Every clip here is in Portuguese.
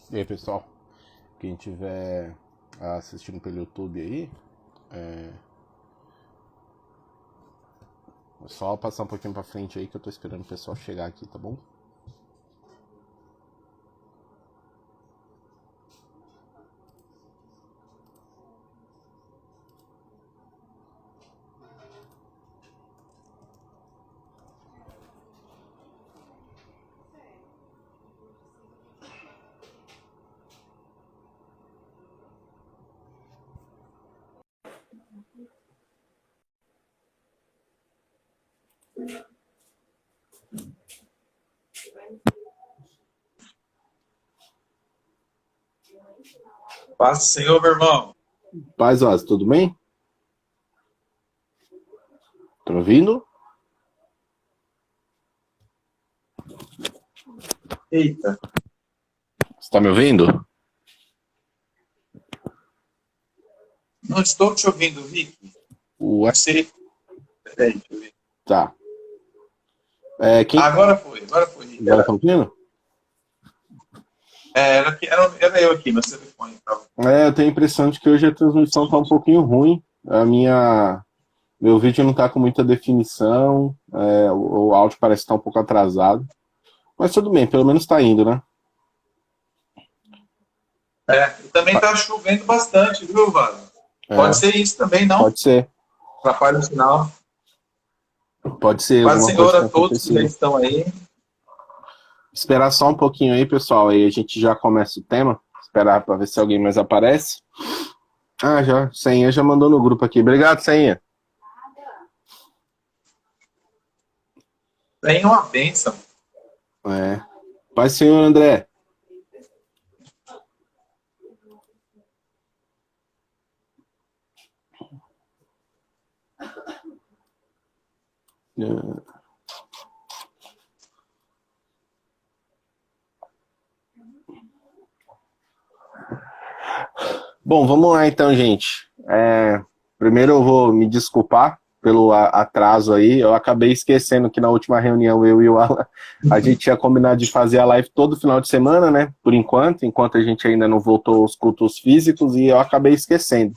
E aí, pessoal, quem estiver assistindo pelo YouTube aí, é só passar um pouquinho pra frente aí que eu tô esperando o pessoal chegar aqui, tá bom? Paz do Senhor, meu irmão. Paz, Oz, tudo bem? Tá me ouvindo? Eita, Você tá me ouvindo? não estou te ouvindo, Vic. Ué, Não sei. Peraí, deixa eu ver. tá. Quem Agora foi, Vic. agora tá ouvindo? Era eu aqui, meu telefone. Então. Eu tenho a impressão de que hoje a transmissão tá um pouquinho ruim. Meu vídeo não tá com muita definição, o áudio parece estar um pouco atrasado. Mas tudo bem, pelo menos tá indo, né? E também está chovendo bastante, viu, Vado? É, Pode ser isso também, não? pode ser. Atrapalha o sinal. Pode ser Paz do alguma coisa Senhor que tenha a todos que já acontecido. estão aí. Esperar só um pouquinho aí, pessoal, aí a gente já começa o tema. Esperar para ver se alguém mais aparece. Ah, já. Senha já mandou no grupo aqui. Obrigado, Senha. Tem uma bênção. É. Paz, senhor André. É. Bom, vamos lá então, gente. Primeiro eu vou me desculpar pelo atraso aí. Eu acabei esquecendo que na última reunião eu e o Alan, a gente tinha combinado de fazer a live todo final de semana, né? Por enquanto a gente ainda não voltou aos cultos físicos e eu acabei esquecendo.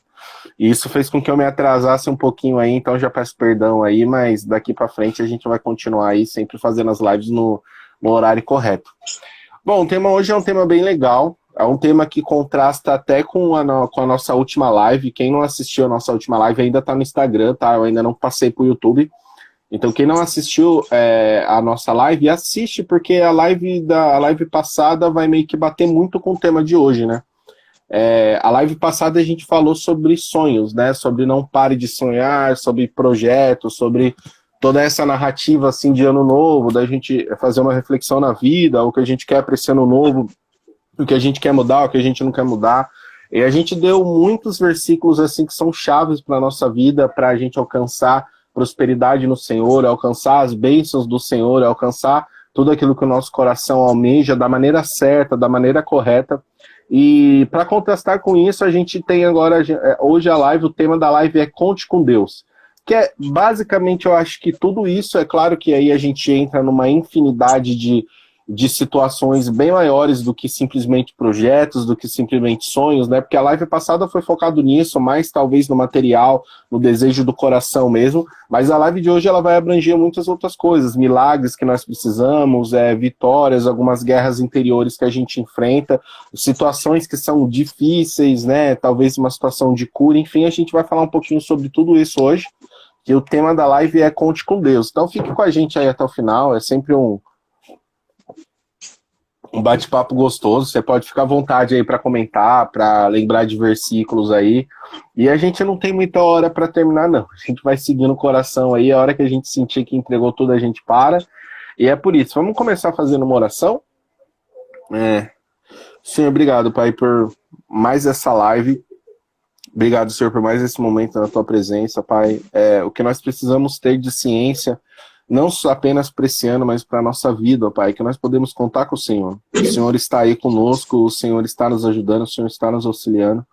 E isso fez com que eu me atrasasse um pouquinho aí, então já peço perdão aí, mas daqui para frente a gente vai continuar aí sempre fazendo as lives no horário correto. Bom, o tema hoje é um tema bem legal, é um tema que contrasta até com a nossa última live. Quem não assistiu a nossa última live ainda está no Instagram, tá? Eu ainda não passei para o YouTube. Então, quem não assistiu a nossa live, assiste, porque a live passada vai meio que bater muito com o tema de hoje, né? A live passada a gente falou sobre sonhos, né? Sobre não pare de sonhar, sobre projetos, sobre toda essa narrativa assim de ano novo, da gente fazer uma reflexão na vida, o que a gente quer para esse ano novo, o que a gente quer mudar, o que a gente não quer mudar. E a gente deu muitos versículos assim que são chaves para a nossa vida, para a gente alcançar prosperidade no Senhor, alcançar as bênçãos do Senhor, alcançar tudo aquilo que o nosso coração almeja da maneira certa, da maneira correta. E para contrastar com isso, a gente tem agora, hoje a live, o tema da live é Conte com Deus. Que é basicamente, eu acho que tudo isso, é claro que aí a gente entra numa infinidade de situações bem maiores do que simplesmente projetos, do que simplesmente sonhos, né? Porque a live passada foi focado nisso, mais talvez no material, no desejo do coração mesmo, mas a live de hoje ela vai abranger muitas outras coisas, milagres que nós precisamos, vitórias, algumas guerras interiores que a gente enfrenta, situações que são difíceis, né? Talvez uma situação de cura, enfim, a gente vai falar um pouquinho sobre tudo isso hoje. E o tema da live é Conte com Deus. Então fique com a gente aí até o final, é sempre um bate-papo gostoso. Você pode ficar à vontade aí para comentar, para lembrar de versículos aí. E a gente não tem muita hora para terminar, não. A gente vai seguindo o coração aí. A hora que a gente sentir que entregou tudo, a gente para. E é por isso. Vamos começar fazendo uma oração? Senhor, obrigado, Pai, por mais essa live. Obrigado, Senhor, por mais esse momento na tua presença, Pai. O que nós precisamos ter de ciência, não apenas para esse ano, mas para a nossa vida, Pai, que nós podemos contar com o Senhor. O Senhor está aí conosco, o Senhor está nos ajudando, o Senhor está nos auxiliando.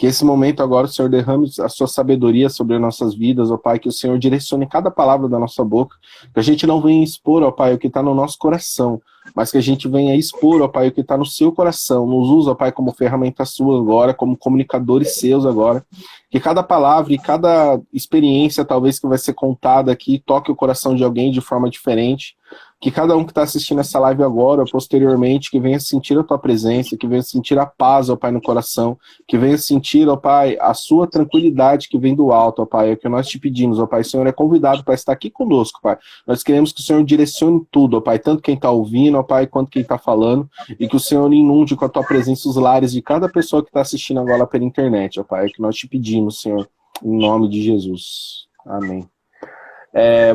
Que esse momento agora o Senhor derrame a sua sabedoria sobre as nossas vidas, ó Pai, que o Senhor direcione cada palavra da nossa boca, que a gente não venha expor, ó Pai, o que está no nosso coração, mas que a gente venha expor, ó Pai, o que está no seu coração. Nos usa, ó Pai, como ferramenta sua agora, como comunicadores seus agora. Que cada palavra e cada experiência, talvez, que vai ser contada aqui, toque o coração de alguém de forma diferente. Que cada um que está assistindo essa live agora, posteriormente, que venha sentir a tua presença, que venha sentir a paz, ó Pai, no coração, que venha sentir, ó Pai, a sua tranquilidade que vem do alto, ó Pai, é o que nós te pedimos, ó Pai. O Senhor é convidado para estar aqui conosco, Pai. Nós queremos que o Senhor direcione tudo, ó Pai, tanto quem está ouvindo, ó Pai, quanto quem está falando, e que o Senhor inunde com a tua presença os lares de cada pessoa que está assistindo agora pela internet, ó Pai, é o que nós te pedimos, Senhor, em nome de Jesus. Amém.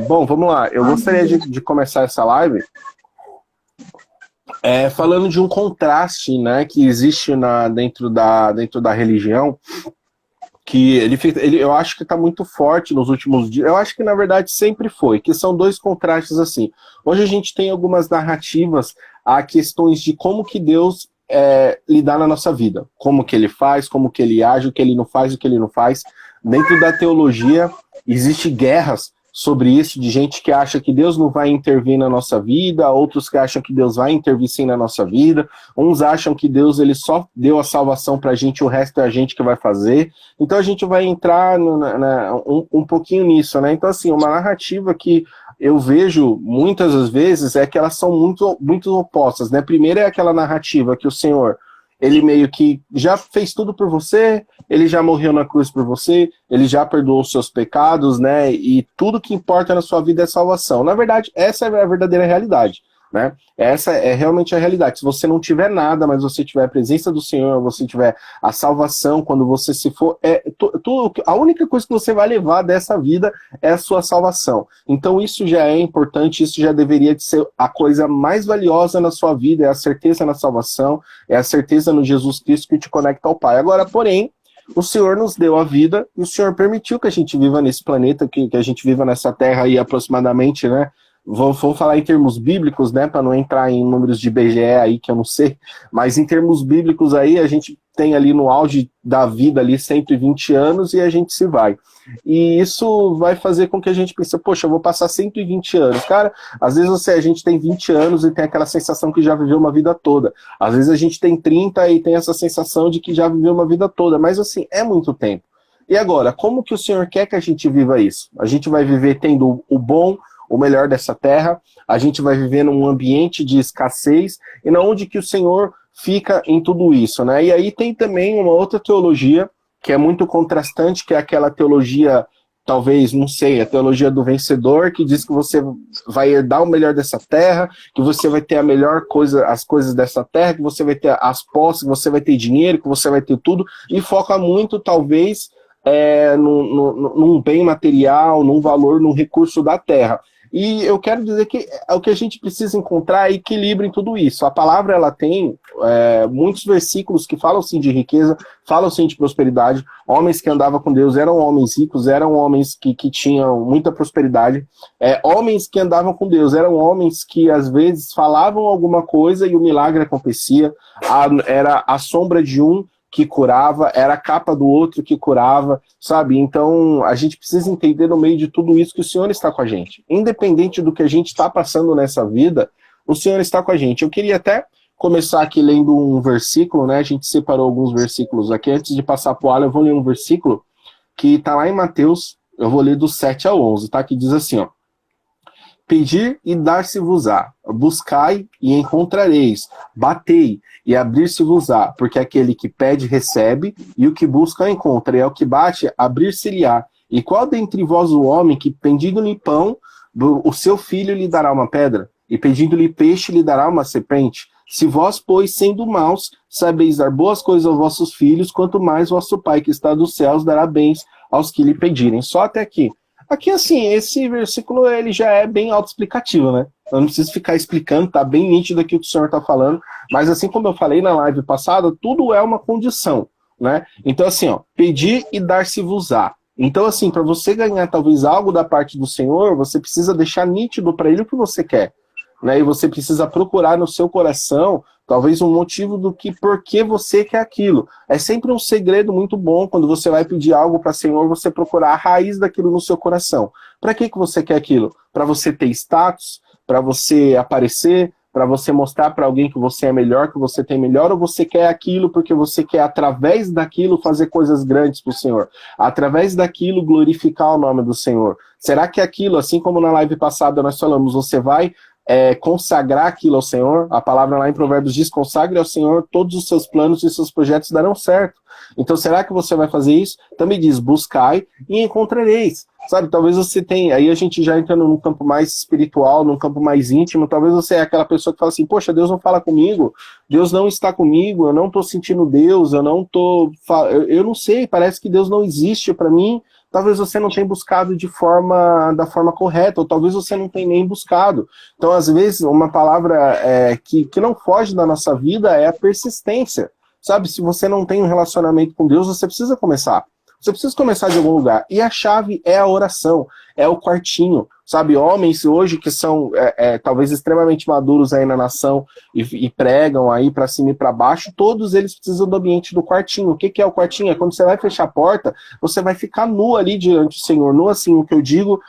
Bom, vamos lá. Eu gostaria de começar essa live falando de um contraste, né, que existe dentro da religião, que eu acho que está muito forte nos últimos dias. Eu acho que, na verdade, sempre foi, que são dois contrastes assim. Hoje a gente tem algumas narrativas a questões de como que Deus lidar na nossa vida, como que ele faz, como que ele age, o que ele não faz, o que ele não faz. Dentro da teologia, existe guerras sobre isso, de gente que acha que Deus não vai intervir na nossa vida, outros que acham que Deus vai intervir sim na nossa vida, uns acham que Deus ele só deu a salvação pra gente, o resto é a gente que vai fazer. Então a gente vai entrar um pouquinho nisso, né? Então assim, uma narrativa que eu vejo muitas das vezes é que elas são muito opostas, né? Primeiro é aquela narrativa que o Senhor, ele meio que já fez tudo por você, ele já morreu na cruz por você, ele já perdoou os seus pecados, né? E tudo que importa na sua vida é salvação. Na verdade, essa é a verdadeira realidade, né? Essa é realmente a realidade. Se você não tiver nada, mas você tiver a presença do Senhor, você tiver a salvação, quando você se for, a única coisa que você vai levar dessa vida é a sua salvação. Então isso já é importante, isso já deveria de ser a coisa mais valiosa na sua vida, é a certeza na salvação, é a certeza no Jesus Cristo que te conecta ao Pai. Agora, porém, o Senhor nos deu a vida e o Senhor permitiu que a gente viva nesse planeta, que a gente viva nessa terra aí aproximadamente, né? Vou falar em termos bíblicos, né, para não entrar em números de IBGE aí que eu não sei, mas em termos bíblicos aí a gente tem ali no auge da vida ali 120 anos e a gente se vai. E isso vai fazer com que a gente pense, poxa, eu vou passar 120 anos. Cara, às vezes a gente tem 20 anos e tem aquela sensação que já viveu uma vida toda. Às vezes a gente tem 30 e tem essa sensação de que já viveu uma vida toda, mas assim, é muito tempo. E agora, como que o Senhor quer que a gente viva isso? A gente vai viver tendo o bom, o melhor dessa terra, a gente vai viver num ambiente de escassez, e na onde que o Senhor fica em tudo isso, né? E aí tem também uma outra teologia, que é muito contrastante, que é aquela teologia, talvez, não sei, a teologia do vencedor, que diz que você vai herdar o melhor dessa terra, que você vai ter a melhor coisa, as coisas dessa terra, que você vai ter as posses, que você vai ter dinheiro, que você vai ter tudo, e foca muito, talvez, num bem material, num valor, num recurso da terra. E eu quero dizer que o que a gente precisa encontrar é equilíbrio em tudo isso. A palavra ela tem muitos versículos que falam sim de riqueza, falam sim de prosperidade. Homens que andavam com Deus eram homens ricos, eram homens que tinham muita prosperidade. Homens que andavam com Deus eram homens que às vezes falavam alguma coisa e o milagre acontecia. Era a sombra de um que curava, era a capa do outro que curava, sabe? Então, a gente precisa entender no meio de tudo isso que o Senhor está com a gente. Independente do que a gente está passando nessa vida, o Senhor está com a gente. Eu queria até começar aqui lendo um versículo, né? A gente separou alguns versículos aqui. Antes de passar para o Alan, eu vou ler um versículo que está lá em Mateus, eu vou ler do 7 ao 11, tá? Que diz assim, ó. Pedir e dar-se-vos-á, buscai e encontrareis, batei e abrir-se-vos-á, porque aquele que pede recebe, e o que busca encontra, e ao que bate, abrir-se-lhe-á. E qual dentre vós o homem que, pedindo-lhe pão, o seu filho lhe dará uma pedra? E pedindo-lhe peixe, lhe dará uma serpente? Se vós, pois, sendo maus, sabeis dar boas coisas aos vossos filhos, quanto mais vosso Pai que está dos céus dará bens aos que lhe pedirem. Só até aqui. Aqui, assim, esse versículo ele já é bem autoexplicativo, né? Eu não preciso ficar explicando, tá bem nítido aqui o que o Senhor está falando. Mas assim como eu falei na live passada, tudo é uma condição, né? Então, assim, ó, pedir e dar-se-vos-á. Então, assim, para você ganhar talvez algo da parte do Senhor, você precisa deixar nítido para Ele o que você quer, né? E você precisa procurar no seu coração talvez um motivo do que por que você quer aquilo. É sempre um segredo muito bom quando você vai pedir algo para o Senhor, você procurar a raiz daquilo no seu coração. Para que você quer aquilo? Para você ter status? Para você aparecer? Para você mostrar para alguém que você é melhor, que você tem melhor, ou você quer aquilo porque você quer, através daquilo, fazer coisas grandes para o Senhor? Através daquilo, glorificar o nome do Senhor? Será que aquilo, assim como na live passada nós falamos, você vai consagrar aquilo ao Senhor? A palavra lá em Provérbios diz: consagre ao Senhor todos os seus planos e seus projetos darão certo. Então será que você vai fazer isso? Também diz: buscai e encontrareis. Sabe, talvez você tenha, aí a gente já entra num campo mais espiritual, num campo mais íntimo, talvez você é aquela pessoa que fala assim: poxa, Deus não fala comigo, Deus não está comigo, eu não estou sentindo Deus, eu não sei, parece que Deus não existe para mim. Talvez você não tenha buscado da forma correta, ou talvez você não tenha nem buscado. Então, às vezes, uma palavra que não foge da nossa vida é a persistência. Sabe, se você não tem um relacionamento com Deus, você precisa começar. Você precisa começar de algum lugar. E a chave é a oração, é o quartinho. Sabe, homens hoje que são talvez extremamente maduros aí na nação e pregam aí para cima e para baixo, todos eles precisam do ambiente do quartinho. O que é o quartinho? É quando você vai fechar a porta, você vai ficar nu ali diante do Senhor. Nu, assim, o que eu digo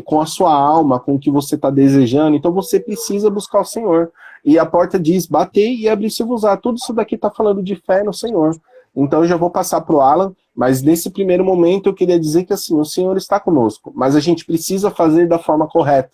com a sua alma, com o que você está desejando. Então você precisa buscar o Senhor. E a porta diz: batei e abri-se-vos-á. Tudo isso daqui está falando de fé no Senhor. Então eu já vou passar para o Alan, mas nesse primeiro momento eu queria dizer que assim, o Senhor está conosco, mas a gente precisa fazer da forma correta,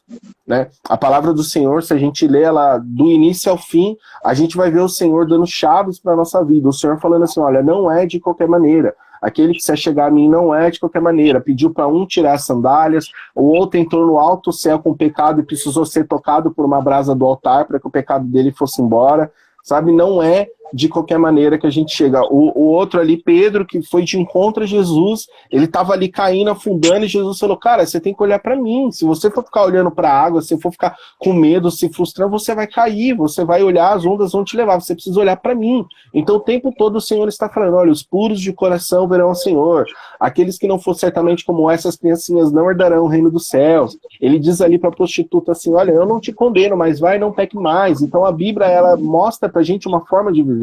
né? A palavra do Senhor, se a gente lê ela do início ao fim, a gente vai ver o Senhor dando chaves para a nossa vida, o Senhor falando assim: olha, não é de qualquer maneira. Aquele que se chegar a mim não é de qualquer maneira. Pediu para um tirar as sandálias, o outro entrou no alto céu com pecado e precisou ser tocado por uma brasa do altar para que o pecado dele fosse embora. Sabe, não é de qualquer maneira que a gente chega. O outro ali, Pedro, que foi de encontro a Jesus, ele estava ali caindo, afundando, e Jesus falou: cara, você tem que olhar para mim. Se você for ficar olhando para a água, se for ficar com medo, se frustrando, você vai cair, você vai olhar, as ondas vão te levar, você precisa olhar para mim. Então o tempo todo o Senhor está falando: olha, os puros de coração verão o Senhor, aqueles que não for certamente como essas criancinhas não herdarão o reino dos céus. Ele diz ali para a prostituta assim: olha, eu não te condeno, mas vai, não peque mais. Então a Bíblia, ela mostra pra gente uma forma de viver.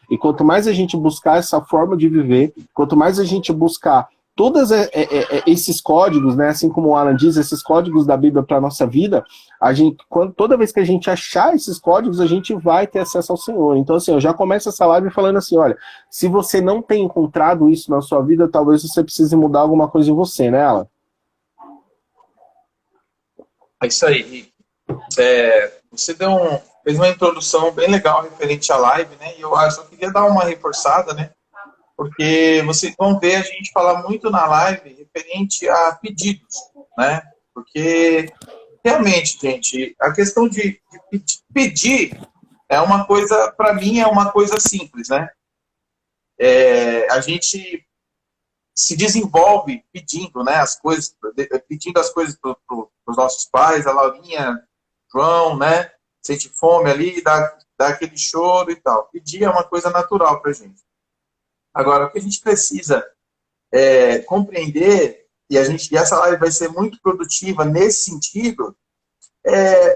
E quanto mais a gente buscar essa forma de viver, quanto mais a gente buscar todos esses códigos, né, assim como o Alan diz, esses códigos da Bíblia para a nossa vida, toda vez que a gente achar esses códigos, a gente vai ter acesso ao Senhor. Então, assim, eu já começo essa live falando assim: olha, se você não tem encontrado isso na sua vida, talvez você precise mudar alguma coisa em você, né, Alan? É isso aí. Você fez uma introdução bem legal referente à live, né? E eu só queria dar uma reforçada, né? Porque vocês vão ver a gente falar muito na live referente a pedidos, né? Porque realmente, gente, a questão de pedir é uma coisa, para mim, é uma coisa simples, né? A gente se desenvolve pedindo, né? Pedindo as coisas para os nossos pais, a Laurinha, João, né? Sente fome ali, dá aquele choro e tal. Pedir é uma coisa natural para a gente. Agora, o que a gente precisa compreender, e essa live vai ser muito produtiva nesse sentido,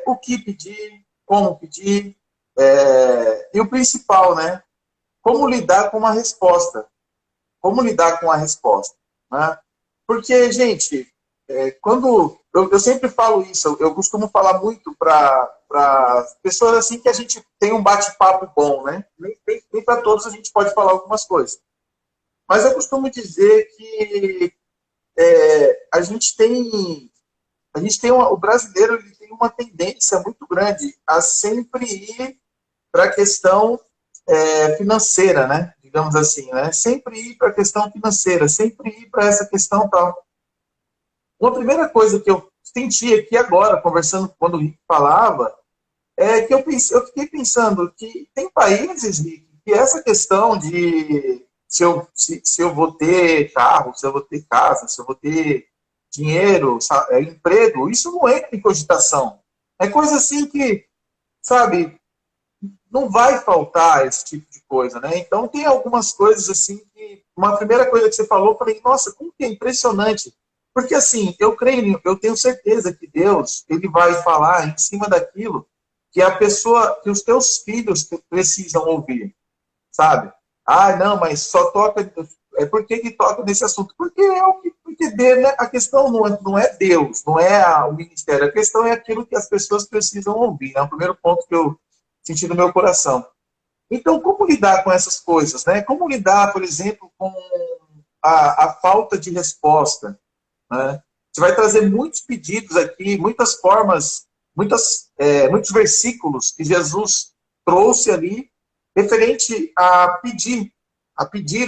o que pedir, como pedir, e o principal, né? Como lidar com uma resposta. Como lidar com a resposta, né? Porque, gente, quando eu sempre falo isso, eu costumo falar muito para pessoas assim que a gente tem um bate-papo bom, né? Nem para todos a gente pode falar algumas coisas. Mas eu costumo dizer que o brasileiro ele tem uma tendência muito grande a sempre ir para a questão financeira, né? Digamos assim, né? Sempre ir para a questão financeira, sempre ir para essa questão tal. Uma primeira coisa que eu senti aqui agora, conversando quando o Rick falava, é que eu fiquei pensando que tem países, Rick, que essa questão de se eu vou ter carro, se eu vou ter casa, se eu vou ter dinheiro, emprego, isso não entra em cogitação. É coisa assim que, sabe, não vai faltar esse tipo de coisa, né? Então tem algumas coisas assim que, uma primeira coisa que você falou, eu falei: nossa, como que é impressionante. Porque assim, eu tenho certeza que Deus, ele vai falar em cima daquilo que a pessoa, que os teus filhos precisam ouvir, sabe? Ah, não, mas só toca. Por que toca nesse assunto? Porque é o que. Porque né? A questão não é Deus, não é o ministério, a questão é aquilo que as pessoas precisam ouvir. É o primeiro ponto que eu senti no meu coração. Então, como lidar com essas coisas, né? Como lidar, por exemplo, com a falta de resposta, né? Você vai trazer muitos pedidos aqui, muitas formas, muitos versículos que Jesus trouxe ali referente a pedir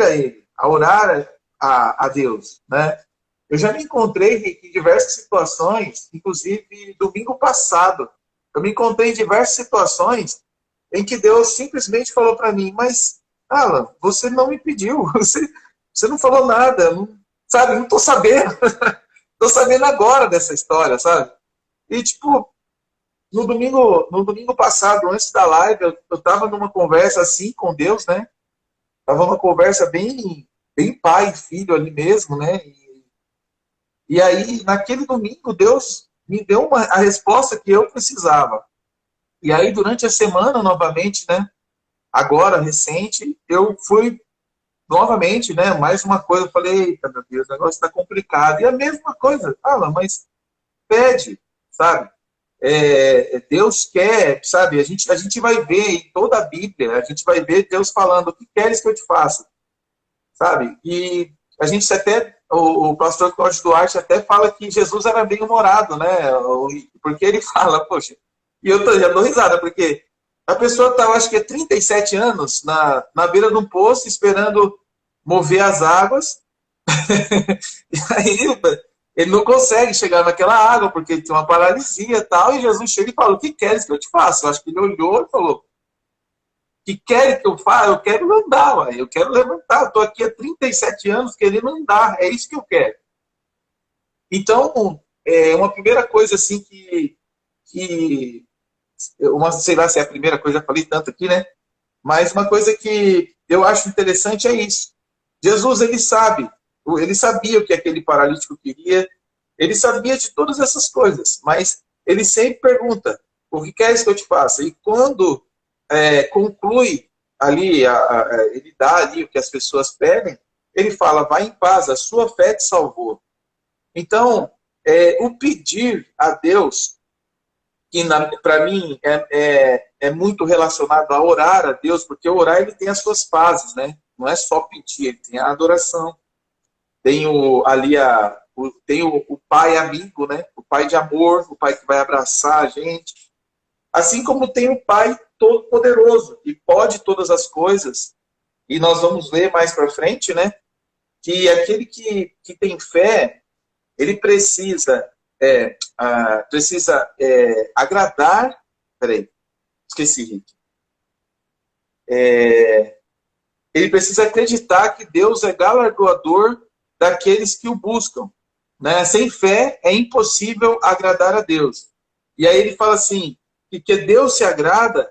a Ele, a orar a Deus, né? Eu já me encontrei em diversas situações, inclusive domingo passado, eu me encontrei em diversas situações em que Deus simplesmente falou para mim, mas, Alan, você não me pediu, você não falou nada, não, sabe, não estou sabendo. Estou sabendo agora dessa história, sabe? E, tipo, no domingo passado, antes da live, eu tava numa conversa assim com Deus, né? Tava uma conversa bem pai e filho ali mesmo, né? E aí, naquele domingo, Deus me deu a resposta que eu precisava. E aí, durante a semana, novamente, né? Agora, recente, eu fui novamente, né? Mais uma coisa, eu falei, eita, meu Deus, o negócio está complicado. E a mesma coisa, fala, mas pede, sabe? Deus quer, sabe? A gente vai ver em toda a Bíblia, a gente vai ver Deus falando, o que queres que eu te faça? Sabe? E a gente até, o pastor Cláudio Duarte até fala que Jesus era bem humorado, né? Porque ele fala, poxa, e já dou risada, porque a pessoa está, acho que 37 anos na beira de um poço, esperando mover as águas, e aí ele não consegue chegar naquela água, porque ele tem uma paralisia e tal, e Jesus chega e fala, o que queres que eu te faça? Eu acho que ele olhou e falou, o que queres que eu faça? Eu quero andar, ué. Eu quero levantar, eu estou aqui há 37 anos querendo andar, é isso que eu quero. Então, uma primeira coisa assim sei lá se é a primeira coisa, já falei tanto aqui, né? Mas uma coisa que eu acho interessante é isso. Jesus, ele sabia o que aquele paralítico queria, ele sabia de todas essas coisas, mas ele sempre pergunta, o que queres que eu te faça? E quando conclui ali, ele dá ali o que as pessoas pedem, ele fala, vai em paz, a sua fé te salvou. Então, o pedir a Deus, que para mim é muito relacionado a orar a Deus, porque orar ele tem as suas fases, né? Não é só pedir, ele tem a adoração, tem tem o pai amigo, né? O pai de amor, o pai que vai abraçar a gente, assim como tem o pai todo-poderoso, que pode todas as coisas, e nós vamos ver mais para frente, né? Que aquele que tem fé, ele precisa agradar. Peraí, esqueci, Rick. Ele precisa acreditar que Deus é galardoador daqueles que o buscam. Né? Sem fé é impossível agradar a Deus. E aí ele fala assim, que Deus se agrada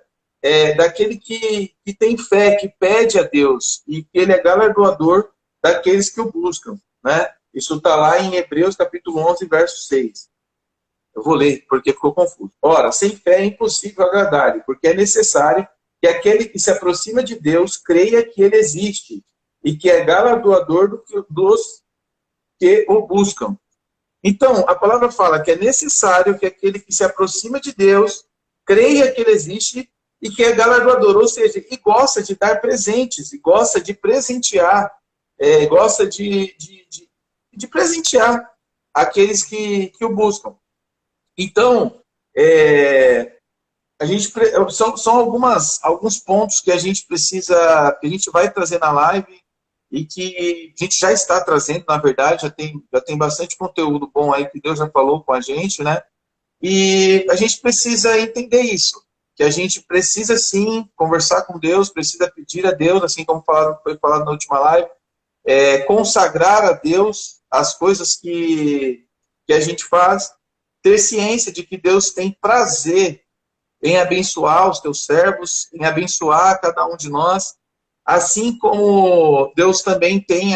daquele que tem fé, que pede a Deus, e que ele é galardoador daqueles que o buscam. Né? Isso está lá em Hebreus capítulo 11, verso 6. Eu vou ler, porque ficou confuso. Ora, sem fé é impossível agradar-lhe, porque é necessário que aquele que se aproxima de Deus creia que ele existe e que é galardoador dos que o buscam. Então, a palavra fala que é necessário que aquele que se aproxima de Deus creia que ele existe e que é galardoador, ou seja, e gosta de dar presentes, e gosta de presentear, gosta de presentear aqueles que o buscam. Então, são alguns pontos que a gente precisa, que a gente vai trazer na live e que a gente já está trazendo, na verdade, já tem bastante conteúdo bom aí que Deus já falou com a gente, né? E a gente precisa entender isso, que a gente precisa sim conversar com Deus, precisa pedir a Deus, assim como foi falado na última live, consagrar a Deus as coisas que a gente faz, ter ciência de que Deus tem prazer em abençoar os teus servos, em abençoar cada um de nós, assim como Deus também tem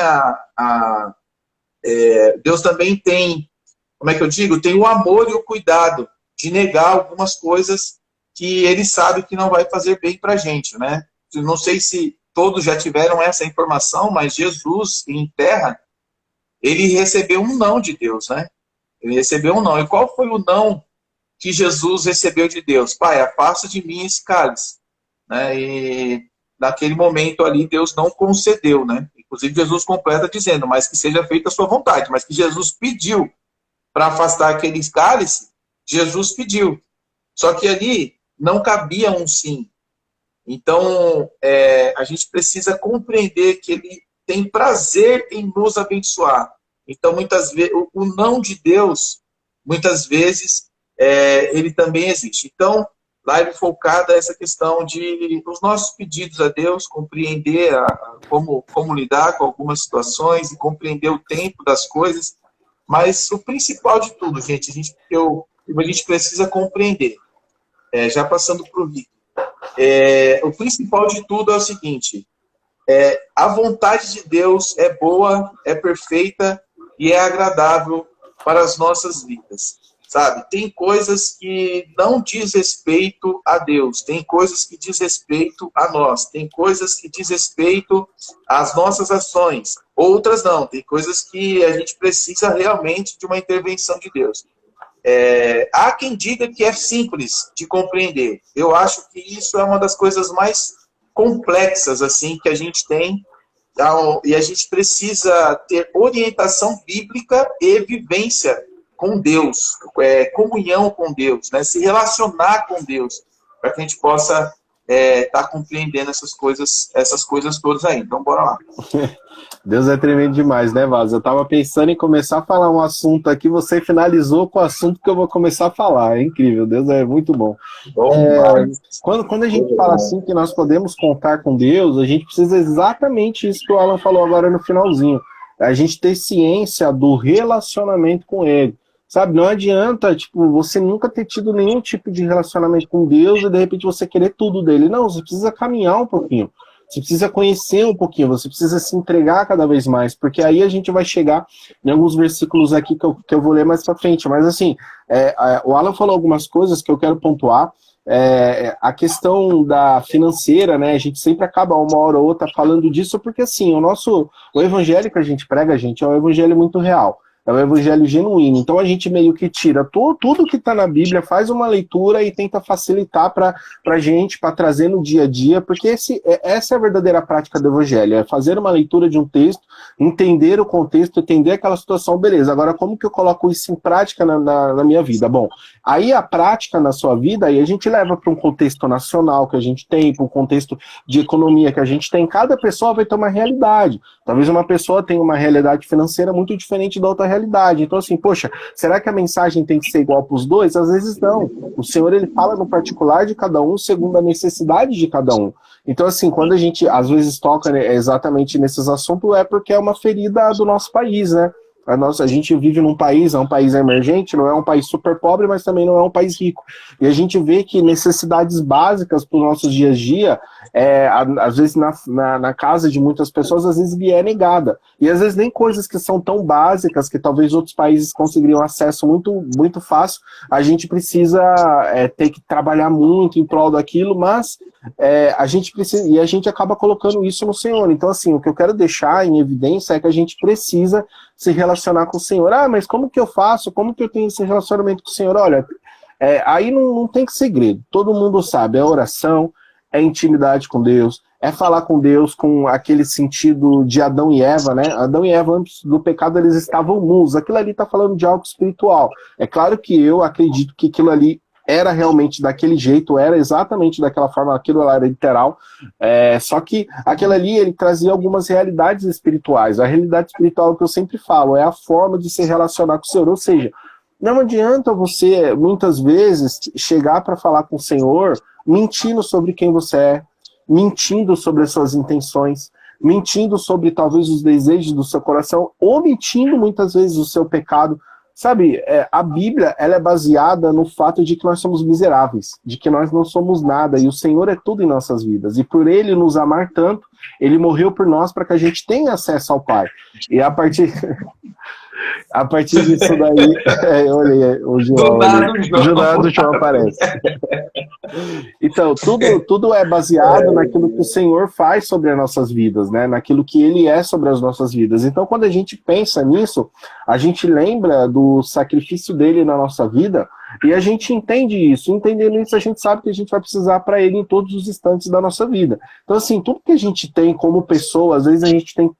Deus também tem, como é que eu digo? Tem o amor e o cuidado de negar algumas coisas que ele sabe que não vai fazer bem para a gente, né? Não sei se todos já tiveram essa informação, mas Jesus, em terra, ele recebeu um não de Deus, né? Ele recebeu um não. E qual foi o não que Jesus recebeu de Deus? Pai, afasta de mim esse cálice. Né? E naquele momento ali, Deus não concedeu, né? Inclusive, Jesus completa dizendo, mas que seja feita a sua vontade. Mas que Jesus pediu para afastar aquele cálice, Jesus pediu. Só que ali não cabia um sim. Então, a gente precisa compreender que ele tem prazer em nos abençoar. Então, muitas vezes, o não de Deus, muitas vezes, ele também existe. Então, live focada essa questão de os nossos pedidos a Deus, compreender como lidar com algumas situações e compreender o tempo das coisas. Mas o principal de tudo, gente, a gente precisa compreender. Já passando para o Vitor. O principal de tudo é o seguinte: a vontade de Deus é boa, é perfeita e é agradável para as nossas vidas, sabe? Tem coisas que não diz respeito a Deus, tem coisas que diz respeito a nós, tem coisas que diz respeito às nossas ações, outras não, tem coisas que a gente precisa realmente de uma intervenção de Deus. Há quem diga que é simples de compreender. Eu acho que isso é uma das coisas mais complexas assim que a gente tem, e a gente precisa ter orientação bíblica e vivência com Deus, comunhão com Deus, né? Se relacionar com Deus, para que a gente possa estar compreendendo essas coisas todas aí. Então, bora lá. Deus é tremendo demais, né, Vaz? Eu tava pensando em começar a falar um assunto aqui, você finalizou com o assunto que eu vou começar a falar. É incrível, Deus é muito bom. Quando a gente fala assim que nós podemos contar com Deus, a gente precisa exatamente isso que o Alan falou agora no finalzinho. A gente ter ciência do relacionamento com Ele. Sabe, não adianta, você nunca ter tido nenhum tipo de relacionamento com Deus e de repente você querer tudo dele. Não, você precisa caminhar um pouquinho. Você precisa conhecer um pouquinho, você precisa se entregar cada vez mais, porque aí a gente vai chegar em alguns versículos aqui que eu vou ler mais pra frente. Mas assim, o Alan falou algumas coisas que eu quero pontuar. A questão da financeira, né? A gente sempre acaba uma hora ou outra falando disso, porque assim, o evangelho que a gente prega, gente, é um evangelho muito real. É um evangelho genuíno. Então a gente meio que tira tudo que está na Bíblia, faz uma leitura e tenta facilitar para a gente, para trazer no dia a dia, porque essa é a verdadeira prática do evangelho, é fazer uma leitura de um texto, entender o contexto, entender aquela situação, beleza. Agora, como que eu coloco isso em prática na minha vida? Bom, aí a prática na sua vida, aí a gente leva para um contexto nacional que a gente tem, para um contexto de economia que a gente tem. Cada pessoa vai ter uma realidade. Talvez uma pessoa tenha uma realidade financeira muito diferente da outra realidade. Então, assim, poxa, será que a mensagem tem que ser igual para os dois? Às vezes não. O Senhor, ele fala no particular de cada um, segundo a necessidade de cada um. Então, assim, quando a gente, às vezes, toca exatamente nesses assuntos, é porque é uma ferida do nosso país, né? A gente vive num país, é um país emergente, não é um país super pobre, mas também não é um país rico. E a gente vê que necessidades básicas para os nossos dias a dia, às vezes na casa de muitas pessoas, às vezes lhe é negada. E às vezes nem coisas que são tão básicas, que talvez outros países conseguiriam acesso muito, muito fácil, a gente precisa ter que trabalhar muito em prol daquilo, mas a gente precisa, e a gente acaba colocando isso no Senhor. Então, assim, o que eu quero deixar em evidência é que a gente precisa se relacionar com o Senhor. Mas como que eu faço? Como que eu tenho esse relacionamento com o Senhor? Olha, aí não tem segredo. Todo mundo sabe, é oração, é intimidade com Deus, é falar com Deus com aquele sentido de Adão e Eva, né? Adão e Eva, antes do pecado, eles estavam nus. Aquilo ali está falando de algo espiritual. É claro que eu acredito que aquilo ali era realmente daquele jeito, era exatamente daquela forma, aquilo era literal, só que aquilo ali, ele trazia algumas realidades espirituais. A realidade espiritual que eu sempre falo, é a forma de se relacionar com o Senhor, ou seja, não adianta você, muitas vezes, chegar para falar com o Senhor, mentindo sobre quem você é, mentindo sobre as suas intenções, mentindo sobre talvez os desejos do seu coração, omitindo muitas vezes o seu pecado. Sabe, a Bíblia, ela é baseada no fato de que nós somos miseráveis, de que nós não somos nada, e o Senhor é tudo em nossas vidas. E por Ele nos amar tanto, Ele morreu por nós para que a gente tenha acesso ao Pai. E a partir... A partir disso daí, eu olhei o João ali, do nada o João aparece. Então, tudo é baseado naquilo que o Senhor faz sobre as nossas vidas, né? Naquilo que Ele é sobre as nossas vidas. Então, quando a gente pensa nisso, a gente lembra do sacrifício dele na nossa vida e a gente entende isso. Entendendo isso, a gente sabe que a gente vai precisar para Ele em todos os instantes da nossa vida. Então, assim, tudo que a gente tem como pessoa, às vezes a gente tem,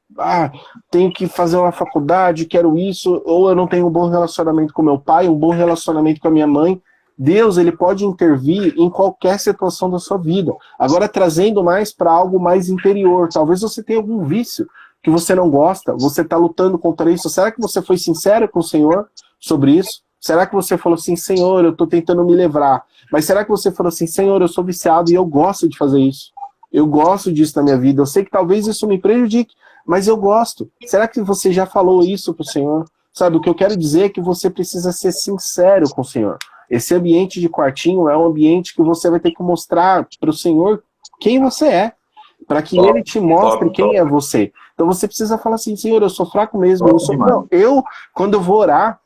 tenho que fazer uma faculdade, quero isso, ou eu não tenho um bom relacionamento com meu pai, um bom relacionamento com a minha mãe. Deus, ele pode intervir em qualquer situação da sua vida. Agora, trazendo mais para algo mais interior. Talvez você tenha algum vício que você não gosta, você está lutando contra isso. Será que você foi sincero com o Senhor sobre isso? Será que você falou assim, Senhor, eu estou tentando me livrar? Mas será que você falou assim, Senhor, eu sou viciado e eu gosto de fazer isso? Eu gosto disso na minha vida. Eu sei que talvez isso me prejudique, mas eu gosto. Será que você já falou isso para o Senhor? Sabe, o que eu quero dizer é que você precisa ser sincero com o Senhor. Esse ambiente de quartinho é um ambiente que você vai ter que mostrar para o Senhor quem você é, para que Ele te mostre quem é você. Então você precisa falar assim, Senhor, eu sou fraco mesmo. Quando eu vou orar,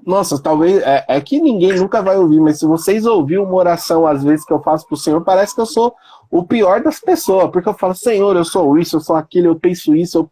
nossa, talvez, é que ninguém nunca vai ouvir, mas se vocês ouvirem uma oração, às vezes, que eu faço pro Senhor, parece que eu sou o pior das pessoas, porque eu falo, Senhor, eu sou isso, eu sou aquilo, eu penso isso,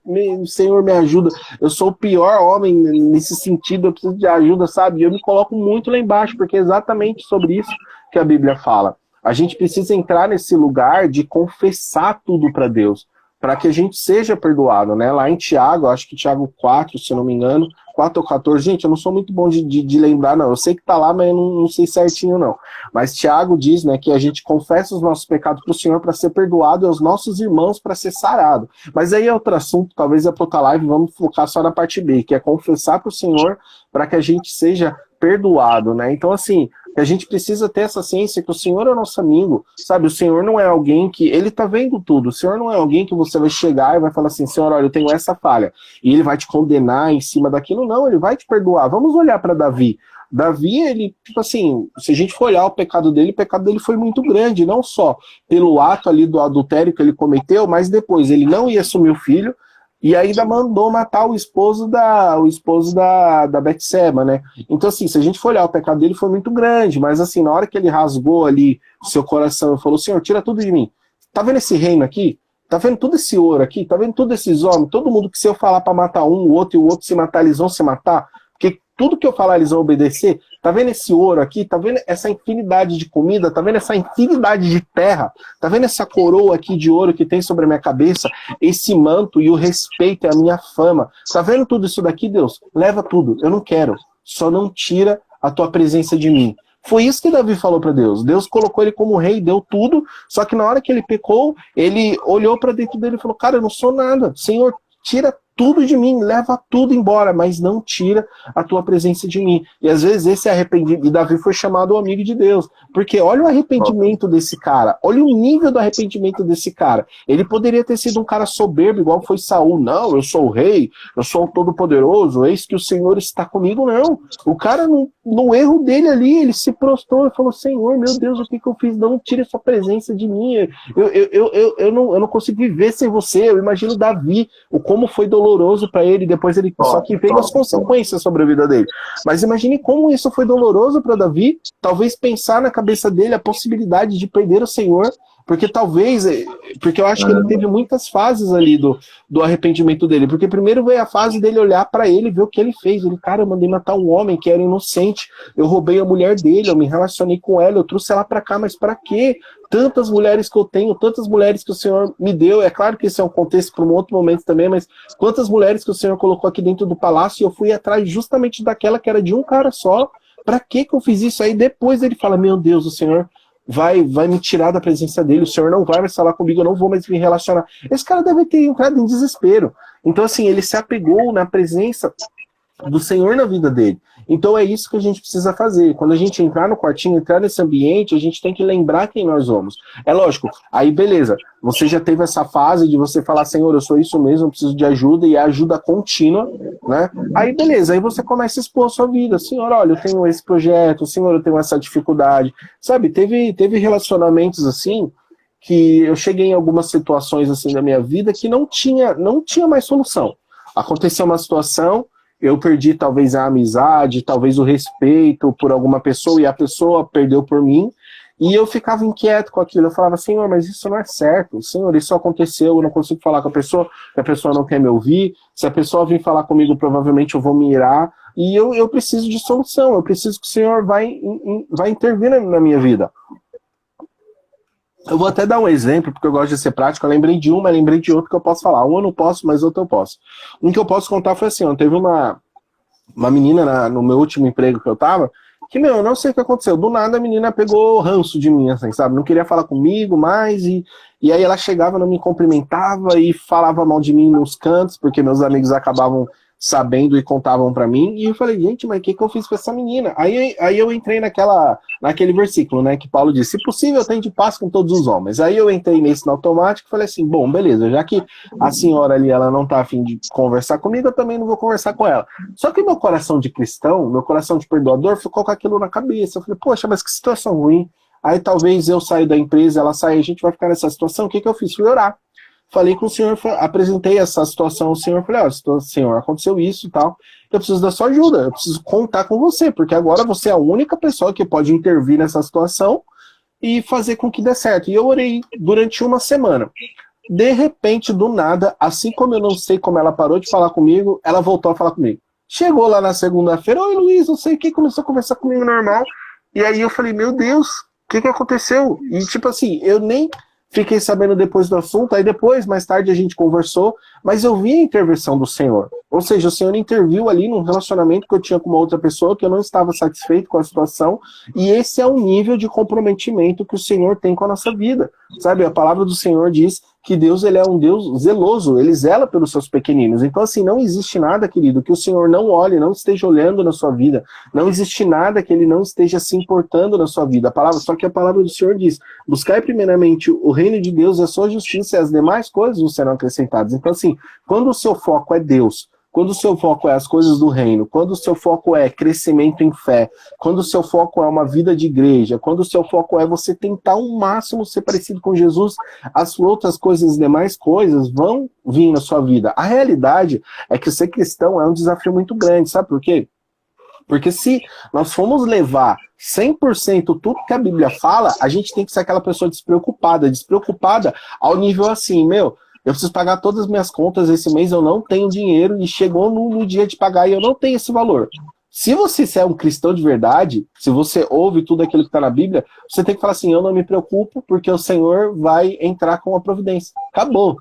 Senhor, me ajuda, eu sou o pior homem nesse sentido, eu preciso de ajuda, sabe? E eu me coloco muito lá embaixo, porque é exatamente sobre isso que a Bíblia fala. A gente precisa entrar nesse lugar de confessar tudo para Deus, para que a gente seja perdoado, né? Lá em Tiago, acho que Tiago 4, se eu não me engano, 4 ou 14, gente, eu não sou muito bom de lembrar, não. Eu sei que tá lá, mas eu não sei certinho, não. Mas Tiago diz, né, que a gente confessa os nossos pecados para o Senhor para ser perdoado e aos nossos irmãos para ser sarado. Mas aí é outro assunto, talvez é para outra live, vamos focar só na parte B, que é confessar para o Senhor para que a gente seja perdoado, né? Então, assim, a gente precisa ter essa ciência que o Senhor é o nosso amigo, sabe? O Senhor não é alguém que... Ele tá vendo tudo. O Senhor não é alguém que você vai chegar e vai falar assim, Senhor, olha, eu tenho essa falha. E ele vai te condenar em cima daquilo. Não, ele vai te perdoar. Vamos olhar para Davi. Davi, ele, tipo assim, se a gente for olhar o pecado dele foi muito grande, não só pelo ato ali do adultério que ele cometeu, mas depois ele não ia assumir o filho, e ainda mandou matar o esposo da Betseba, né? Então, assim, se a gente for olhar, o pecado dele foi muito grande, mas assim, na hora que ele rasgou ali o seu coração e falou, Senhor, tira tudo de mim. Tá vendo esse reino aqui? Tá vendo todo esse ouro aqui? Tá vendo todos esses homens? Todo mundo que se eu falar pra matar um, o outro e o outro se matar, eles vão se matar? Porque tudo que eu falar eles vão obedecer. Tá vendo esse ouro aqui? Tá vendo essa infinidade de comida? Tá vendo essa infinidade de terra? Tá vendo essa coroa aqui de ouro que tem sobre a minha cabeça? Esse manto e o respeito é a minha fama. Tá vendo tudo isso daqui, Deus? Leva tudo. Eu não quero. Só não tira a tua presença de mim. Foi isso que Davi falou para Deus. Deus colocou ele como rei, deu tudo. Só que na hora que ele pecou, ele olhou para dentro dele e falou, cara, eu não sou nada. Senhor, tira tudo de mim, leva tudo embora, mas não tira a tua presença de mim. E às vezes esse arrependimento, e Davi foi chamado o amigo de Deus, porque olha o arrependimento desse cara, olha o nível do arrependimento desse cara. Ele poderia ter sido um cara soberbo, igual foi Saul. Não, eu sou o rei, eu sou o todo-poderoso, eis que o Senhor está comigo. Não, o cara, no erro dele ali, ele se prostrou e falou, Senhor, meu Deus, o que eu fiz? Não tire a sua presença de mim, eu não consigo viver sem você. Eu imagino Davi, o como foi doloroso para ele, depois ele só que veio as consequências sobre a vida dele. Mas imagine como isso foi doloroso para Davi, talvez pensar na cabeça dele a possibilidade de perder o Senhor, porque eu acho que ele teve muitas fases ali do arrependimento dele, porque primeiro veio a fase dele olhar para ele e ver o que ele fez. Ele, cara, eu mandei matar um homem que era inocente, eu roubei a mulher dele, eu me relacionei com ela, eu trouxe ela para cá, mas para quê? Tantas mulheres que eu tenho, tantas mulheres que o Senhor me deu, é claro que isso é um contexto para um outro momento também, mas quantas mulheres que o Senhor colocou aqui dentro do palácio e eu fui atrás justamente daquela que era de um cara só, para que eu fiz isso? Aí depois ele fala, meu Deus, o Senhor vai me tirar da presença dele, o Senhor não vai mais falar comigo, eu não vou mais me relacionar. Esse cara deve ter entrado em desespero. Então assim, ele se apegou na presença do Senhor na vida dele. Então é isso que a gente precisa fazer. Quando a gente entrar no quartinho, entrar nesse ambiente, a gente tem que lembrar quem nós somos. É lógico, aí beleza, você já teve essa fase de você falar, Senhor, eu sou isso mesmo, eu preciso de ajuda, e é ajuda contínua, né? Aí beleza, aí você começa a expor a sua vida. Senhor, olha, eu tenho esse projeto, Senhor, eu tenho essa dificuldade. Sabe, teve relacionamentos assim, que eu cheguei em algumas situações assim da minha vida que não tinha mais solução. Aconteceu uma situação eu perdi talvez a amizade, talvez o respeito por alguma pessoa, e a pessoa perdeu por mim, e eu ficava inquieto com aquilo. Eu falava, Senhor, mas isso não é certo. Senhor, isso aconteceu, eu não consigo falar com a pessoa, se a pessoa não quer me ouvir, se a pessoa vir falar comigo, provavelmente eu vou me irar, e eu preciso de solução, eu preciso que o Senhor vai intervir na minha vida. Eu vou até dar um exemplo, porque eu gosto de ser prático. Eu lembrei de uma, lembrei de outra que eu posso falar. Um eu não posso, mas outro eu posso. Um que eu posso contar foi assim, ó, teve uma menina no meu último emprego que eu tava, que, meu, eu não sei o que aconteceu. Do nada a menina pegou ranço de mim, assim, sabe? Não queria falar comigo mais, e aí ela chegava, não me cumprimentava e falava mal de mim nos cantos, porque meus amigos acabavam sabendo e contavam pra mim, e eu falei, gente, mas o que eu fiz com essa menina? Aí eu entrei naquele versículo, né, que Paulo disse, se possível, tende paz com todos os homens. Aí eu entrei nesse no automático e falei assim, bom, beleza, já que a senhora ali, ela não tá a fim de conversar comigo, eu também não vou conversar com ela. Só que meu coração de cristão, meu coração de perdoador, ficou com aquilo na cabeça. Eu falei, poxa, mas que situação ruim. Aí talvez eu saia da empresa, ela saia, a gente vai ficar nessa situação. O que eu fiz? Fui orar. Falei com o senhor, apresentei essa situação ao senhor, falei, ó, senhor, aconteceu isso e tal, eu preciso da sua ajuda, eu preciso contar com você, porque agora você é a única pessoa que pode intervir nessa situação e fazer com que dê certo. E eu orei durante uma semana. De repente, do nada, assim como eu não sei como ela parou de falar comigo, ela voltou a falar comigo. Chegou lá na segunda-feira, oi Luiz, não sei o que, começou a conversar comigo normal, e aí eu falei, meu Deus, o que aconteceu? E tipo assim, eu nem fiquei sabendo depois do assunto, aí depois, mais tarde a gente conversou, mas eu vi a intervenção do Senhor. Ou seja, o Senhor interviu ali num relacionamento que eu tinha com uma outra pessoa, que eu não estava satisfeito com a situação, e esse é o nível de comprometimento que o Senhor tem com a nossa vida. Sabe, a palavra do Senhor diz que Deus, ele é um Deus zeloso, ele zela pelos seus pequeninos. Então, assim, não existe nada, querido, que o Senhor não olhe, não esteja olhando na sua vida. Não existe nada que ele não esteja se importando na sua vida. Só que a palavra do Senhor diz, buscai primeiramente o reino de Deus, a sua justiça, e as demais coisas vos serão acrescentadas. Então, assim, quando o seu foco é Deus, quando o seu foco é as coisas do reino, quando o seu foco é crescimento em fé, quando o seu foco é uma vida de igreja, quando o seu foco é você tentar ao máximo ser parecido com Jesus, as outras coisas, as demais coisas vão vir na sua vida. A realidade é que ser cristão é um desafio muito grande, sabe por quê? Porque se nós formos levar 100% tudo que a Bíblia fala, a gente tem que ser aquela pessoa despreocupada ao nível assim, meu, eu preciso pagar todas as minhas contas esse mês, eu não tenho dinheiro, e chegou no dia de pagar e eu não tenho esse valor. Se você é um cristão de verdade, se você ouve tudo aquilo que está na Bíblia, você tem que falar assim, eu não me preocupo, porque o Senhor vai entrar com a providência. Acabou.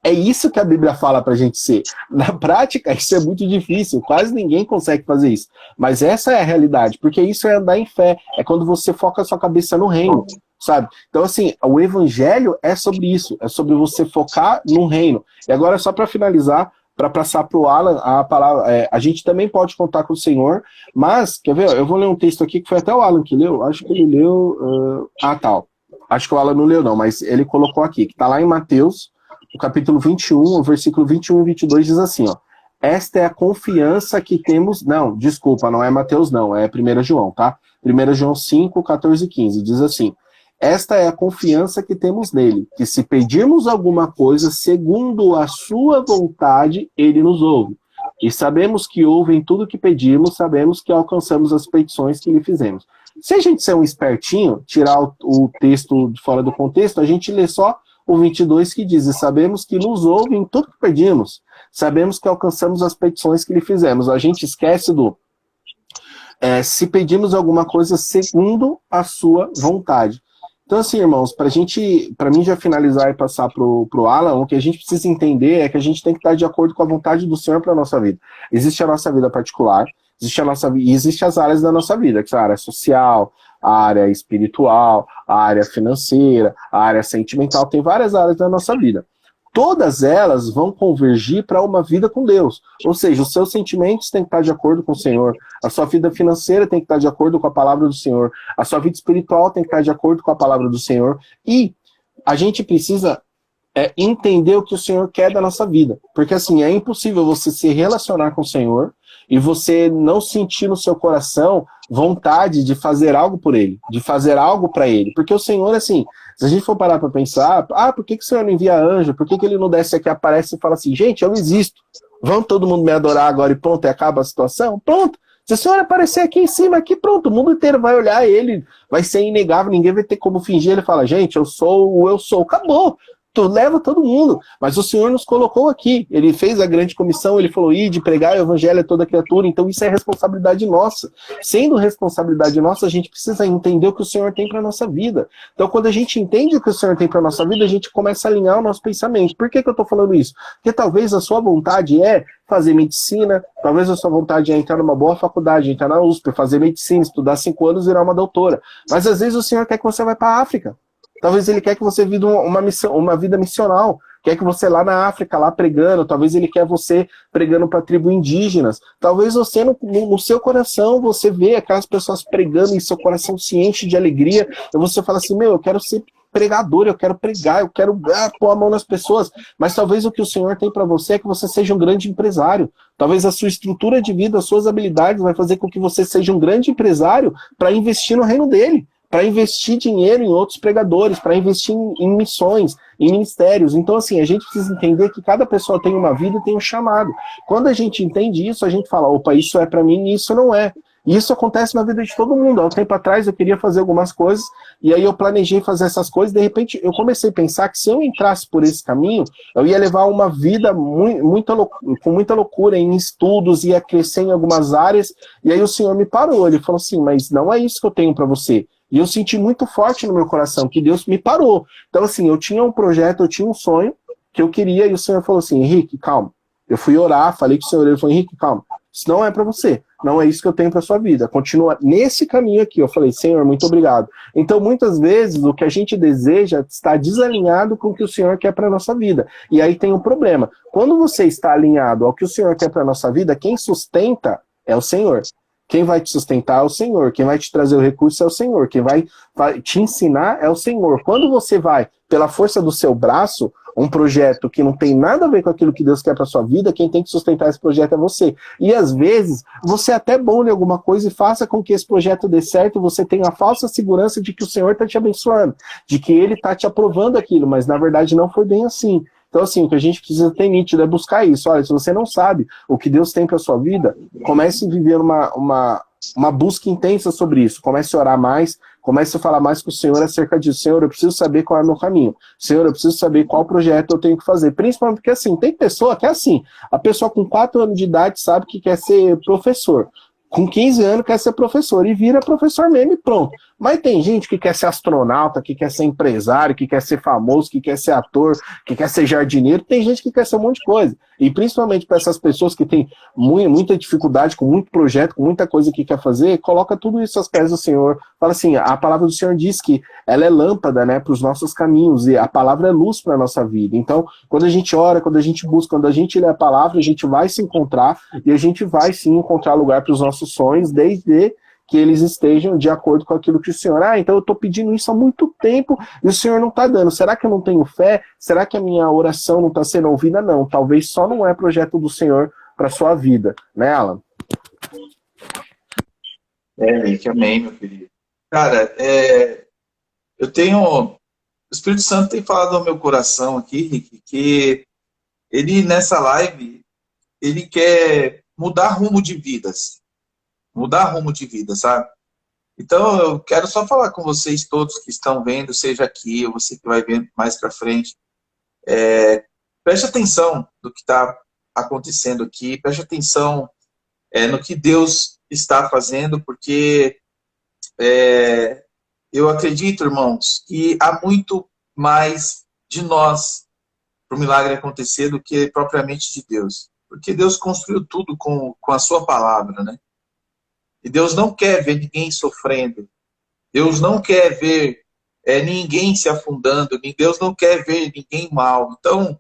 É isso que a Bíblia fala pra gente ser. Na prática, isso é muito difícil, quase ninguém consegue fazer isso. Mas essa é a realidade, porque isso é andar em fé, é quando você foca a sua cabeça no reino, sabe? Então, assim, o evangelho é sobre isso, é sobre você focar no reino. E agora, só para finalizar, para passar para o Alan, a palavra, a gente também pode contar com o Senhor, mas, quer ver, eu vou ler um texto aqui que foi até o Alan que leu, acho que ele leu, tal, acho que o Alan não leu não, mas ele colocou aqui, que está lá em Mateus, o capítulo 21, o versículo 21 e 22 diz assim, ó, esta é a confiança que temos, não, desculpa, não é Mateus não, é 1 João, tá? 1 João 5, 14 e 15, diz assim, esta é a confiança que temos nele, que se pedirmos alguma coisa segundo a sua vontade, ele nos ouve. E sabemos que ouve em tudo que pedimos, sabemos que alcançamos as petições que lhe fizemos. Se a gente ser um espertinho, tirar o texto de fora do contexto, a gente lê só o 22 que diz, e sabemos que nos ouve em tudo que pedimos, sabemos que alcançamos as petições que lhe fizemos. A gente esquece se pedimos alguma coisa segundo a sua vontade. Então, assim, irmãos, para mim já finalizar e passar pro Alan, o que a gente precisa entender é que a gente tem que estar de acordo com a vontade do Senhor para a nossa vida. Existe a nossa vida particular, existe as áreas da nossa vida, que é a área social, a área espiritual, a área financeira, a área sentimental, tem várias áreas da nossa vida. Todas elas vão convergir para uma vida com Deus. Ou seja, os seus sentimentos têm que estar de acordo com o Senhor, a sua vida financeira tem que estar de acordo com a palavra do Senhor, a sua vida espiritual tem que estar de acordo com a palavra do Senhor, e a gente precisa entender o que o Senhor quer da nossa vida. Porque assim, é impossível você se relacionar com o Senhor e você não sentir no seu coração vontade de fazer algo por ele, de fazer algo para ele. Porque o Senhor, assim, se a gente for parar para pensar, por que o Senhor não envia anjo? Por que ele não desce aqui, aparece e fala assim, gente, eu existo, Vão todo mundo me adorar agora e pronto, e acaba a situação? Pronto. Se o Senhor aparecer aqui em cima, aqui pronto, o mundo inteiro vai olhar ele, vai ser inegável, ninguém vai ter como fingir. Ele fala, gente, eu sou, acabou. Tu leva todo mundo, mas o Senhor nos colocou aqui, ele fez a grande comissão, ele falou, ide, pregar o evangelho a toda criatura, então isso é responsabilidade nossa. Sendo responsabilidade nossa, a gente precisa entender o que o Senhor tem para nossa vida. Então, quando a gente entende o que o Senhor tem para nossa vida, a gente começa a alinhar o nosso pensamento. Por que eu estou falando isso? Porque talvez a sua vontade é fazer medicina, talvez a sua vontade é entrar numa boa faculdade, entrar na USP, fazer medicina, estudar 5 anos e virar uma doutora. Mas às vezes o Senhor quer que você vá para a África. Talvez ele quer que você viva uma vida missional, quer que você lá na África, lá pregando, talvez ele quer você pregando para tribos indígenas, talvez você, no seu coração, você vê aquelas pessoas pregando e seu coração se enche de alegria, e você fala assim, eu quero ser pregador, eu quero pregar, eu quero pôr a mão nas pessoas, mas talvez o que o Senhor tem para você é que você seja um grande empresário, talvez a sua estrutura de vida, as suas habilidades vai fazer com que você seja um grande empresário para investir no reino dele, para investir dinheiro em outros pregadores, para investir em missões, em ministérios. Então, assim, a gente precisa entender que cada pessoa tem uma vida e tem um chamado. Quando a gente entende isso, a gente fala, opa, isso é para mim e isso não é. E isso acontece na vida de todo mundo. Há um tempo atrás eu queria fazer algumas coisas, e aí eu planejei fazer essas coisas, de repente eu comecei a pensar que se eu entrasse por esse caminho, eu ia levar uma vida com muita loucura em estudos, ia crescer em algumas áreas, e aí o Senhor me parou, ele falou assim, mas não é isso que eu tenho para você. E eu senti muito forte no meu coração que Deus me parou. Então, assim, eu tinha um projeto, eu tinha um sonho que eu queria, e o Senhor falou assim, Henrique, calma. Eu fui orar, falei com o Senhor, ele falou, Henrique, calma. Isso não é para você. Não é isso que eu tenho para sua vida. Continua nesse caminho aqui. Eu falei, Senhor, muito obrigado. Então, muitas vezes, o que a gente deseja está desalinhado com o que o Senhor quer para nossa vida. E aí tem um problema. Quando você está alinhado ao que o Senhor quer para nossa vida, quem sustenta é o Senhor. Quem vai te sustentar é o Senhor. Quem vai te trazer o recurso é o Senhor. Quem vai te ensinar é o Senhor. Quando você vai, pela força do seu braço, um projeto que não tem nada a ver com aquilo que Deus quer para sua vida, quem tem que sustentar esse projeto é você. E às vezes, você é até bom em alguma coisa e faça com que esse projeto dê certo, você tenha a falsa segurança de que o Senhor está te abençoando, de que Ele está te aprovando aquilo, mas na verdade não foi bem assim. Então, assim, o que a gente precisa ter nítido é buscar isso. Olha, se você não sabe o que Deus tem para sua vida, comece a viver uma busca intensa sobre isso. Comece a orar mais, comece a falar mais com o Senhor acerca disso. Senhor, eu preciso saber qual é o meu caminho. Senhor, eu preciso saber qual projeto eu tenho que fazer. Principalmente porque, assim, tem pessoa que é assim. A pessoa com 4 anos de idade sabe que quer ser professor. Com 15 anos quer ser professor e vira professor mesmo e pronto. Mas tem gente que quer ser astronauta, que quer ser empresário, que quer ser famoso, que quer ser ator, que quer ser jardineiro. Tem gente que quer ser um monte de coisa. E principalmente para essas pessoas que têm muita dificuldade, com muito projeto, com muita coisa que quer fazer, coloca tudo isso aos pés do Senhor. Fala assim, a palavra do Senhor diz que ela é lâmpada, né, para os nossos caminhos, e a palavra é luz para a nossa vida. Então, quando a gente ora, quando a gente busca, quando a gente lê a palavra, a gente vai se encontrar, e a gente vai sim encontrar lugar para os nossos sonhos, desde que eles estejam de acordo com aquilo que o Senhor... então eu estou pedindo isso há muito tempo e o Senhor não está dando. Será que eu não tenho fé? Será que a minha oração não está sendo ouvida? Não, talvez só não é projeto do Senhor para sua vida. Né, Alan? Henrique, amém, meu querido. Cara, eu tenho... O Espírito Santo tem falado ao meu coração aqui, Henrique, que ele, nessa live, ele quer mudar rumo de vidas. Mudar rumo de vida, sabe? Então, eu quero só falar com vocês todos que estão vendo, seja aqui ou você que vai ver mais para frente. Preste atenção no que está acontecendo aqui, preste atenção no que Deus está fazendo, porque eu acredito, irmãos, que há muito mais de nós para o milagre acontecer do que propriamente de Deus. Porque Deus construiu tudo com a sua palavra, né? E Deus não quer ver ninguém sofrendo. Deus não quer ver ninguém se afundando. Deus não quer ver ninguém mal. Então,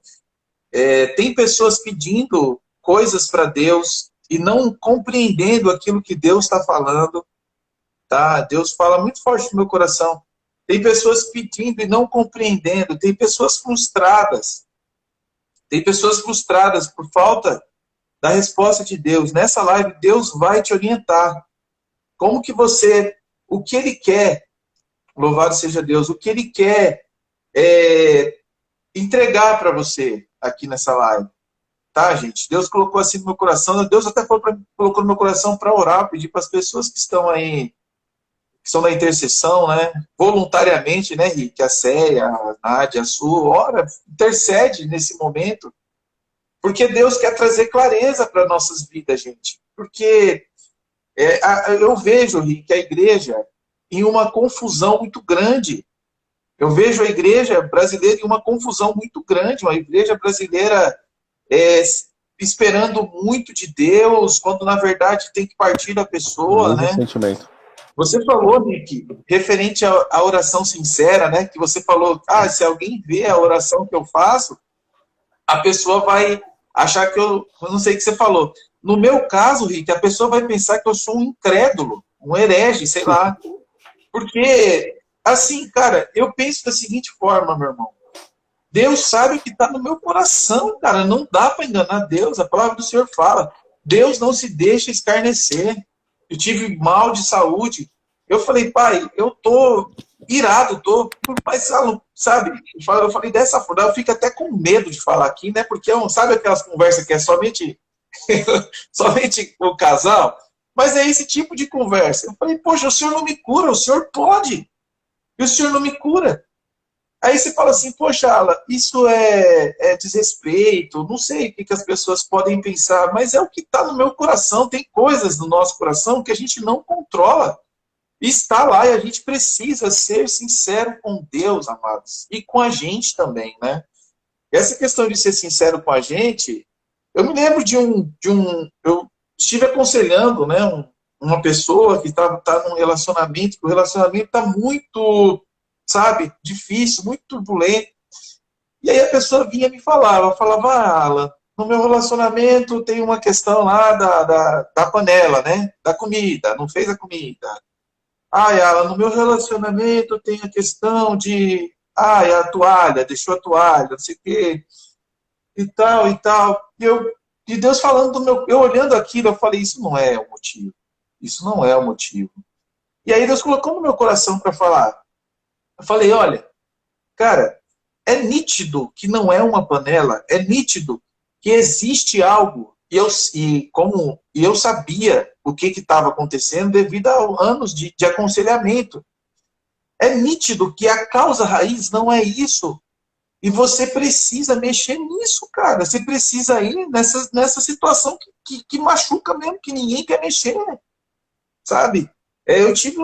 tem pessoas pedindo coisas para Deus e não compreendendo aquilo que Deus está falando. Tá? Deus fala muito forte no meu coração. Tem pessoas pedindo e não compreendendo. Tem pessoas frustradas. Tem pessoas frustradas por falta da resposta de Deus. Nessa live, Deus vai te orientar. Como que você, o que Ele quer, louvado seja Deus, o que Ele quer entregar para você aqui nessa live. tá, gente? Deus colocou assim no meu coração, Deus até colocou no meu coração para orar, pedir para as pessoas que estão aí, que são na intercessão, né? Voluntariamente, né, Rick? A Céia, a Nádia, a Su, ora, intercede nesse momento, porque Deus quer trazer clareza para nossas vidas, gente. Porque eu vejo, Rick, a igreja em uma confusão muito grande. Eu vejo a igreja brasileira em uma confusão muito grande, uma igreja brasileira esperando muito de Deus, quando na verdade tem que partir da pessoa, Mesmo né? sentimento. Você falou, Nick, referente à oração sincera, né? Que você falou, se alguém vê a oração que eu faço, a pessoa vai achar que eu não sei o que você falou. No meu caso, Rick, a pessoa vai pensar que eu sou um incrédulo, um herege, sei lá. Porque, assim, cara, eu penso da seguinte forma, meu irmão. Deus sabe o que está no meu coração, cara. Não dá para enganar Deus. A palavra do Senhor fala. Deus não se deixa escarnecer. Eu tive mal de saúde. Eu falei, pai, eu tô irado, mas sabe? Eu falei dessa forma. Eu fico até com medo de falar aqui, né? Porque sabe aquelas conversas que é somente somente o casal? Mas é esse tipo de conversa. Eu falei, poxa, o Senhor não me cura, o Senhor pode. E o Senhor não me cura. Aí você fala assim, poxa, Ala, isso é desrespeito, não sei o que as pessoas podem pensar, mas é o que está no meu coração. Tem coisas no nosso coração que a gente não controla. E está lá e a gente precisa ser sincero com Deus, amados. E com a gente também, né? Essa questão de ser sincero com a gente, eu me lembro eu estive aconselhando, né, uma pessoa que tá num relacionamento, que o relacionamento está muito, sabe, difícil, muito turbulento. E aí a pessoa vinha me falar, ela falava, Alan, no meu relacionamento tem uma questão lá da panela, né, da comida, não fez a comida. Alan, no meu relacionamento tem a questão de, a toalha, deixou a toalha, não sei o quê, e tal, e tal. E Deus falando do meu, eu olhando aquilo, eu falei, isso não é o motivo. Isso não é o motivo. E aí Deus colocou no meu coração para falar. Eu falei, olha, cara, é nítido que não é uma panela, é nítido que existe algo, e eu sabia o que estava acontecendo devido a anos de aconselhamento. É nítido que a causa raiz não é isso. E você precisa mexer nisso, cara. Você precisa ir nessa situação que machuca mesmo, que ninguém quer mexer, sabe? Eu tive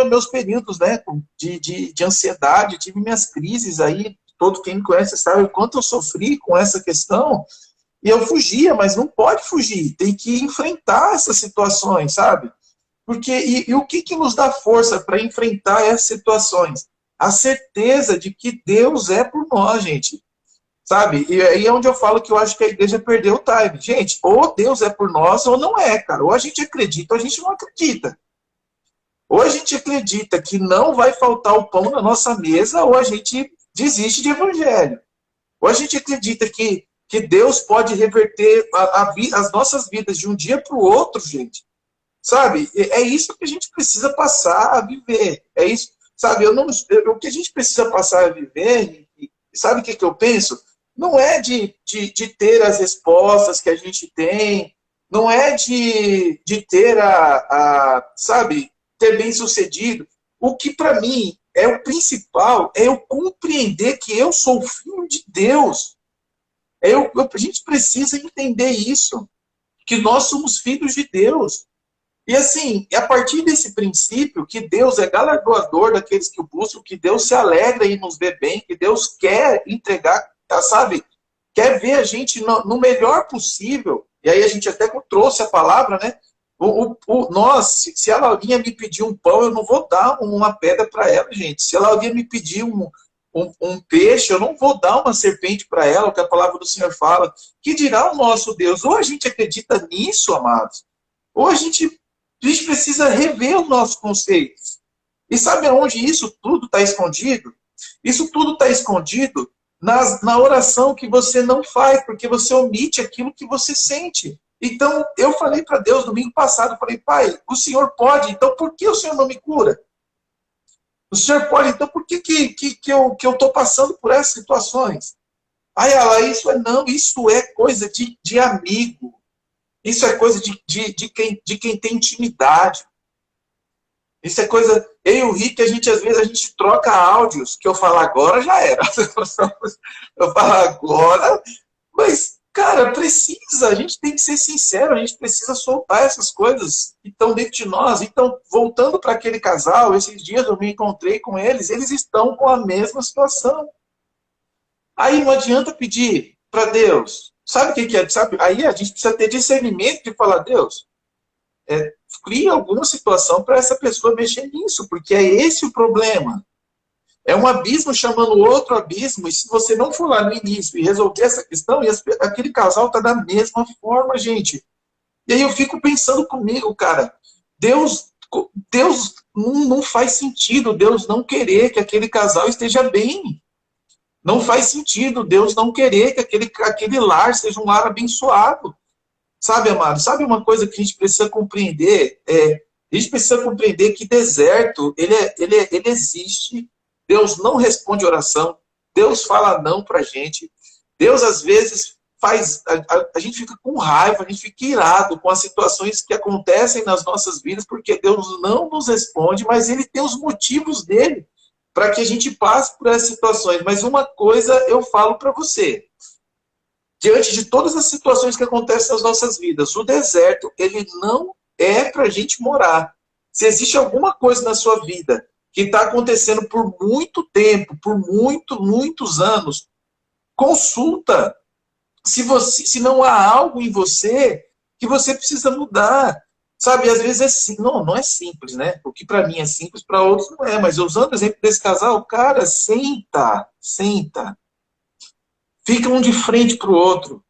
meus períodos, né, de ansiedade, tive minhas crises aí. Todo quem me conhece sabe o quanto eu sofri com essa questão. E eu fugia, mas não pode fugir. Tem que enfrentar essas situações, sabe? Porque, e o que nos dá força para enfrentar essas situações? A certeza de que Deus é por nós, gente. Sabe? E aí é onde eu falo que eu acho que a igreja perdeu o time. Gente, ou Deus é por nós ou não é, cara. Ou a gente acredita ou a gente não acredita. Ou a gente acredita que não vai faltar o pão na nossa mesa, ou a gente desiste de evangelho. Ou a gente acredita que Deus pode reverter as nossas vidas de um dia para o outro, gente. Sabe? É isso que a gente precisa passar a viver. É isso. Sabe? O que a gente precisa passar a viver, sabe o que eu penso? Não é de ter as respostas que a gente tem, não é de ter sabe, ter bem sucedido. O que para mim é o principal é eu compreender que eu sou filho de Deus. A gente precisa entender isso, que nós somos filhos de Deus. E assim, é a partir desse princípio que Deus é galardoador daqueles que o buscam, que Deus se alegra em nos ver bem, que Deus quer entregar, sabe? Quer ver a gente no melhor possível. E aí a gente até trouxe a palavra, né? Se a Laurinha me pedir um pão, eu não vou dar uma pedra para ela, gente. Se a Laurinha me pedir um peixe, eu não vou dar uma serpente para ela, o que a palavra do Senhor fala. Que dirá o nosso Deus? Ou a gente acredita nisso, amados, ou a gente precisa rever os nossos conceitos. E sabe onde isso tudo está escondido? Isso tudo está escondido na oração que você não faz, porque você omite aquilo que você sente. Então, eu falei para Deus domingo passado, eu falei, pai, o Senhor pode, então por que o Senhor não me cura? O Senhor pode, então por que eu estou passando por essas situações? Aí ela, isso é coisa de amigo. Isso é coisa de quem tem intimidade. Isso é coisa. Eu e o Rick, às vezes, a gente troca áudios, que eu falo agora já era. Eu falo agora, mas, cara, precisa, a gente tem que ser sincero, a gente precisa soltar essas coisas que estão dentro de nós. Então, voltando para aquele casal, esses dias eu me encontrei com eles estão com a mesma situação. Aí não adianta pedir para Deus. Sabe o que é? Sabe? Aí a gente precisa ter discernimento de falar, Deus, cria alguma situação para essa pessoa mexer nisso, porque é esse o problema. É um abismo chamando outro abismo, e se você não for lá no início e resolver essa questão, aquele casal está da mesma forma, gente. E aí eu fico pensando comigo, cara, Deus não faz sentido Deus não querer que aquele casal esteja bem. Não faz sentido Deus não querer que aquele lar seja um lar abençoado. Sabe, amado? Sabe uma coisa que a gente precisa compreender? A gente precisa compreender que deserto, ele existe. Deus não responde oração. Deus fala não pra gente. Deus, às vezes, faz... A gente fica com raiva, a gente fica irado com as situações que acontecem nas nossas vidas, porque Deus não nos responde, mas Ele tem os motivos dele para que a gente passe por essas situações. Mas uma coisa eu falo para você. Diante de todas as situações que acontecem nas nossas vidas, o deserto, ele não é para a gente morar. Se existe alguma coisa na sua vida que está acontecendo por muito tempo, por muitos anos, consulta se não há algo em você que você precisa mudar. Sabe, às vezes é simples. Não é simples, né? O que para mim é simples, para outros não é. Mas usando o exemplo desse casal, cara, senta. Fica um de frente para o outro.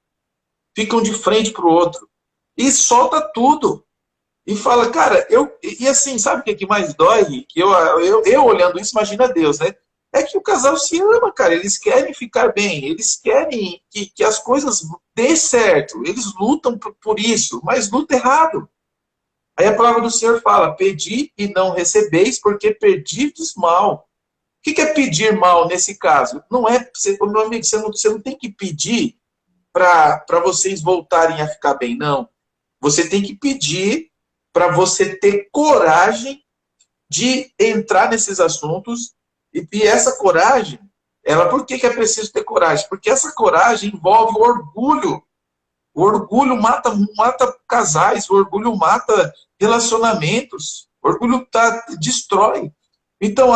E solta tudo. E fala, cara, e assim, sabe o que mais dói? Que eu olhando isso, imagina Deus, né? É que o casal se ama, cara. Eles querem ficar bem. Eles querem que as coisas dê certo. Eles lutam por isso, mas lutam errado. Aí a palavra do Senhor fala, pedi e não recebeis, porque pedides mal. O que é pedir mal nesse caso? Não é, meu amigo, você não tem que pedir para vocês voltarem a ficar bem, não. Você tem que pedir para você ter coragem de entrar nesses assuntos. E essa coragem, por que é preciso ter coragem? Porque essa coragem envolve o orgulho. O orgulho mata casais, o orgulho mata relacionamentos, o orgulho destrói. Então,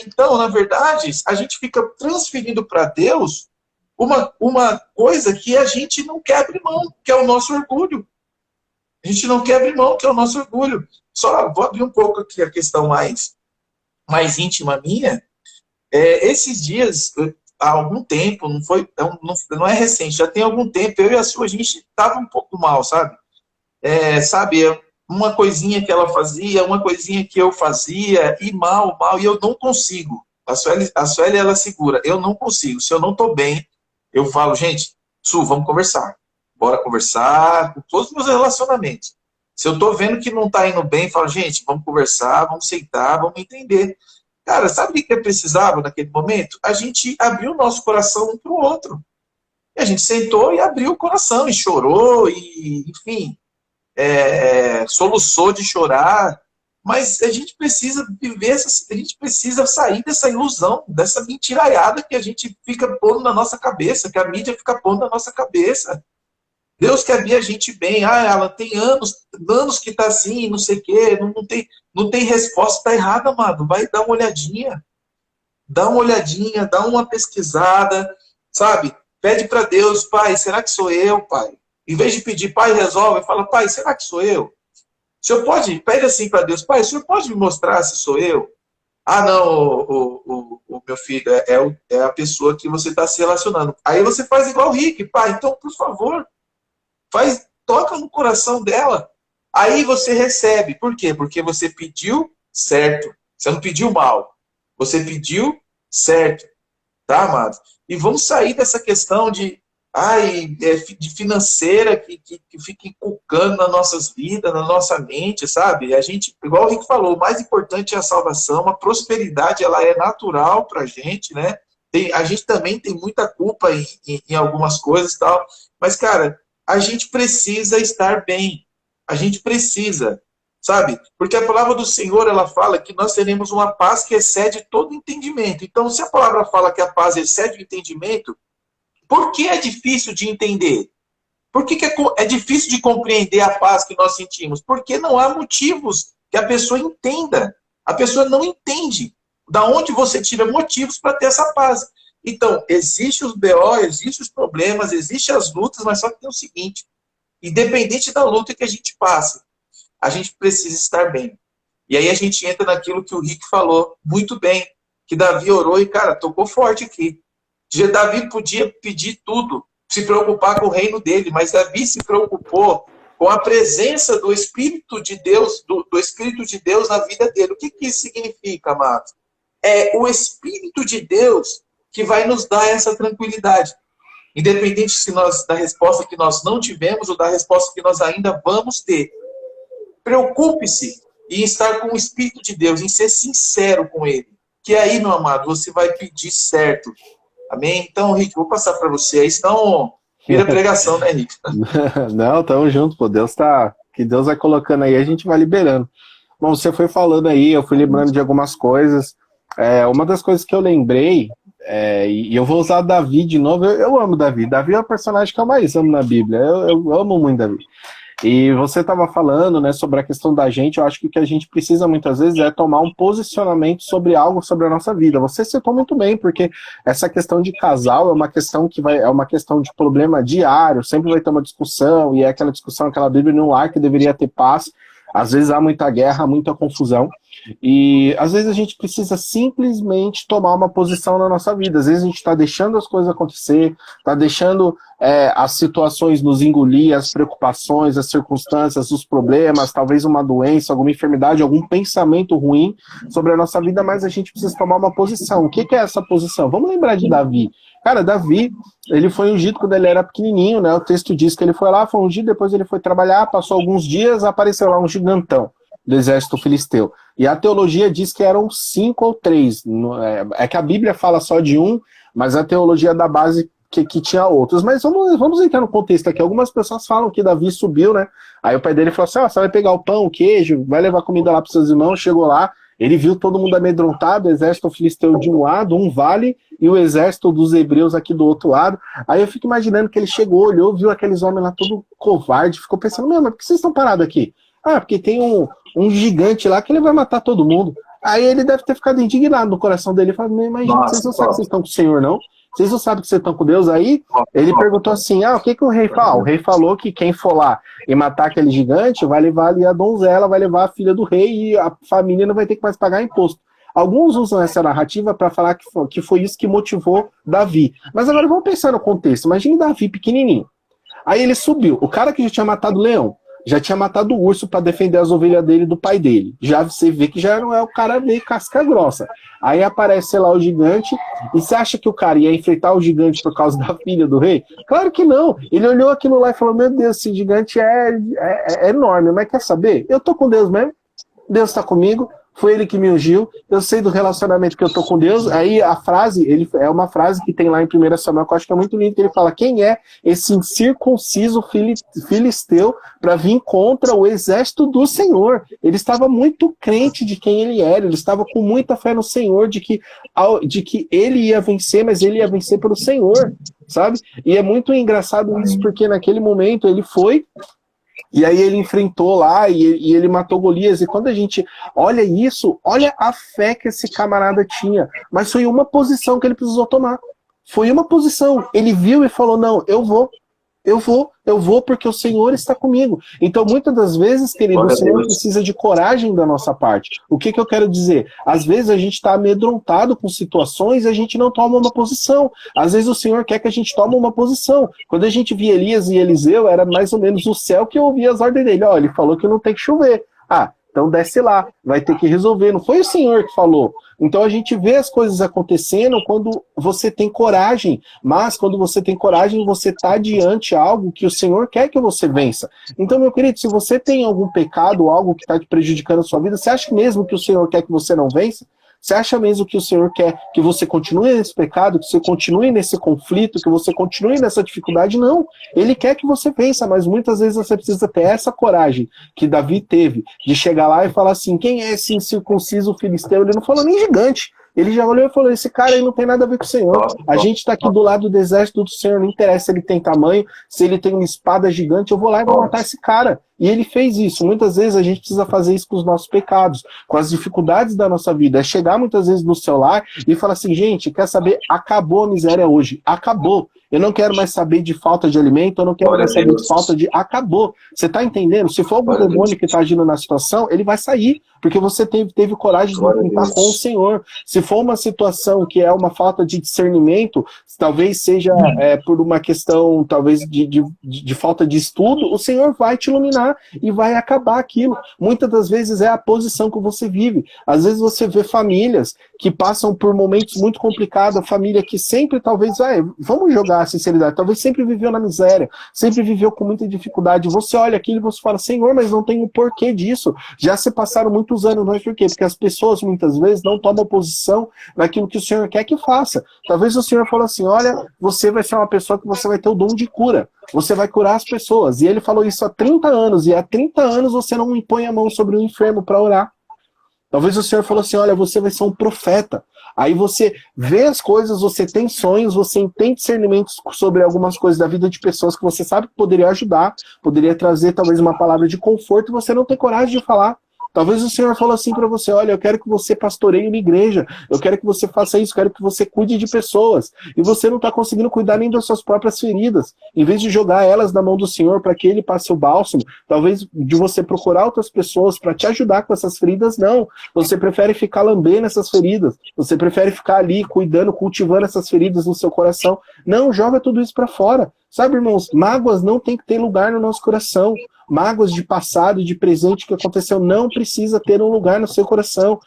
então, na verdade, a gente fica transferindo para Deus uma coisa que a gente não quer abrir mão, que é o nosso orgulho. A gente não quer abrir mão, que é o nosso orgulho. Só vou abrir um pouco aqui a questão mais íntima minha. Esses dias, há algum tempo, não é recente, já tem algum tempo, eu e a sua, a gente estava um pouco mal, sabe? Sabe, uma coisinha que ela fazia, uma coisinha que eu fazia, e mal, e eu não consigo. A Sueli, ela segura, eu não consigo. Se eu não estou bem, eu falo, gente, Su, vamos conversar. Bora conversar com todos os meus relacionamentos. Se eu estou vendo que não está indo bem, eu falo, gente, vamos conversar, vamos sentar, vamos entender. Cara, sabe o que eu precisava naquele momento? A gente abriu o nosso coração um para o outro. E a gente sentou e abriu o coração, e chorou, e enfim, soluçou de chorar. Mas a gente precisa viver, a gente precisa sair dessa ilusão, dessa mentiraiada que a gente fica pondo na nossa cabeça, que a mídia fica pondo na nossa cabeça. Deus quer ver a gente bem. Ela tem anos que está assim, não sei o quê, não tem resposta, está errado, amado. Vai dar uma olhadinha. Dá uma pesquisada, sabe? Pede para Deus, pai, será que sou eu, pai? Em vez de pedir, pai, resolve, fala, pai, será que sou eu? O senhor pede assim para Deus, pai, o senhor pode me mostrar se sou eu? Não, o meu filho, é a pessoa que você está se relacionando. Aí você faz igual o Rick, pai, então, por favor, toca no coração dela. Aí você recebe. Por quê? Porque você pediu certo. Você não pediu mal. Você pediu certo. Tá, amado? E vamos sair dessa questão de financeira que fica inculcando nas nossas vidas, na nossa mente, sabe? A gente, igual o Rick falou, o mais importante é a salvação, a prosperidade, ela é natural pra gente, né? A gente também tem muita culpa em algumas coisas e tal, mas, cara, a gente precisa estar bem. A gente precisa, sabe? Porque a palavra do Senhor, ela fala que nós teremos uma paz que excede todo entendimento. Então, se a palavra fala que a paz excede o entendimento, por que é difícil de entender? Por que é difícil de compreender a paz que nós sentimos? Porque não há motivos que a pessoa entenda. A pessoa não entende. Da onde você tira motivos para ter essa paz? Então, existem os BO, existem os problemas, existem as lutas, mas só que tem o seguinte, independente da luta que a gente passe, a gente precisa estar bem. E aí a gente entra naquilo que o Rick falou muito bem, que Davi orou e, cara, tocou forte aqui. Davi podia pedir tudo, se preocupar com o reino dele, mas Davi se preocupou com a presença do Espírito de Deus, do Espírito de Deus na vida dele. O que isso significa, amados? É o Espírito de Deus que vai nos dar essa tranquilidade. Independente se da resposta que nós não tivemos ou da resposta que nós ainda vamos ter. Preocupe-se em estar com o Espírito de Deus, em ser sincero com Ele. Que aí, meu amado, você vai pedir certo. Amém? Então, Rick, vou passar para você aí, senão vira pregação, né, Rick? Não, tamo junto, pô. Que Deus vai colocando aí, a gente vai liberando. Bom, você foi falando aí, eu fui lembrando de algumas coisas. Uma das coisas que eu lembrei, e eu vou usar Davi de novo, eu amo Davi. Davi é o personagem que eu mais amo na Bíblia. Eu amo muito Davi. E você estava falando, né, sobre a questão da gente. Eu acho que o que a gente precisa muitas vezes é tomar um posicionamento sobre algo, sobre a nossa vida. Você citou muito bem, porque essa questão de casal é uma questão é uma questão de problema diário, sempre vai ter uma discussão, e é aquela discussão, aquela Bíblia num lar que deveria ter paz. Às vezes há muita guerra, muita confusão, e às vezes a gente precisa simplesmente tomar uma posição na nossa vida. Às vezes a gente está deixando as coisas acontecer, está deixando as situações nos engolir, as preocupações, as circunstâncias, os problemas, talvez uma doença, alguma enfermidade, algum pensamento ruim sobre a nossa vida, mas a gente precisa tomar uma posição. O que é essa posição? Vamos lembrar de Davi. Cara, Davi, ele foi ungido quando ele era pequenininho, né? O texto diz que ele foi lá, foi ungido, depois ele foi trabalhar, passou alguns dias, apareceu lá um gigantão do exército filisteu. E a teologia diz que eram 5 ou 3. É que a Bíblia fala só de um, mas a teologia da base que tinha outros. Mas vamos entrar no contexto aqui. Algumas pessoas falam que Davi subiu, né? Aí o pai dele falou assim, você vai pegar o pão, o queijo, vai levar comida lá para seus irmãos. Chegou lá, ele viu todo mundo amedrontado, o exército filisteu de um lado, um vale, e o exército dos hebreus aqui do outro lado. Aí eu fico imaginando que ele chegou, olhou, viu aqueles homens lá todo covarde, ficou pensando, mas por que vocês estão parados aqui? Ah, porque tem um gigante lá que ele vai matar todo mundo. Aí ele deve ter ficado indignado no coração dele, falando, mas gente, vocês não sabem que vocês estão com o Senhor, não? Vocês não sabem que vocês estão com Deus? Aí ele perguntou assim, o que o rei falou? O rei falou que quem for lá e matar aquele gigante vai levar ali a donzela, vai levar a filha do rei e a família não vai ter que mais pagar imposto. Alguns usam essa narrativa para falar que foi isso que motivou Davi. Mas agora vamos pensar no contexto. Imagine Davi pequenininho. Aí ele subiu. O cara que já tinha matado o leão, já tinha matado o urso para defender as ovelhas dele do pai dele. Já você vê que já não é o cara meio casca grossa. Aí aparece lá o gigante, e você acha que o cara ia enfrentar o gigante por causa da filha do rei? Claro que não. Ele olhou aquilo lá e falou, meu Deus, esse gigante é enorme, mas quer saber? Eu tô com Deus mesmo, Deus está comigo, foi ele que me ungiu, eu sei do relacionamento que eu tô com Deus. Aí a frase, é uma frase que tem lá em 1 Samuel, que eu acho que é muito lindo, que ele fala, quem é esse incircunciso filisteu para vir contra o exército do Senhor? Ele estava muito crente de quem ele era, ele estava com muita fé no Senhor, de que ele ia vencer, mas ele ia vencer pelo Senhor, sabe? E é muito engraçado isso, porque naquele momento ele foi, e aí ele enfrentou lá e ele matou Golias. E quando a gente olha isso, olha a fé que esse camarada tinha. Mas foi uma posição que ele precisou tomar. Foi uma posição. Ele viu e falou, não, eu vou porque o Senhor está comigo. Então, muitas das vezes, querido, o Senhor precisa de coragem da nossa parte. O que eu quero dizer? Às vezes a gente está amedrontado com situações e a gente não toma uma posição. Às vezes o Senhor quer que a gente tome uma posição. Quando a gente via Elias e Eliseu, era mais ou menos o céu que ouvia as ordens dele. Ele falou que não tem que chover. Então desce lá, vai ter que resolver. Não foi o Senhor que falou. Então a gente vê as coisas acontecendo quando você tem coragem. Mas quando você tem coragem, você está diante de algo que o Senhor quer que você vença. Então, meu querido, se você tem algum pecado, algo que está te prejudicando a sua vida, você acha mesmo que o Senhor quer que você não vença? Você acha mesmo que o Senhor quer que você continue nesse pecado, que você continue nesse conflito, que você continue nessa dificuldade? Não. Ele quer que você vença, mas muitas vezes você precisa ter essa coragem que Davi teve, de chegar lá e falar assim, quem é esse incircunciso filisteu? Ele não falou nem gigante. Ele já olhou e falou, esse cara aí não tem nada a ver com o Senhor. A gente está aqui do lado do exército do Senhor, não interessa se ele tem tamanho, se ele tem uma espada gigante, eu vou lá e vou matar esse cara. E ele fez isso. Muitas vezes a gente precisa fazer isso com os nossos pecados, com as dificuldades da nossa vida. É chegar muitas vezes no seu lar e falar assim, gente, quer saber? Acabou a miséria hoje. Acabou. Eu não quero mais saber de falta de alimento, eu não quero mais saber de falta de... Acabou. Você está entendendo? Se for algum demônio que está agindo na situação, ele vai sair, porque você teve coragem de enfrentar com o Senhor. Se for uma situação que é uma falta de discernimento, talvez seja por uma questão, talvez, de falta de estudo, o Senhor vai te iluminar e vai acabar aquilo. Muitas das vezes é a posição que você vive. Às vezes você vê famílias que passam por momentos muito complicados, a família que sempre, talvez, vamos jogar a sinceridade, talvez sempre viveu na miséria, sempre viveu com muita dificuldade. Você olha aquilo e você fala, Senhor, mas não tem um porquê disso. Já se passaram muitos anos, mas por quê? Porque as pessoas, muitas vezes, não tomam posição naquilo que o Senhor quer que faça. Talvez o Senhor falou assim, olha, você vai ser uma pessoa que você vai ter o dom de cura. Você vai curar as pessoas. E ele falou isso há 30 anos, e há 30 anos você não impõe a mão sobre o enfermo para orar. Talvez o Senhor falou assim, olha, você vai ser um profeta. Aí você vê as coisas, você tem sonhos, você tem discernimentos sobre algumas coisas da vida de pessoas que você sabe que poderia ajudar, poderia trazer talvez uma palavra de conforto, e você não tem coragem de falar. Talvez o Senhor falou assim para você, olha, eu quero que você pastoreie uma igreja, eu quero que você faça isso, eu quero que você cuide de pessoas, e você não está conseguindo cuidar nem das suas próprias feridas. Em vez de jogar elas na mão do Senhor para que Ele passe o bálsamo, talvez de você procurar outras pessoas para te ajudar com essas feridas, não. Você prefere ficar lambendo essas feridas, você prefere ficar ali cuidando, cultivando essas feridas no seu coração. Não, joga tudo isso para fora. Sabe, irmãos, mágoas não tem que ter lugar no nosso coração. Mágoas de passado, de presente que aconteceu, não precisa ter um lugar no seu coração.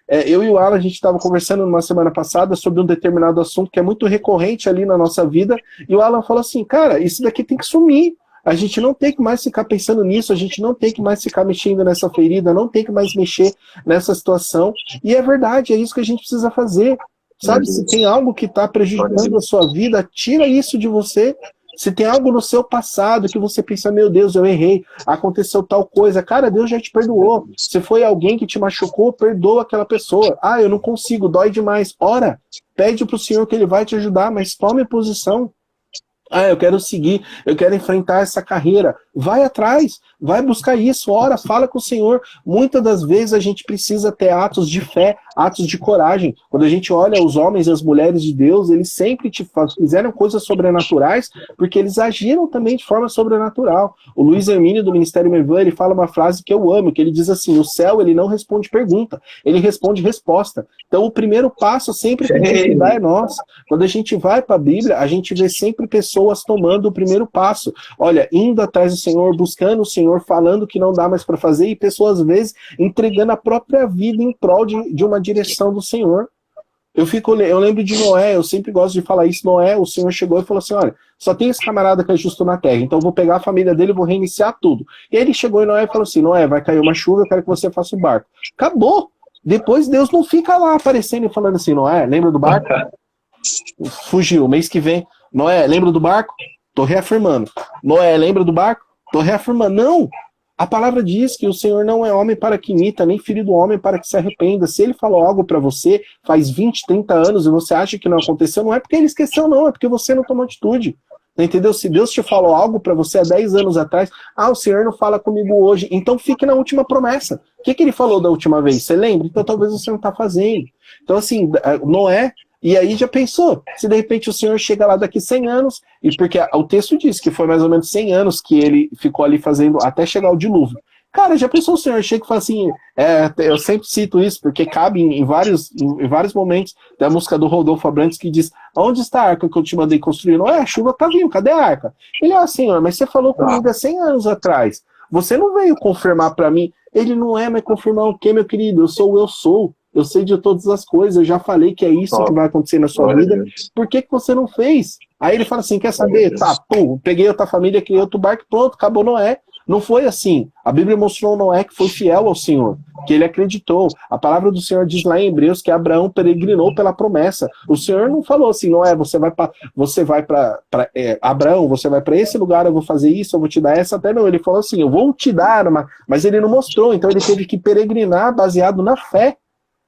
Eu e o Alan, a gente estava conversando numa semana passada sobre um determinado assunto que é muito recorrente ali na nossa vida, e o Alan falou assim, cara, isso daqui tem que sumir. A gente não tem que mais ficar pensando nisso, a gente não tem que mais ficar mexendo nessa ferida, não tem que mais mexer nessa situação. E é verdade, é isso que a gente precisa fazer. Sabe, se tem algo que está prejudicando a sua vida, tira isso de você. Se tem algo no seu passado que você pensa, meu Deus, eu errei, aconteceu tal coisa, cara, Deus já te perdoou. Se foi alguém que te machucou, perdoa aquela pessoa. Ah, eu não consigo, dói demais. Ora, pede para o Senhor que Ele vai te ajudar, mas tome posição. Ah, eu quero seguir, eu quero enfrentar essa carreira. Vai atrás, vai buscar isso, ora, fala com o Senhor. Muitas das vezes a gente precisa ter atos de fé, atos de coragem. Quando a gente olha os homens e as mulheres de Deus, eles sempre fizeram coisas sobrenaturais, porque eles agiram também de forma sobrenatural. O Luiz Hermínio, do Ministério Mervan, ele fala uma frase que eu amo, que ele diz assim, o céu, ele não responde pergunta, ele responde resposta. Então, o primeiro passo sempre que a gente dá é nosso. Quando a gente vai para a Bíblia, a gente vê sempre pessoas tomando o primeiro passo. Olha, indo atrás do Senhor, buscando o Senhor, falando que não dá mais para fazer, e pessoas, às vezes, entregando a própria vida em prol de uma direção do Senhor. Eu lembro de Noé, eu sempre gosto de falar isso. Noé, o Senhor chegou e falou assim, olha, só tem esse camarada que é justo na terra, então eu vou pegar a família dele e vou reiniciar tudo. E aí ele chegou em Noé e falou assim, Noé, vai cair uma chuva, eu quero que você faça um barco. Acabou! Depois Deus não fica lá aparecendo e falando assim, Noé, lembra do barco? Fugiu, mês que vem. Noé, lembra do barco? Tô reafirmando. Noé, lembra do barco? Tô reafirmando. Não! A palavra diz que o Senhor não é homem para que imita, nem filho do homem para que se arrependa. Se ele falou algo para você faz 20, 30 anos e você acha que não aconteceu, não é porque ele esqueceu, não, é porque você não tomou atitude. Entendeu? Se Deus te falou algo para você há 10 anos atrás, o Senhor não fala comigo hoje, então fique na última promessa. O que ele falou da última vez? Você lembra? Então talvez você não está fazendo. Então assim, Noé, e aí já pensou, se de repente o Senhor chega lá daqui 100 anos, e porque o texto diz que foi mais ou menos 100 anos que ele ficou ali fazendo, até chegar o dilúvio. Cara, já pensou o Senhor chega e fala assim, eu sempre cito isso, porque cabe em vários momentos da música do Rodolfo Abrantes que diz, onde está a arca que eu te mandei construir? Não a chuva tá vindo, cadê a arca? Ele, Senhor, mas você falou comigo há 100 anos atrás, você não veio confirmar para mim? Ele não é, mas confirmar o quê, meu querido? Eu sou. Eu sei de todas as coisas, eu já falei que é isso que vai acontecer na sua vida. Por que você não fez? Aí ele fala assim, quer saber? Tá, pum, peguei outra família, criei outro barco, pronto, acabou Noé. Não foi assim. A Bíblia mostrou Noé que foi fiel ao Senhor, que ele acreditou. A palavra do Senhor diz lá em Hebreus que Abraão peregrinou pela promessa. O Senhor não falou assim, Noé, Abraão, você vai para esse lugar, eu vou fazer isso, eu vou te dar essa, até não. Ele falou assim, eu vou te dar, mas ele não mostrou, então ele teve que peregrinar baseado na fé.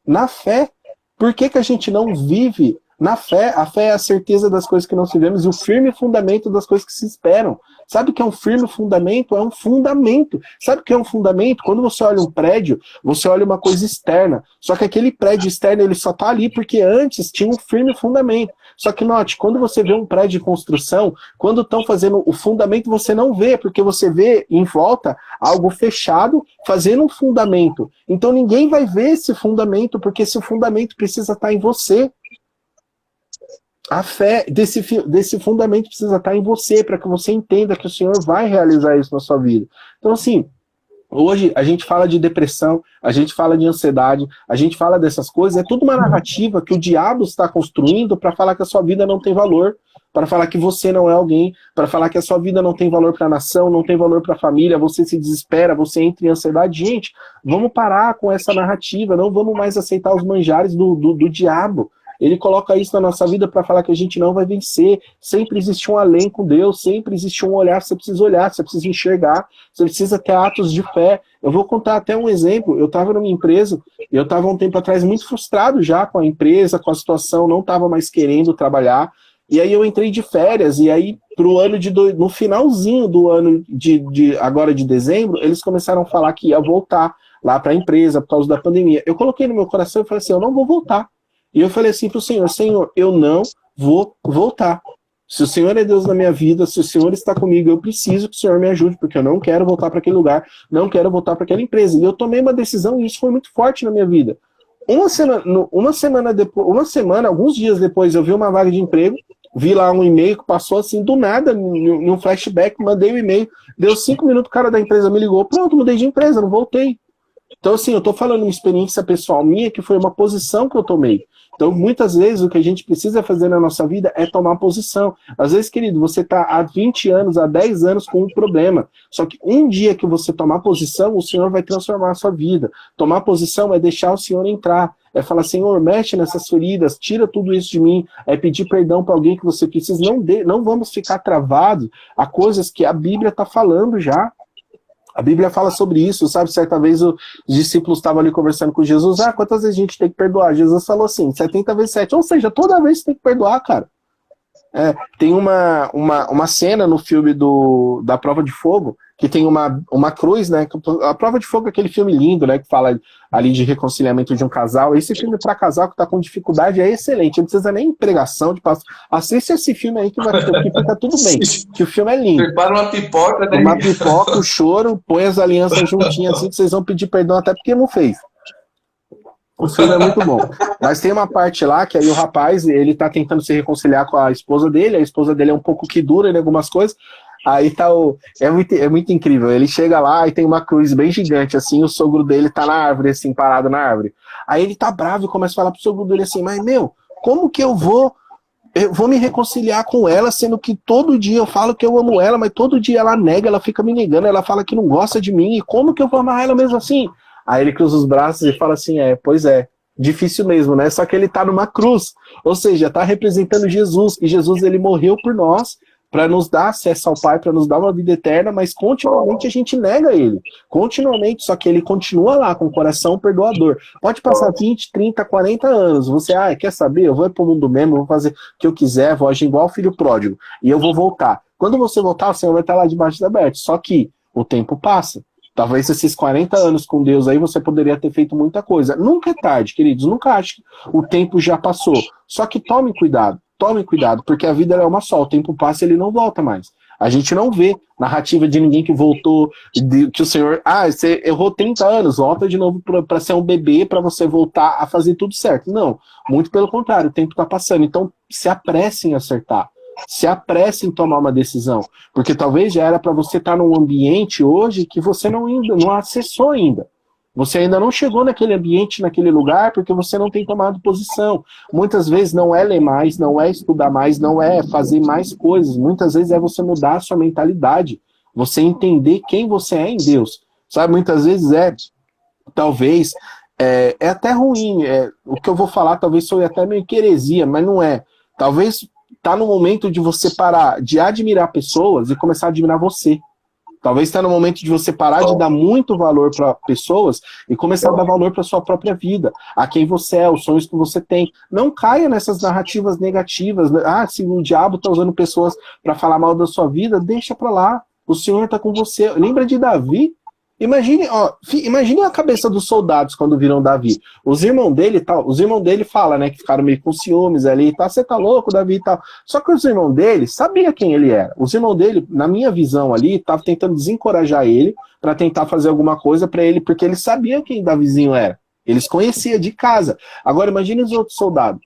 Na fé. Por que que a gente não vive na fé? A fé é a certeza das coisas que não se vemos e o firme fundamento das coisas que se esperam. Sabe o que é um firme fundamento? É um fundamento. Sabe o que é um fundamento? Quando você olha um prédio, você olha uma coisa externa. Só que aquele prédio externo, ele só está ali porque antes tinha um firme fundamento. Só que note, quando você vê um prédio de construção, quando estão fazendo o fundamento, você não vê, porque você vê em volta algo fechado fazendo um fundamento. Então ninguém vai ver esse fundamento, porque esse fundamento precisa estar em você. A fé desse fundamento precisa estar em você, para que você entenda que o Senhor vai realizar isso na sua vida. Então, assim, hoje a gente fala de depressão, a gente fala de ansiedade, a gente fala dessas coisas, é tudo uma narrativa que o diabo está construindo para falar que a sua vida não tem valor, para falar que você não é alguém, para falar que a sua vida não tem valor para a nação, não tem valor para a família, você se desespera, você entra em ansiedade. Gente, vamos parar com essa narrativa, não vamos mais aceitar os manjares do diabo. Ele coloca isso na nossa vida para falar que a gente não vai vencer. Sempre existe um além com Deus, sempre existe um olhar, você precisa enxergar, você precisa ter atos de fé. Eu vou contar até um exemplo. Eu estava numa empresa, eu estava um tempo atrás muito frustrado já com a empresa, com a situação, não estava mais querendo trabalhar. E aí eu entrei de férias, e aí no finalzinho do ano agora de dezembro, eles começaram a falar que ia voltar lá para a empresa por causa da pandemia. Eu coloquei no meu coração e falei assim, eu não vou voltar. E eu falei assim para o Senhor, Senhor, eu não vou voltar. Se o Senhor é Deus na minha vida, se o Senhor está comigo, eu preciso que o Senhor me ajude, porque eu não quero voltar para aquele lugar, não quero voltar para aquela empresa. E eu tomei uma decisão e isso foi muito forte na minha vida. Alguns dias depois, eu vi uma vaga de emprego, vi lá um e-mail que passou assim do nada, num flashback, mandei o e-mail, deu 5 minutos, o cara da empresa me ligou, pronto, mudei de empresa, não voltei. Então, assim, eu estou falando uma experiência pessoal minha, que foi uma posição que eu tomei. Então, muitas vezes, o que a gente precisa fazer na nossa vida é tomar posição. Às vezes, querido, você está há 20 anos, há 10 anos com um problema. Só que um dia que você tomar posição, o Senhor vai transformar a sua vida. Tomar posição é deixar o Senhor entrar. É falar, Senhor, mexe nessas feridas, tira tudo isso de mim. É pedir perdão para alguém que você precisa. Não vamos ficar travados a coisas que a Bíblia está falando já. A Bíblia fala sobre isso, sabe? Certa vez os discípulos estavam ali conversando com Jesus. Quantas vezes a gente tem que perdoar? Jesus falou assim, 70 vezes 7. Ou seja, toda vez você tem que perdoar, cara. Tem uma cena no filme da Prova de Fogo, que tem uma cruz, né? A Prova de Fogo é aquele filme lindo, né? Que fala ali de reconciliamento de um casal. Esse filme para casal que tá com dificuldade é excelente. Não precisa nem pregação de passo. Assista esse filme aí que fica tudo bem. Que o filme é lindo. Prepara uma pipoca, né? Uma pipoca, o choro, põe as alianças juntinhas assim que vocês vão pedir perdão até porque não fez. O filme é muito bom. Mas tem uma parte lá que aí o rapaz, ele tá tentando se reconciliar com a esposa dele é um pouco que dura em algumas coisas. Aí tá é muito incrível. Ele chega lá e tem uma cruz bem gigante, assim, o sogro dele tá na árvore, assim, parado na árvore. Aí ele tá bravo e começa a falar pro sogro dele assim, mas como que eu vou me reconciliar com ela, sendo que todo dia eu falo que eu amo ela, mas todo dia ela nega, ela fica me negando, ela fala que não gosta de mim, e como que eu vou amar ela mesmo assim? Aí ele cruza os braços e fala assim, pois é, difícil mesmo, né? Só que ele tá numa cruz, ou seja, tá representando Jesus, e Jesus ele morreu por nós, para nos dar acesso ao Pai, para nos dar uma vida eterna, mas continuamente a gente nega ele, continuamente, só que ele continua lá com o coração perdoador. Pode passar 20, 30, 40 anos, você, quer saber, eu vou pro mundo mesmo, vou fazer o que eu quiser, vou agir igual o filho pródigo, e eu vou voltar. Quando você voltar, o Senhor vai estar lá debaixo da aberta, só que o tempo passa. Talvez esses 40 anos com Deus aí você poderia ter feito muita coisa. Nunca é tarde, queridos, nunca acho que o tempo já passou. Só que tome cuidado, porque a vida é uma só, o tempo passa e ele não volta mais. A gente não vê narrativa de ninguém que voltou, que o Senhor, você errou 30 anos, volta de novo para ser um bebê, para você voltar a fazer tudo certo. Não, muito pelo contrário, o tempo está passando. Então se apresse em acertar. Se apresse em tomar uma decisão, porque talvez já era para você estar num ambiente hoje que você não acessou ainda. Você ainda não chegou naquele ambiente, naquele lugar, porque você não tem tomado posição. Muitas vezes não é ler mais, não é estudar mais, não é fazer mais coisas. Muitas vezes é você mudar a sua mentalidade. você entender quem você é em Deus. Sabe, muitas vezes talvez, é até ruim, o que eu vou falar talvez soe até meio que heresia, mas não é. Talvez tá no momento de você parar de admirar pessoas e começar a admirar você. Talvez está no momento de você parar de dar muito valor para pessoas e começar a dar valor para sua própria vida, a quem você é, os sonhos que você tem. Não caia nessas narrativas negativas. Ah, se o diabo está usando pessoas para falar mal da sua vida, deixa para lá. O Senhor está com você. Lembra de Davi? Imagine a cabeça dos soldados quando viram Davi. Os irmãos dele falam, né, que ficaram meio com ciúmes ali e tal. Você tá louco, Davi e tal. Só que os irmãos dele sabiam quem ele era. Os irmãos dele, na minha visão ali, estavam tentando desencorajar ele para tentar fazer alguma coisa para ele, porque eles sabiam quem Davizinho era. Eles conheciam de casa. Agora imagine os outros soldados.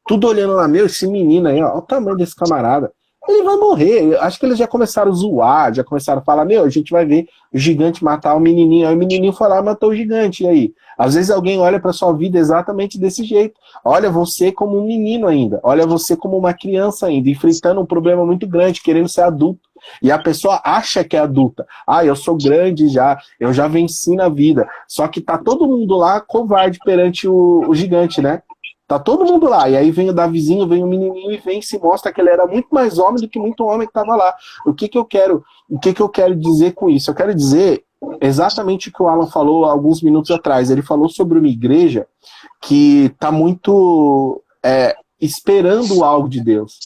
Tudo olhando lá, esse menino aí, ó, olha o tamanho desse camarada. Ele vai morrer. Acho que eles já começaram a zoar, já começaram a falar, a gente vai ver o gigante matar o menininho. Aí o menininho foi lá e matou o gigante. E aí? Às vezes alguém olha para sua vida exatamente desse jeito. Olha você como um menino ainda. Olha você como uma criança ainda, enfrentando um problema muito grande, querendo ser adulto. E a pessoa acha que é adulta. Ah, eu sou grande já, eu já venci na vida. Só que tá todo mundo lá covarde perante o gigante, né? Tá todo mundo lá, e aí vem o Davizinho, vem o menininho e se mostra que ele era muito mais homem do que muito homem que estava lá. O que eu quero dizer com isso? Eu quero dizer exatamente o que o Alan falou alguns minutos atrás. Ele falou sobre uma igreja que está muito esperando algo de Deus.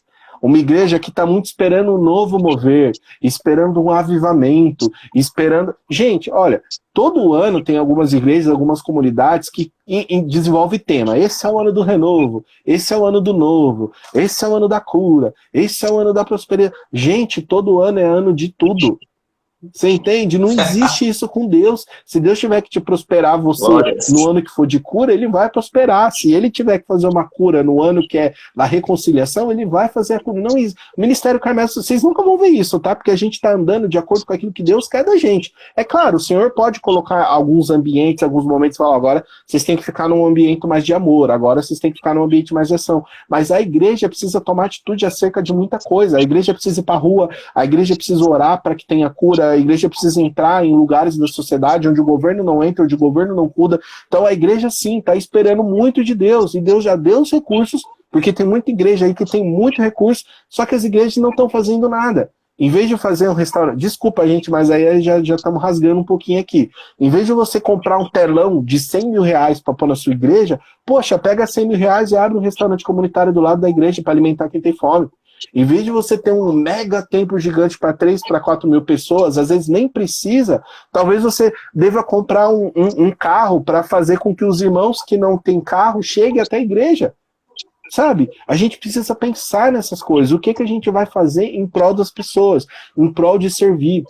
Uma igreja que está muito esperando um novo mover, esperando um avivamento, esperando... Gente, olha, todo ano tem algumas igrejas, algumas comunidades que desenvolvem tema. Esse é o ano do renovo, esse é o ano do novo, esse é o ano da cura, esse é o ano da prosperidade. Gente, todo ano é ano de tudo. Você entende? Não existe isso com Deus. Se Deus tiver que te prosperar você no ano que for de cura, ele vai prosperar. Se ele tiver que fazer uma cura no ano que é da reconciliação, ele vai fazer a cura. Não, Ministério Carmelo, vocês nunca vão ver isso, tá? Porque a gente está andando de acordo com aquilo que Deus quer da gente. É claro, o Senhor pode colocar alguns ambientes, alguns momentos, falar, agora vocês têm que ficar num ambiente mais de amor, agora vocês têm que ficar num ambiente mais de ação. Mas a igreja precisa tomar atitude acerca de muita coisa. A igreja precisa ir para a rua, a igreja precisa orar para que tenha cura, a igreja precisa entrar em lugares da sociedade onde o governo não entra, onde o governo não cuida. Então a igreja sim está esperando muito de Deus, e Deus já deu os recursos, porque tem muita igreja aí que tem muito recurso, só que as igrejas não estão fazendo nada. Em vez de fazer um restaurante, desculpa gente, mas aí já estamos rasgando um pouquinho aqui. Em vez de você comprar um telão de 100 mil reais para pôr na sua igreja, poxa, pega 100 mil reais e abre um restaurante comunitário do lado da igreja para alimentar quem tem fome. Em vez de você ter um mega templo gigante para 3, para 4 mil pessoas, às vezes nem precisa, talvez você deva comprar um carro para fazer com que os irmãos que não têm carro cheguem até a igreja. Sabe? A gente precisa pensar nessas coisas. O que a gente vai fazer em prol das pessoas, em prol de servir.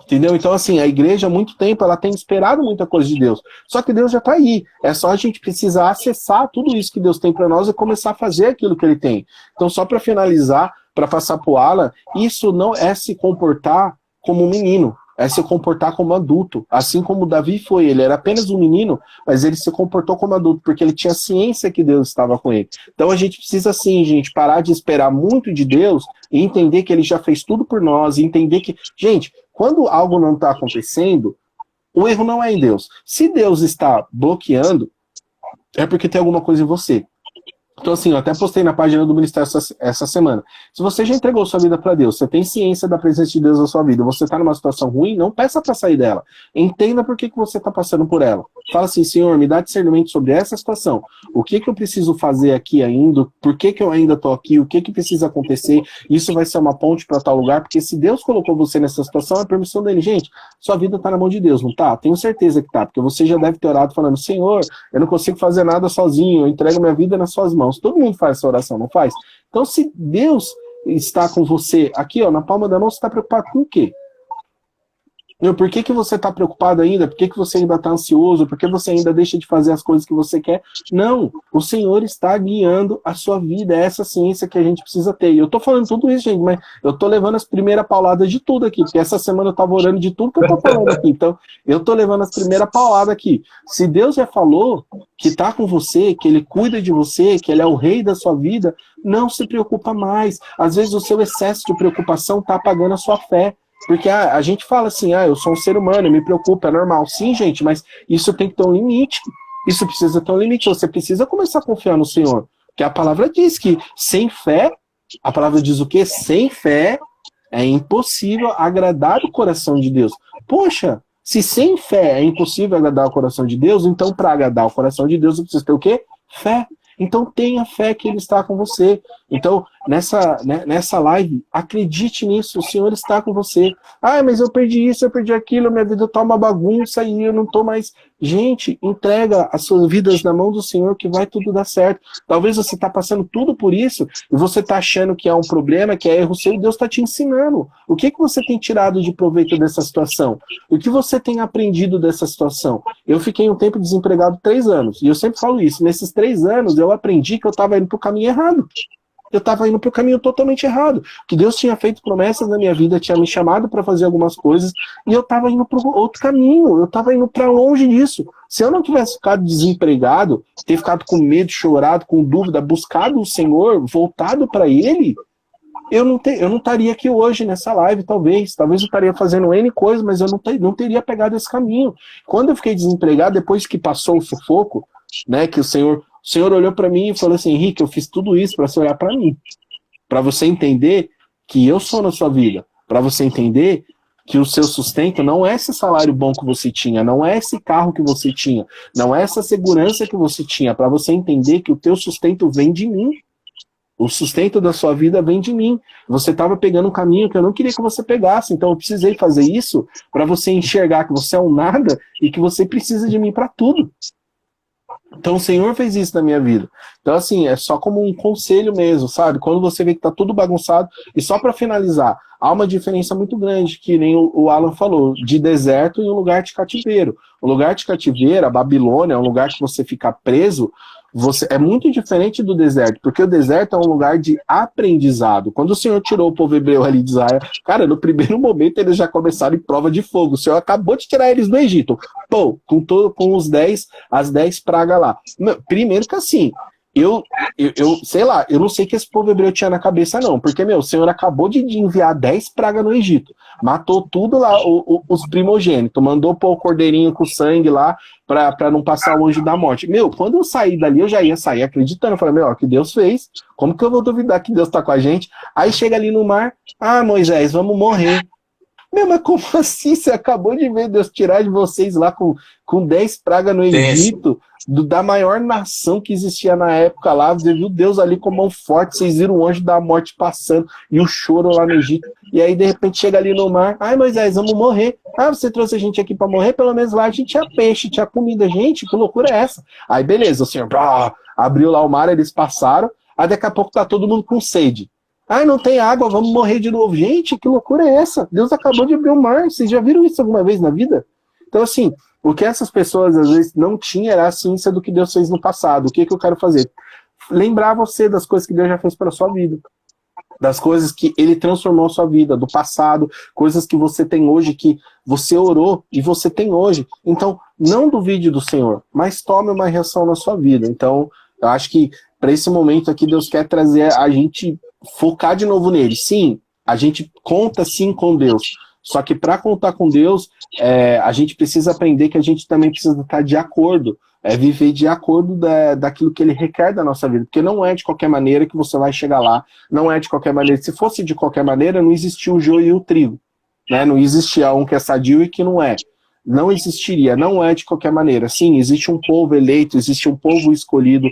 Entendeu? Então, assim, a igreja há muito tempo ela tem esperado muita coisa de Deus. Só que Deus já está aí. É só a gente precisar acessar tudo isso que Deus tem para nós e começar a fazer aquilo que Ele tem. Então, só para finalizar, para passar para o Alan, isso não é se comportar como um menino. É se comportar como adulto. Assim como Davi foi. Ele era apenas um menino, mas ele se comportou como adulto, porque ele tinha ciência que Deus estava com ele. Então a gente precisa, sim, gente, parar de esperar muito de Deus e entender que Ele já fez tudo por nós, e entender que... Gente, quando algo não está acontecendo, o erro não é em Deus. Se Deus está bloqueando, é porque tem alguma coisa em você. Então, assim, eu até postei na página do Ministério essa semana. Se você já entregou sua vida para Deus, você tem ciência da presença de Deus na sua vida, você está numa situação ruim, não peça para sair dela. Entenda por que você está passando por ela. Fala assim, Senhor, me dá discernimento sobre essa situação. O que eu preciso fazer aqui ainda? Por que eu ainda estou aqui? O que precisa acontecer? Isso vai ser uma ponte para tal lugar, porque se Deus colocou você nessa situação, é permissão dele. Gente, sua vida está na mão de Deus, não tá? Tenho certeza que tá, porque você já deve ter orado falando, Senhor, eu não consigo fazer nada sozinho, eu entrego minha vida nas suas mãos. Todo mundo faz essa oração, não faz? Então, se Deus está com você aqui, ó, na palma da mão, você está preocupado com o quê? Por que você está preocupado ainda? Por que você ainda está ansioso? Por que você ainda deixa de fazer as coisas que você quer? Não, o Senhor está guiando a sua vida, é essa ciência que a gente precisa ter. E eu estou falando tudo isso, gente, mas eu estou levando as primeiras pauladas de tudo aqui, porque essa semana eu estava orando de tudo que eu estou falando aqui. Então, eu estou levando as primeiras pauladas aqui. Se Deus já falou que está com você, que Ele cuida de você, que Ele é o rei da sua vida, não se preocupa mais. Às vezes o seu excesso de preocupação está apagando a sua fé. Porque a gente fala assim, eu sou um ser humano, eu me preocupo, é normal. Sim, gente, mas isso tem que ter um limite. Isso precisa ter um limite. Você precisa começar a confiar no Senhor. Porque a palavra diz que sem fé, a palavra diz o quê? Sem fé é impossível agradar o coração de Deus. Poxa, se sem fé é impossível agradar o coração de Deus, então para agradar o coração de Deus, você precisa ter o quê? Fé. Então tenha fé que Ele está com você. Então, nessa live, acredite nisso, o Senhor está com você. Mas eu perdi isso, eu perdi aquilo, minha vida está uma bagunça e eu não estou mais... Gente, entrega as suas vidas na mão do Senhor que vai tudo dar certo. Talvez você está passando tudo por isso e você está achando que é um problema, que é erro seu, e Deus está te ensinando. O que você tem tirado de proveito dessa situação? O que você tem aprendido dessa situação? Eu fiquei um tempo desempregado 3 anos, e eu sempre falo isso, nesses 3 anos eu aprendi que eu estava indo para o caminho errado. Eu estava indo para o caminho totalmente errado. Que Deus tinha feito promessas na minha vida, tinha me chamado para fazer algumas coisas, e eu estava indo para outro caminho, eu estava indo para longe disso. Se eu não tivesse ficado desempregado, ter ficado com medo, chorado, com dúvida, buscado o Senhor, voltado para Ele, eu não estaria aqui hoje nessa live, talvez eu estaria fazendo N coisas, mas eu não teria pegado esse caminho. Quando eu fiquei desempregado, depois que passou o sufoco, né, que o Senhor olhou para mim e falou assim, Henrique, eu fiz tudo isso para você olhar para mim, para você entender que eu sou na sua vida, para você entender que o seu sustento não é esse salário bom que você tinha, não é esse carro que você tinha, não é essa segurança que você tinha, para você entender que o teu sustento vem de mim. O sustento da sua vida vem de mim. Você estava pegando um caminho que eu não queria que você pegasse, então eu precisei fazer isso para você enxergar que você é um nada e que você precisa de mim para tudo. Então o Senhor fez isso na minha vida. Então assim, é só como um conselho mesmo, sabe? Quando você vê que tá tudo bagunçado, e só para finalizar, há uma diferença muito grande, que nem o Alan falou, de deserto e um lugar de cativeiro. O lugar de cativeiro, a Babilônia, é um lugar que você fica preso, é muito diferente do deserto, porque o deserto é um lugar de aprendizado. Quando o Senhor tirou o povo hebreu ali de Israel, cara, no primeiro momento eles já começaram em prova de fogo. O Senhor acabou de tirar eles do Egito, com as 10 pragas lá. Primeiro que assim, eu sei lá, eu não sei o que esse povo hebreu tinha na cabeça não, porque, o Senhor acabou de enviar 10 pragas no Egito, matou tudo lá, os primogênitos, mandou pôr o cordeirinho com sangue lá, pra não passar longe da morte. Quando eu saí dali, eu já ia sair acreditando, eu falei, ó, que Deus fez, como que eu vou duvidar que Deus tá com a gente? Aí chega ali no mar, Moisés, vamos morrer. Mas como assim? Você acabou de ver Deus tirar de vocês lá com 10 pragas no Egito, da maior nação que existia na época lá. Você viu Deus ali com mão forte, vocês viram o anjo da morte passando e o choro lá no Egito. E aí, de repente, chega ali no mar. Moisés, vamos morrer. Você trouxe a gente aqui para morrer? Pelo menos lá a gente tinha peixe, tinha comida. Gente, que loucura é essa? Aí, beleza, o Senhor abriu lá o mar, eles passaram. Aí, daqui a pouco, tá todo mundo com sede. Não tem água, vamos morrer de novo. Gente, que loucura é essa? Deus acabou de abrir o mar. Vocês já viram isso alguma vez na vida? Então, assim, o que essas pessoas, às vezes, não tinham era a ciência do que Deus fez no passado. O que eu quero fazer? Lembrar você das coisas que Deus já fez para a sua vida. Das coisas que Ele transformou a sua vida, do passado, coisas que você tem hoje, que você orou e você tem hoje. Então, não duvide do Senhor, mas tome uma reação na sua vida. Então, eu acho que para esse momento aqui, Deus quer trazer a gente focar de novo nele. Sim, a gente conta sim com Deus. Só que para contar com Deus, a gente precisa aprender que a gente também precisa estar de acordo, viver de acordo daquilo que Ele requer da nossa vida. Porque não é de qualquer maneira que você vai chegar lá, não é de qualquer maneira. Se fosse de qualquer maneira, não existia o joio e o trigo. Né? Não existia um que é sadio e que não é. Não existiria, não é de qualquer maneira. Sim, existe um povo eleito, existe um povo escolhido,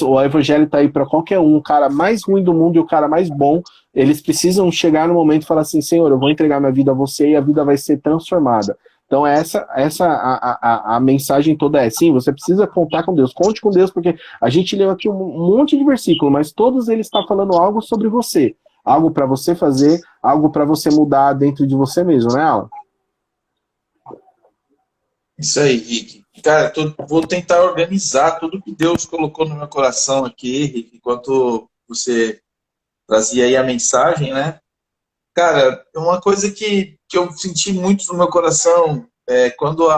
o evangelho está aí para qualquer um, o cara mais ruim do mundo e o cara mais bom, eles precisam chegar no momento e falar assim, Senhor, eu vou entregar minha vida a você e a vida vai ser transformada. Então essa a mensagem toda é, sim, você precisa contar com Deus, conte com Deus, porque a gente leu aqui um monte de versículos, mas todos eles estão falando algo sobre você, algo para você fazer, algo para você mudar dentro de você mesmo, né, Alan? Isso aí, Rick. Cara, vou tentar organizar tudo que Deus colocou no meu coração aqui, Rick, enquanto você trazia aí a mensagem, né? Cara, uma coisa que eu senti muito no meu coração é quando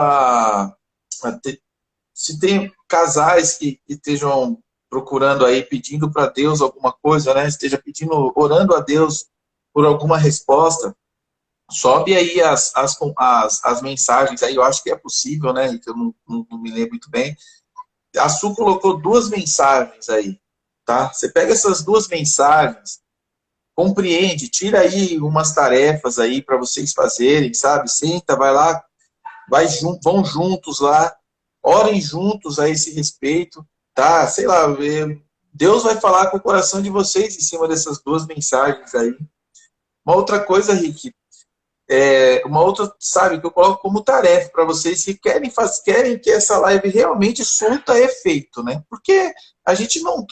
se tem casais que estejam procurando aí, pedindo para Deus alguma coisa, né? Esteja pedindo, orando a Deus por alguma resposta. Sobe aí as mensagens aí, eu acho que é possível, né? Que eu não me lembro muito bem. A Su colocou 2 mensagens aí, tá? Você pega essas 2 mensagens, compreende, tira aí umas tarefas aí para vocês fazerem, sabe? Senta, vai lá, vão juntos lá, orem juntos a esse respeito, tá? Sei lá, Deus vai falar com o coração de vocês em cima dessas 2 mensagens aí. Uma outra coisa, Rick, uma outra, sabe, que eu coloco como tarefa para vocês que querem que essa live realmente surta efeito, né? Porque a gente não,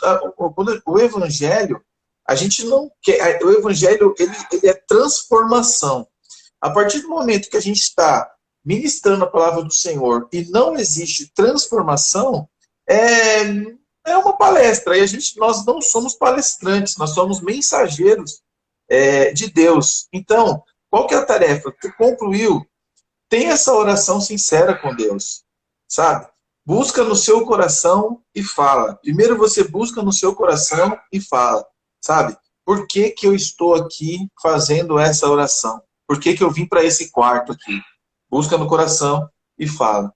o evangelho, a gente não quer, o evangelho, ele é transformação. A partir do momento que a gente está ministrando a palavra do Senhor e não existe transformação, é uma palestra. E nós não somos palestrantes, nós somos mensageiros de Deus. Então, qual que é a tarefa? Tu concluiu, tem essa oração sincera com Deus, sabe? Busca no seu coração e fala. Primeiro você busca no seu coração e fala, sabe? Por que que eu estou aqui fazendo essa oração? Por que que eu vim para esse quarto aqui? Busca no coração e fala.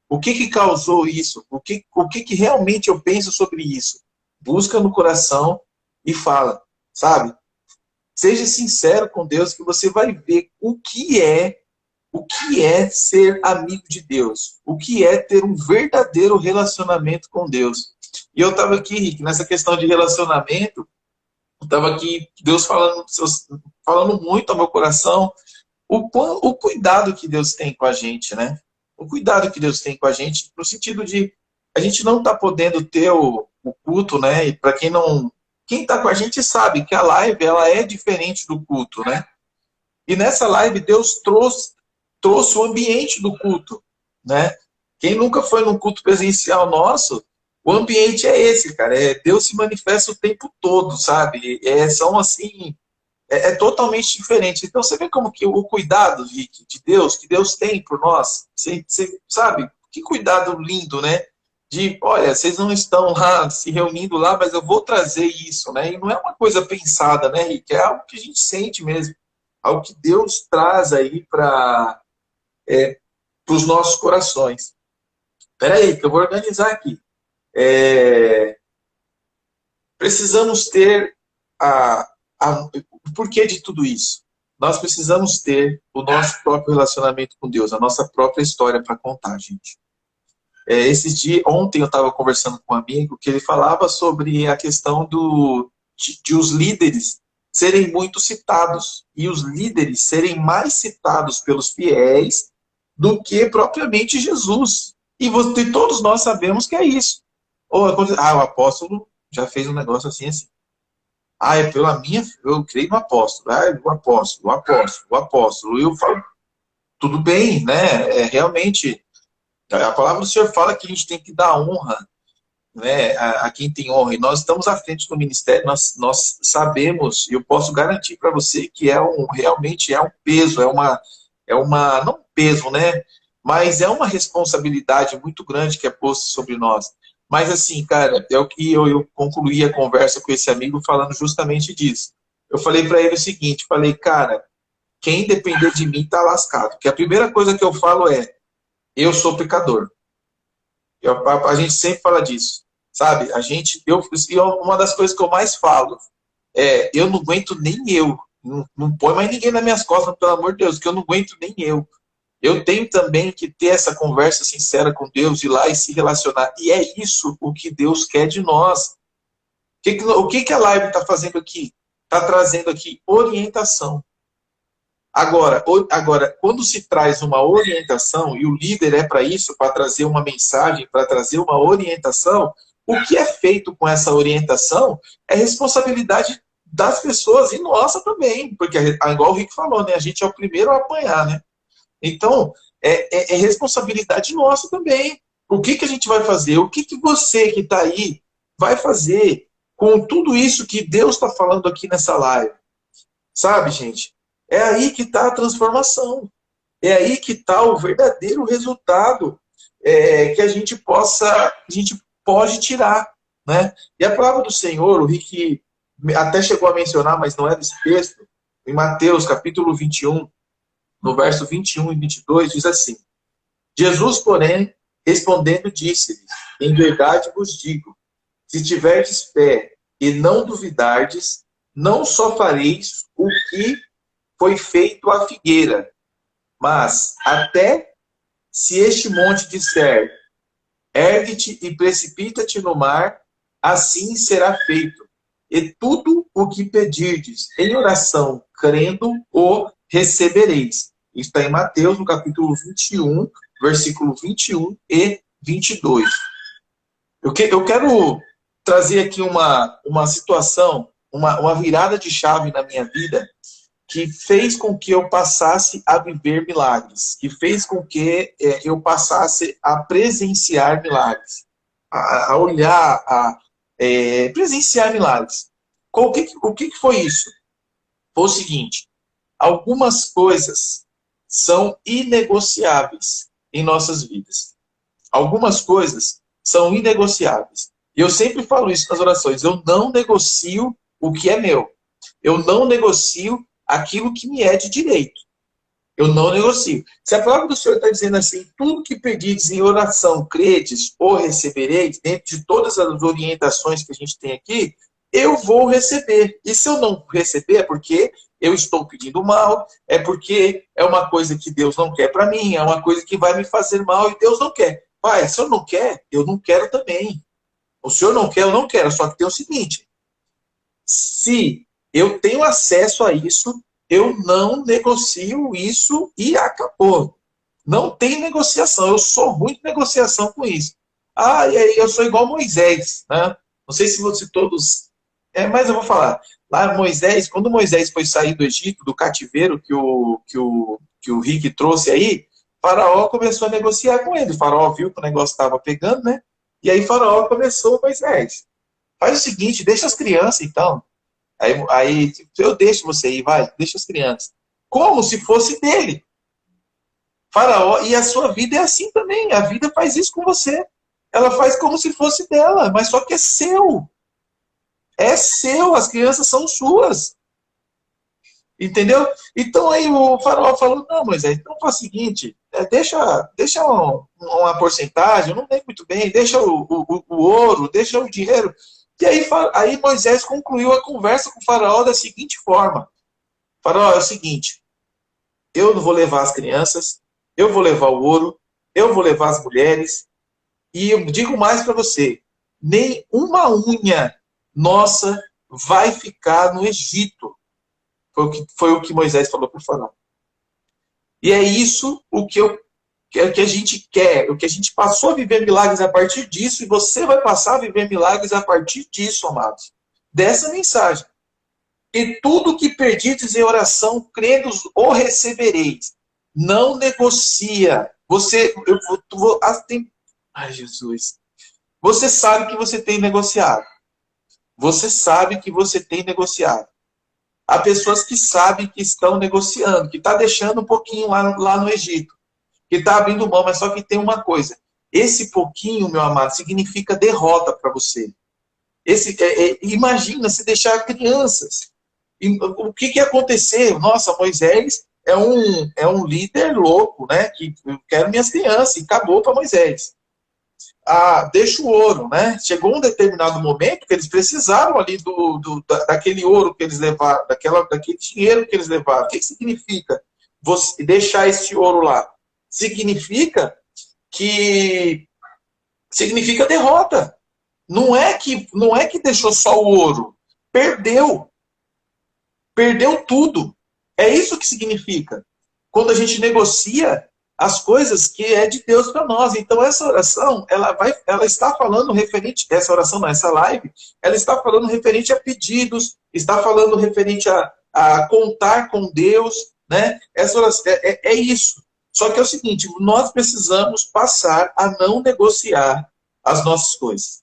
O que que causou isso? O que que realmente eu penso sobre isso? Busca no coração e fala, sabe? Seja sincero com Deus que você vai ver o que é ser amigo de Deus, o que é ter um verdadeiro relacionamento com Deus. E eu estava aqui, Rick, nessa questão de relacionamento, eu estava aqui, Deus falando muito ao meu coração, o cuidado que Deus tem com a gente, né? O cuidado que Deus tem com a gente, no sentido de a gente não tá podendo ter o culto, né? E para quem está com a gente sabe que a live ela é diferente do culto, né? E nessa live Deus trouxe o ambiente do culto, né? Quem nunca foi num culto presencial nosso, o ambiente é esse, cara. Deus se manifesta o tempo todo, sabe? São assim, totalmente diferente. Então você vê como que o cuidado de Deus, que Deus tem por nós, você sabe? Que cuidado lindo, né? Olha, vocês não estão lá se reunindo lá, mas eu vou trazer isso, né? E não é uma coisa pensada, né, Rick? É algo que a gente sente mesmo. Algo que Deus traz aí para os nossos corações. Espera aí, que eu vou organizar aqui. Precisamos ter o porquê de tudo isso. Nós precisamos ter o nosso próprio relacionamento com Deus, a nossa própria história para contar, gente. Ontem eu estava conversando com um amigo que ele falava sobre a questão de os líderes serem muito citados e os líderes serem mais citados pelos fiéis do que propriamente Jesus. E todos nós sabemos que é isso. O apóstolo já fez um negócio assim, assim. Eu creio no apóstolo. O apóstolo. E eu falo, tudo bem, né? Realmente, a palavra do Senhor fala que a gente tem que dar honra, né, a quem tem honra. E nós estamos à frente do ministério, nós sabemos, e eu posso garantir para você que realmente é um peso, não um peso, né? Mas é uma responsabilidade muito grande que é posta sobre nós. Mas assim, cara, é o que eu concluí a conversa com esse amigo falando justamente disso. Eu falei para ele o seguinte, falei, cara, quem depender de mim tá lascado. Porque a primeira coisa que eu falo eu sou pecador. A gente sempre fala disso, sabe? Uma das coisas que eu mais falo eu não aguento nem eu. Não põe mais ninguém nas minhas costas, pelo amor de Deus, que eu não aguento nem eu. Eu tenho também que ter essa conversa sincera com Deus, ir lá e se relacionar. E é isso o que Deus quer de nós. O que a live está fazendo aqui? Está trazendo aqui orientação. Agora, quando se traz uma orientação, e o líder é para isso, para trazer uma mensagem, para trazer uma orientação, o que é feito com essa orientação é responsabilidade das pessoas e nossa também, porque, igual o Rick falou, né, a gente é o primeiro a apanhar, né? Então, é responsabilidade nossa também. O que a gente vai fazer? O que você que está aí vai fazer com tudo isso que Deus está falando aqui nessa live? Sabe, gente? É aí que está a transformação. É aí que está o verdadeiro resultado que a gente pode tirar. Né? E a palavra do Senhor, o Rick até chegou a mencionar, mas não é desse texto, em Mateus capítulo 21, no verso 21 e 22, diz assim: Jesus, porém, respondendo, disse-lhes: em verdade vos digo, se tiverdes fé e não duvidardes, não só fareis o que foi feito à figueira, mas até se este monte disser, ergue-te e precipita-te no mar, assim será feito. E tudo o que pedirdes em oração, crendo, o recebereis. Isso está em Mateus, no capítulo 21, versículo 21 e 22. Eu quero trazer aqui uma situação, uma virada de chave na minha vida, que fez com que eu passasse a viver milagres, que fez com que eu passasse a presenciar milagres, a olhar, presenciar milagres. O que foi isso? Foi o seguinte: algumas coisas são inegociáveis em nossas vidas. Algumas coisas são inegociáveis. E eu sempre falo isso nas orações: eu não negocio o que é meu. Eu não negocio aquilo que me é de direito. Eu não negocio. Se a palavra do Senhor está dizendo assim, tudo que pedides em oração, credes ou recebereis, dentro de todas as orientações que a gente tem aqui, eu vou receber. E se eu não receber, é porque eu estou pedindo mal, é porque é uma coisa que Deus não quer para mim, é uma coisa que vai me fazer mal e Deus não quer. Pai, se eu não quer, eu não quero também. O Senhor não quer, eu não quero. Só que tem o seguinte: se eu tenho acesso a isso, eu não negocio isso e acabou. Não tem negociação. Eu sou ruim de negociação com isso. Ah, e aí eu sou igual Moisés, né? Não sei se todos... mas eu vou falar. Lá Moisés, quando Moisés foi sair do Egito, do cativeiro que o Rick trouxe aí, Faraó começou a negociar com ele. O Faraó viu que o negócio estava pegando, né? E aí Faraó começou, Moisés, faz o seguinte, deixa as crianças então. Aí eu deixo você ir, vai, deixa as crianças. Como se fosse dele. Faraó, e a sua vida é assim também. A vida faz isso com você. Ela faz como se fosse dela, mas só que é seu. É seu, as crianças são suas. Entendeu? Então aí o Faraó falou: não, Moisés, então faz o seguinte, deixa uma porcentagem, eu não lembro muito bem, deixa o ouro, deixa o dinheiro. E aí Moisés concluiu a conversa com o Faraó da seguinte forma: Faraó, é o seguinte, eu não vou levar as crianças, eu vou levar o ouro, eu vou levar as mulheres, e eu digo mais para você, nem uma unha nossa vai ficar no Egito. Foi o que Moisés falou para o Faraó. E é isso o que a gente quer, o que a gente passou a viver milagres a partir disso, e você vai passar a viver milagres a partir disso, amados. Dessa mensagem. E tudo que perdides em oração, crendo, o recebereis. Não negocia. Ai, Jesus. Você sabe que você tem negociado. Você sabe que você tem negociado. Há pessoas que sabem que estão negociando, que está deixando um pouquinho lá no Egito, que está abrindo mão, mas só que tem uma coisa: esse pouquinho, meu amado, significa derrota para você. Imagina se deixar crianças. O que ia acontecer? Nossa, Moisés é um líder louco, né? Que eu quero minhas crianças, e acabou para Moisés. Deixa o ouro, né? Chegou um determinado momento que eles precisaram ali daquele ouro que eles levaram, daquele dinheiro que eles levaram. O que significa você deixar esse ouro lá? Significa derrota. Não é que deixou só o ouro, perdeu tudo. É isso que significa. Quando a gente negocia as coisas que é de Deus para nós. Então essa oração, ela está falando referente, essa live, ela está falando referente a pedidos, está falando referente a contar com Deus, né? Essa oração, é isso. Só que é o seguinte, nós precisamos passar a não negociar as nossas coisas.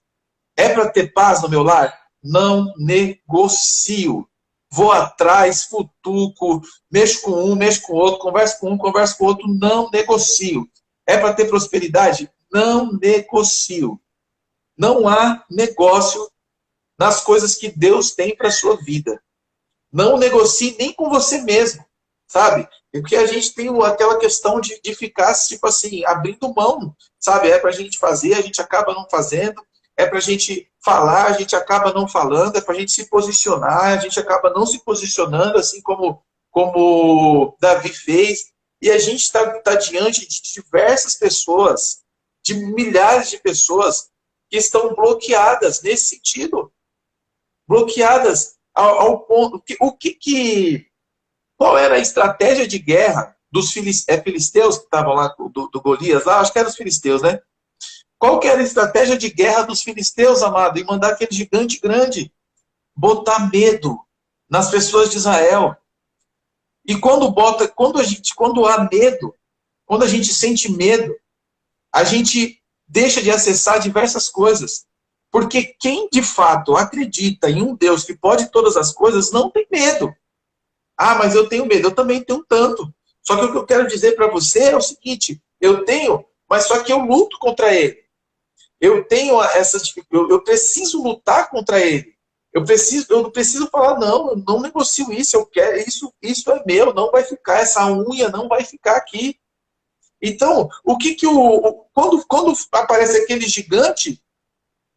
É para ter paz no meu lar? Não negocio. Vou atrás, futuco, mexo com um, mexo com o outro, converso com um, converso com o outro, não negocio. É para ter prosperidade? Não negocio. Não há negócio nas coisas que Deus tem para a sua vida. Não negocie nem com você mesmo, sabe? Porque a gente tem aquela questão de ficar, tipo assim, abrindo mão, sabe? É pra gente fazer, a gente acaba não fazendo. É pra gente falar, a gente acaba não falando. É pra gente se posicionar, a gente acaba não se posicionando, assim como Davi fez. E a gente está diante de diversas pessoas, de milhares de pessoas que estão bloqueadas nesse sentido. Bloqueadas ao ponto... Qual era a estratégia de guerra dos filisteus que estavam lá, do Golias lá? Acho que eram os filisteus, né? Qual que era a estratégia de guerra dos filisteus, amado? E mandar aquele gigante grande botar medo nas pessoas de Israel. E quando há medo, quando a gente sente medo, a gente deixa de acessar diversas coisas. Porque quem de fato acredita em um Deus que pode todas as coisas não tem medo. Ah, mas eu tenho medo, eu também tenho tanto. Só que o que eu quero dizer para você é o seguinte: eu tenho, mas só que eu luto contra ele. Eu tenho essa dificuldade, eu preciso lutar contra ele. Eu não preciso falar, não, eu não negocio isso, eu quero, isso é meu, não vai ficar, essa unha não vai ficar aqui. Então, quando aparece aquele gigante,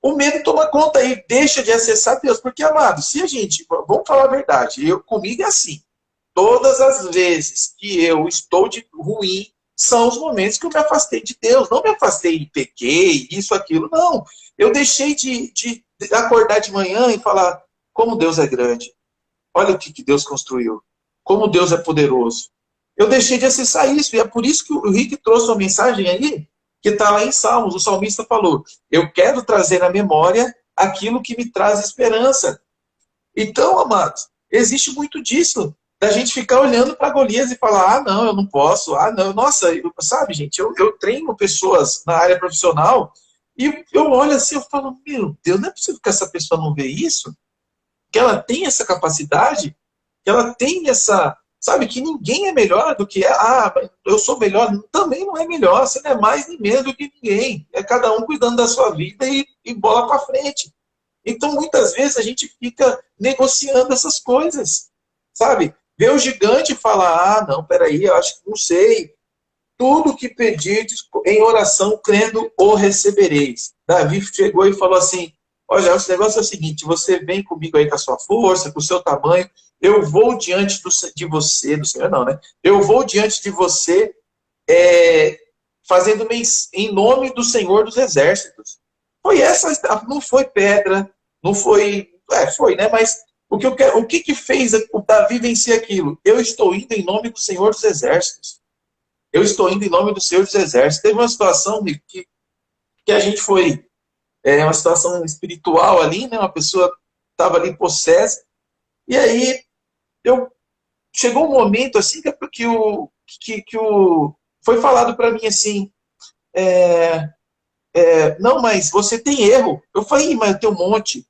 o medo toma conta e deixa de acessar Deus. Porque, amado, se a gente, vamos falar a verdade, comigo é assim. Todas as vezes que eu estou de ruim, são os momentos que eu me afastei de Deus. Não me afastei e pequei, isso, aquilo. Não. Eu deixei de acordar de manhã e falar como Deus é grande. Olha o que Deus construiu. Como Deus é poderoso. Eu deixei de acessar isso. E é por isso que o Rick trouxe uma mensagem aí, que está lá em Salmos. O salmista falou: eu quero trazer à memória aquilo que me traz esperança. Então, amados, existe muito disso. Da gente ficar olhando para Golias e falar, ah, não, eu não posso, ah, não, nossa, sabe, gente, eu treino pessoas na área profissional e eu olho assim, eu falo, meu Deus, não é possível que essa pessoa não vê isso, que ela tem essa capacidade, que ela tem essa, sabe, que ninguém é melhor do que eu sou melhor, também não é melhor, você não é mais nem menos do que ninguém, é cada um cuidando da sua vida e bola para frente. Então, muitas vezes, a gente fica negociando essas coisas, sabe? Vê o gigante e fala, ah, não, peraí, eu acho que não sei. Tudo que pedirdes em oração, crendo, o recebereis. Davi chegou e falou assim, olha, esse negócio é o seguinte, você vem comigo aí com a sua força, com o seu tamanho, eu vou diante de você, do Senhor não, né? Eu vou diante de você, fazendo em nome do Senhor dos Exércitos. Foi essa, não foi pedra, não foi, foi, né? Mas o que fez o Davi vencer aquilo? Eu estou indo em nome do Senhor dos Exércitos. Eu estou indo em nome do Senhor dos Exércitos. Teve uma situação que a gente foi, uma situação espiritual ali, né? Uma pessoa estava ali possessa, e aí chegou um momento assim foi falado para mim assim, não, mas você tem erro. Eu falei, mas eu tenho um monte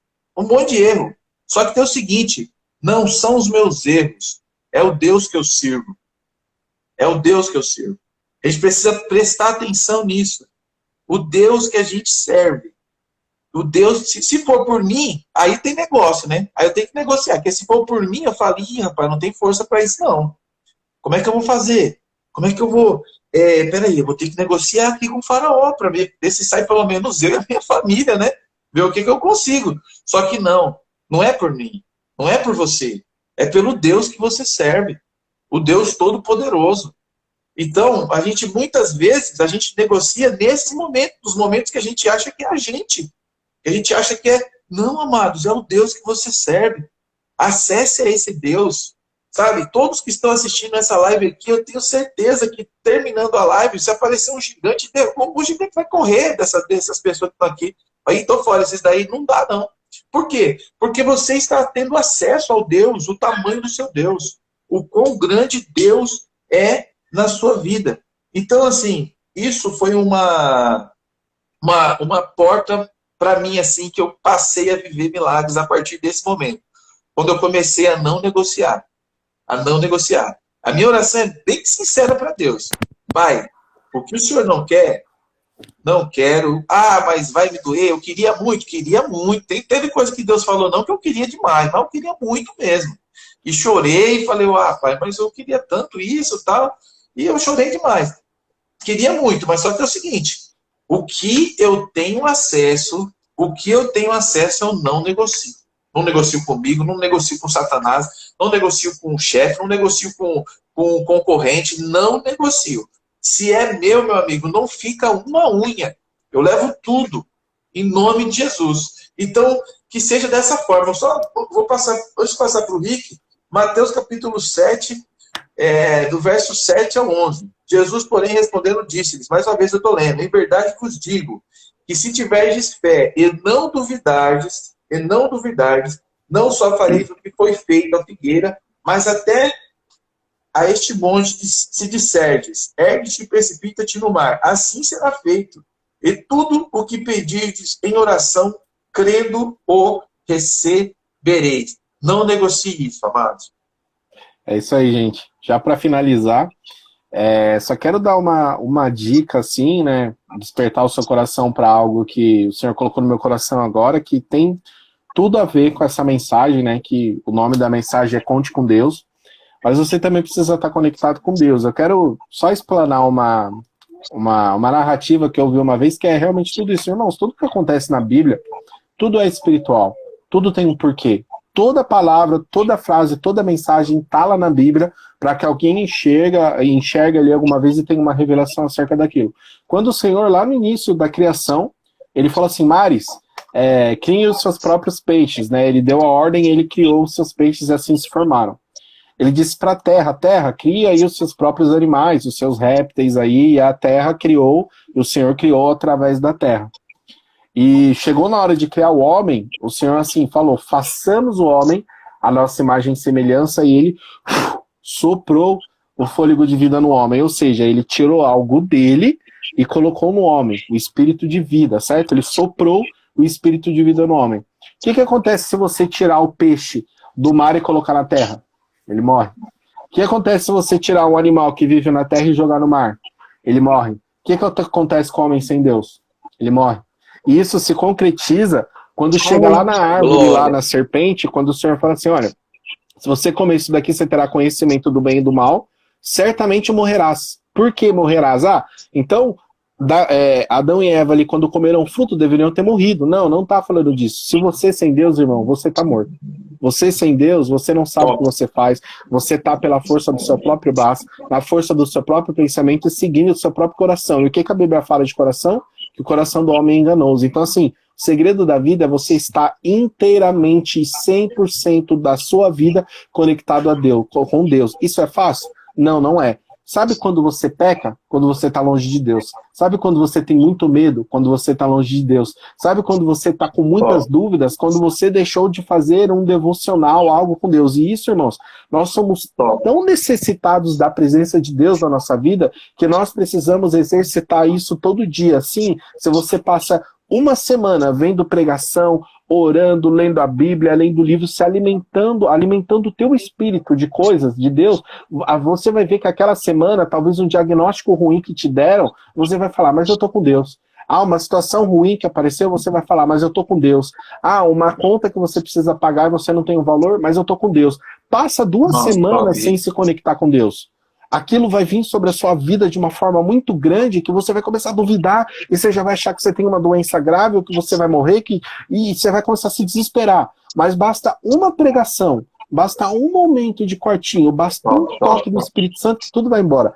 de erro. Só que tem o seguinte, não são os meus erros, é o Deus que eu sirvo. É o Deus que eu sirvo. A gente precisa prestar atenção nisso. O Deus que a gente serve. O Deus, se for por mim, aí tem negócio, né? Aí eu tenho que negociar. Porque se for por mim, eu falo, rapaz, não tem força para isso, não. Como é que eu vou fazer? Como é que eu vou... peraí, eu vou ter que negociar aqui com o faraó para ver se sai pelo menos eu e a minha família, né? Ver o que eu consigo. Só que não é por mim, não é por você. É pelo Deus que você serve. O Deus Todo-Poderoso. Então, muitas vezes, a gente negocia nesses momentos, nos momentos que a gente acha que é a gente. Que a gente acha que é, não, amados, é o Deus que você serve. Acesse a esse Deus. Sabe, todos que estão assistindo essa live aqui, eu tenho certeza que terminando a live, se aparecer um gigante, o gigante vai correr dessas pessoas que estão aqui. Aí, tô fora, esses daí não dá, não. Por quê? Porque você está tendo acesso ao Deus, o tamanho do seu Deus. O quão grande Deus é na sua vida. Então, assim, isso foi uma porta para mim, assim, que eu passei a viver milagres a partir desse momento. Quando eu comecei a não negociar. A minha oração é bem sincera para Deus. Pai, o que o Senhor não quer, não quero. Ah, mas vai me doer. Eu queria muito. Teve coisa que Deus falou não, que eu queria demais, mas eu queria muito mesmo. E chorei e falei, pai, mas eu queria tanto isso, tal. E eu chorei demais. Queria muito, mas só que é o seguinte, o que eu tenho acesso eu não negocio. Não negocio comigo, não negocio com Satanás, não negocio com o chefe, não negocio com o concorrente, não negocio. Se é meu amigo, não fica uma unha. Eu levo tudo, em nome de Jesus. Então, que seja dessa forma. Eu só vou passar, antes de passar para o Rick, Mateus capítulo 7, do verso 7 ao 11. Jesus, porém, respondendo, disse-lhes, mais uma vez eu estou lendo, em verdade vos digo, que se tiverdes fé e não duvidardes, não só fareis o que foi feito à figueira, mas até a este monte se disserdes, ergue-te e precipita-te no mar, assim será feito. E tudo o que pedirdes em oração, crendo o recebereis. Não negocie isso, amados. É isso aí, gente. Já para finalizar, só quero dar uma dica, assim, né? Despertar o seu coração para algo que o Senhor colocou no meu coração agora, que tem tudo a ver com essa mensagem, né? Que o nome da mensagem é Conte com Deus. Mas você também precisa estar conectado com Deus. Eu quero só explanar uma narrativa que eu vi uma vez, que é realmente tudo isso. Irmãos, tudo que acontece na Bíblia, tudo é espiritual. Tudo tem um porquê. Toda palavra, toda frase, toda mensagem está lá na Bíblia para que alguém enxergue ali alguma vez e tenha uma revelação acerca daquilo. Quando o Senhor, lá no início da criação, ele falou assim, mares, criem os seus próprios peixes, né? Ele deu a ordem, ele criou os seus peixes e assim se formaram. Ele disse para a terra, cria aí os seus próprios animais, os seus répteis aí, e a terra criou, e o Senhor criou através da terra. E chegou na hora de criar o homem, o Senhor assim falou, façamos o homem a nossa imagem e semelhança, e ele soprou o fôlego de vida no homem, ou seja, ele tirou algo dele e colocou no homem, o espírito de vida, certo? Ele soprou o espírito de vida no homem. O que acontece se você tirar o peixe do mar e colocar na terra? Ele morre. O que acontece se você tirar um animal que vive na terra e jogar no mar? Ele morre. O que acontece com o homem sem Deus? Ele morre. E isso se concretiza quando chega lá na árvore, lá na serpente, quando o Senhor fala assim, olha, se você comer isso daqui, você terá conhecimento do bem e do mal, certamente morrerás. Por que morrerás? Então, Adão e Eva ali, quando comeram fruto, deveriam ter morrido. Não está falando disso. Se você sem Deus, irmão, você está morto. Você sem Deus, você não sabe o que você faz, você está pela força do seu próprio braço, na força do seu próprio pensamento e seguindo o seu próprio coração. E o que a Bíblia fala de coração? Que o coração do homem é enganoso. Então, assim, o segredo da vida é você estar inteiramente, 100% da sua vida conectado a Deus, com Deus. Isso é fácil? Não é. Sabe quando você peca? Quando você está longe de Deus. Sabe quando você tem muito medo? Quando você está longe de Deus. Sabe quando você está com muitas dúvidas? Quando você deixou de fazer um devocional, algo com Deus. E isso, irmãos, nós somos tão necessitados da presença de Deus na nossa vida que nós precisamos exercitar isso todo dia. Sim, se você passa uma semana vendo pregação, orando, lendo a Bíblia, lendo livro, se alimentando o teu espírito de coisas, de Deus, você vai ver que aquela semana, talvez um diagnóstico ruim que te deram, você vai falar, mas eu tô com Deus. Uma situação ruim que apareceu, você vai falar, mas eu tô com Deus. Uma conta que você precisa pagar e você não tem o valor, mas eu tô com Deus. Passa 2 semanas sem se conectar com Deus. Aquilo vai vir sobre a sua vida de uma forma muito grande que você vai começar a duvidar e você já vai achar que você tem uma doença grave ou que você vai morrer e você vai começar a se desesperar. Mas basta uma pregação, basta um momento de quartinho, basta um toque do Espírito Santo que tudo vai embora.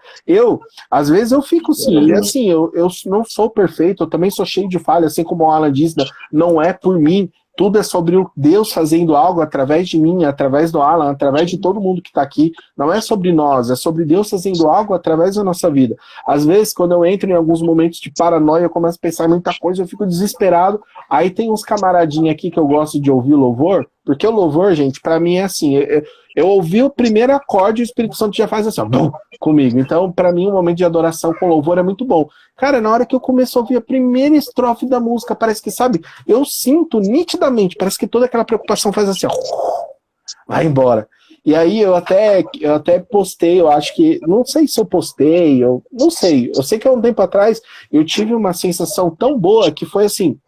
Às vezes eu fico assim, e assim, eu não sou perfeito, eu também sou cheio de falhas, assim como o Alan diz, não é por mim. Tudo é sobre o Deus fazendo algo através de mim, através do Alan, através de todo mundo que está aqui. Não é sobre nós, é sobre Deus fazendo algo através da nossa vida. Às vezes, quando eu entro em alguns momentos de paranoia, eu começo a pensar em muita coisa, eu fico desesperado. Aí tem uns camaradinhos aqui que eu gosto de ouvir louvor, porque o louvor, gente, para mim é assim, eu ouvi o primeiro acorde e o Espírito Santo já faz assim, ó, bum, comigo. Então, para mim, um momento de adoração com louvor é muito bom. Cara, na hora que eu começo a ouvir a primeira estrofe da música, parece que, sabe, eu sinto nitidamente, parece que toda aquela preocupação faz assim, ó, vai embora. E aí eu até postei, eu acho que, não sei se eu postei, eu não sei, eu sei que há um tempo atrás eu tive uma sensação tão boa que foi assim,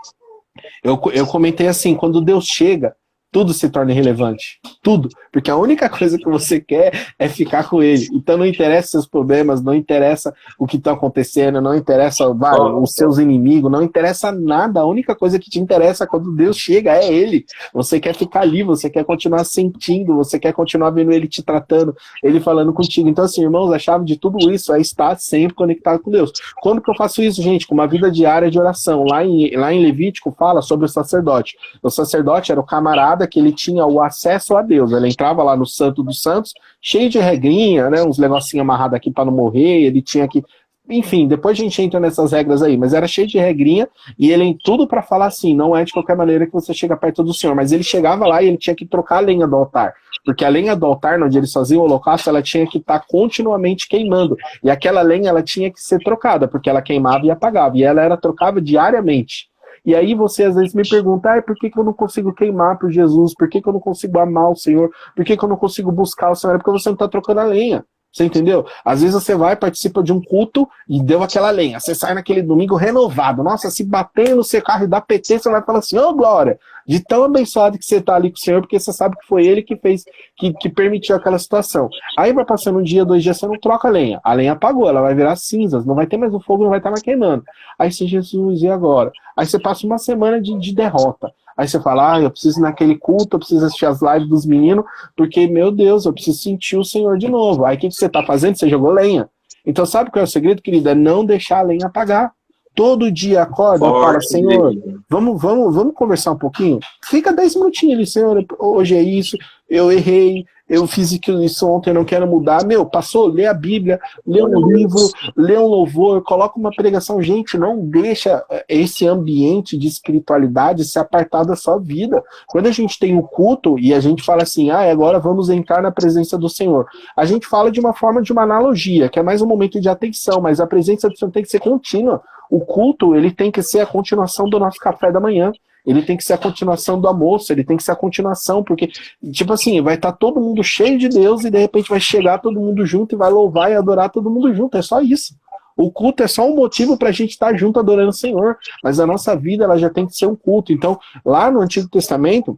eu comentei assim, quando Deus chega, tudo se torna irrelevante. Tudo. Porque a única coisa que você quer é ficar com ele. Então não interessa seus problemas, não interessa o que está acontecendo, não interessa os seus inimigos, não interessa nada. A única coisa que te interessa quando Deus chega é ele. Você quer ficar ali, você quer continuar sentindo, você quer continuar vendo ele te tratando, ele falando contigo. Então assim, irmãos, a chave de tudo isso é estar sempre conectado com Deus. Quando que eu faço isso, gente? Com uma vida diária de oração. Lá em Levítico fala sobre o sacerdote. O sacerdote era o camarada que ele tinha o acesso a Deus. Ele entrava lá no Santo dos Santos, cheio de regrinha, né, uns negocinhos amarrados aqui para não morrer, ele tinha que... Enfim, depois a gente entra nessas regras aí, mas era cheio de regrinha, e ele tudo para falar assim, não é de qualquer maneira que você chega perto do Senhor, mas ele chegava lá e ele tinha que trocar a lenha do altar, porque a lenha do altar, onde ele fazia o holocausto, ela tinha que estar continuamente queimando, e aquela lenha ela tinha que ser trocada, porque ela queimava e apagava, e ela era trocada diariamente. E aí você às vezes me pergunta, por que eu não consigo queimar por Jesus? Por que eu não consigo amar o Senhor? Por que eu não consigo buscar o Senhor? É porque você não está trocando a lenha. Você entendeu? Às vezes você vai, participa de um culto e deu aquela lenha. Você sai naquele domingo renovado. Nossa, se bater no seu carro e dar PT, você vai falar assim, ô glória, de tão abençoado que você está ali com o Senhor, porque você sabe que foi ele que fez, que permitiu aquela situação. Aí vai passando um dia, 2 dias, você não troca a lenha. A lenha apagou, ela vai virar cinzas, não vai ter mais o fogo, não vai estar mais queimando. Aí você, Jesus, e agora? Aí você passa uma semana de derrota. Aí você fala, eu preciso ir naquele culto, eu preciso assistir as lives dos meninos, porque, meu Deus, eu preciso sentir o Senhor de novo. Aí o que você está fazendo? Você jogou lenha. Então sabe qual é o segredo, querido? É não deixar a lenha apagar. Todo dia acorda e fala, Senhor, vamos conversar um pouquinho? Fica 10 minutinhos ali, Senhor, hoje é isso, eu errei, eu fiz isso ontem, eu não quero mudar. Passou, lê a Bíblia, lê um livro, lê um louvor, coloca uma pregação. Gente, não deixa esse ambiente de espiritualidade se apartar da sua vida. Quando a gente tem um culto e a gente fala assim, agora vamos entrar na presença do Senhor. A gente fala de uma forma de uma analogia, que é mais um momento de atenção, mas a presença do Senhor tem que ser contínua. O culto, ele tem que ser a continuação do nosso café da manhã. Ele tem que ser a continuação do almoço, ele tem que ser a continuação, porque, tipo assim, vai estar todo mundo cheio de Deus e de repente vai chegar todo mundo junto e vai louvar e adorar todo mundo junto, é só isso. O culto é só um motivo para a gente estar junto adorando o Senhor, mas a nossa vida ela já tem que ser um culto. Então, lá no Antigo Testamento,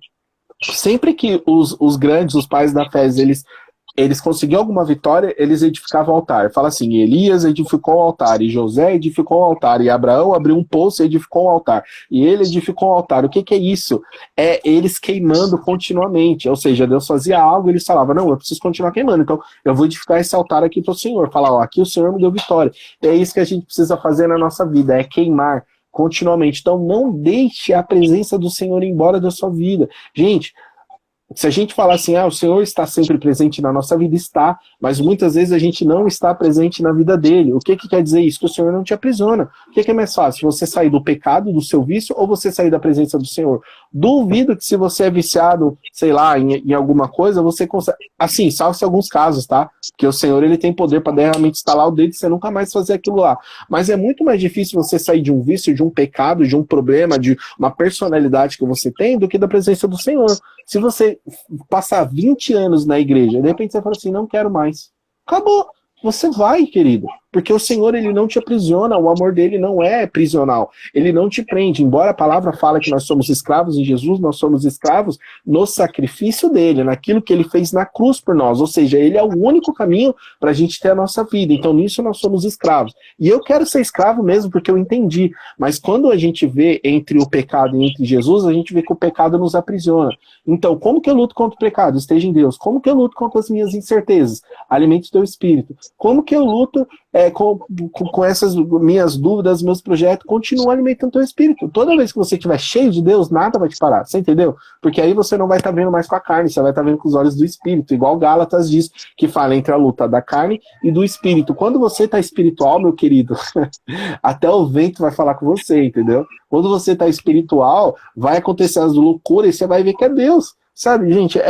sempre que os grandes, os pais da fé, eles conseguiam alguma vitória, eles edificavam o altar. Fala assim, Elias edificou o altar, e José edificou o altar, e Abraão abriu um poço e edificou o altar, e ele edificou o altar. O que é isso? É eles queimando continuamente, ou seja, Deus fazia algo e eles falavam, não, eu preciso continuar queimando, então eu vou edificar esse altar aqui para o Senhor, falar, aqui o Senhor me deu vitória. E é isso que a gente precisa fazer na nossa vida, é queimar continuamente. Então não deixe a presença do Senhor ir embora da sua vida. Gente, se a gente falar assim, o Senhor está sempre presente na nossa vida, está, mas muitas vezes a gente não está presente na vida dele. O que quer dizer isso? Que o Senhor não te aprisiona. O que é mais fácil? Você sair do pecado, do seu vício, ou você sair da presença do Senhor? Duvido que se você é viciado, sei lá, em alguma coisa, você consegue... Assim, salve-se alguns casos, tá? Porque o Senhor, ele tem poder para realmente instalar o dedo e você nunca mais fazer aquilo lá. Mas é muito mais difícil você sair de um vício, de um pecado, de um problema, de uma personalidade que você tem, do que da presença do Senhor. Se você passar 20 anos na igreja, de repente você fala assim, não quero mais. Acabou. Você vai, querido. Porque o Senhor, ele não te aprisiona, o amor dele não é prisional. Ele não te prende. Embora a palavra fale que nós somos escravos em Jesus, nós somos escravos no sacrifício dele, naquilo que ele fez na cruz por nós. Ou seja, ele é o único caminho para a gente ter a nossa vida. Então, nisso nós somos escravos. E eu quero ser escravo mesmo, porque eu entendi. Mas quando a gente vê entre o pecado e entre Jesus, a gente vê que o pecado nos aprisiona. Então, como que eu luto contra o pecado? Esteja em Deus. Como que eu luto contra as minhas incertezas? Alimente o teu espírito. Como que eu luto com essas minhas dúvidas, meus projetos? Continua alimentando o teu espírito. Toda vez que você estiver cheio de Deus, nada vai te parar. Você entendeu? Porque aí você não vai estar vendo mais com a carne, você vai estar vendo com os olhos do espírito. Igual Gálatas diz, que fala entre a luta da carne e do espírito. Quando você está espiritual, meu querido, até o vento vai falar com você, entendeu? Quando você está espiritual, vai acontecer as loucuras e você vai ver que é Deus. Sabe, gente,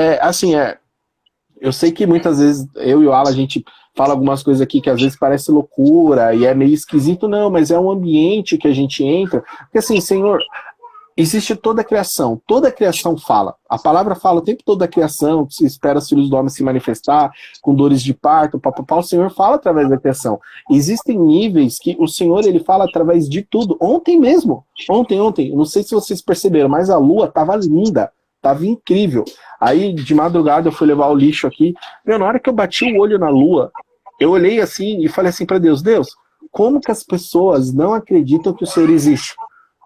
eu sei que muitas vezes eu e o Alan, a gente fala algumas coisas aqui que às vezes parece loucura e é meio esquisito, não, mas é um ambiente que a gente entra, porque assim, Senhor, existe toda a criação fala, a palavra fala o tempo todo da criação, que se espera os filhos do homem se manifestar, com dores de parto, o Senhor fala através da criação. Existem níveis que o Senhor, ele fala através de tudo. Ontem mesmo, ontem, não sei se vocês perceberam, mas a lua estava linda. tava incrível. Aí, de madrugada, eu fui levar o lixo aqui. Meu, na hora que eu bati o olho na lua, eu olhei assim e falei assim para Deus, Deus, como que as pessoas não acreditam que o Senhor existe?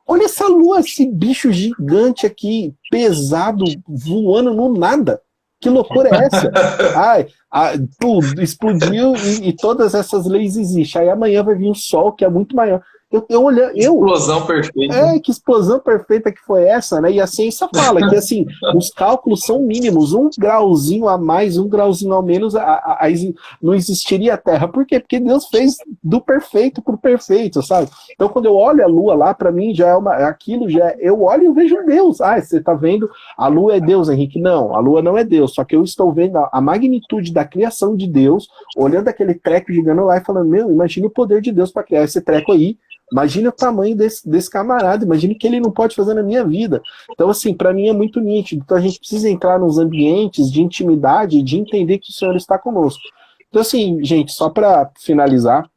Olha essa lua, esse bicho gigante aqui, pesado, voando no nada. Que loucura é essa? Ai, tudo explodiu e todas essas leis existem. Aí amanhã vai vir o sol, que é muito maior. Explosão perfeita. Que explosão perfeita que foi essa, né? E a ciência fala que, assim, os cálculos são mínimos. Um grauzinho a mais, um grauzinho a menos, não existiria a Terra. Por quê? Porque Deus fez do perfeito pro perfeito, sabe? Então, quando eu olho a Lua lá, para mim, já é aquilo, eu olho e vejo Deus. Você tá vendo? A Lua é Deus, Henrique? Não, a Lua não é Deus. Só que eu estou vendo a magnitude da criação de Deus, olhando aquele treco gigante lá e falando, meu, imagine o poder de Deus para criar esse treco aí. Imagina o tamanho desse camarada, imagina o que ele não pode fazer na minha vida. Então, assim, para mim é muito nítido. Então, a gente precisa entrar nos ambientes de intimidade e de entender que o Senhor está conosco. Então, assim, gente, só para finalizar,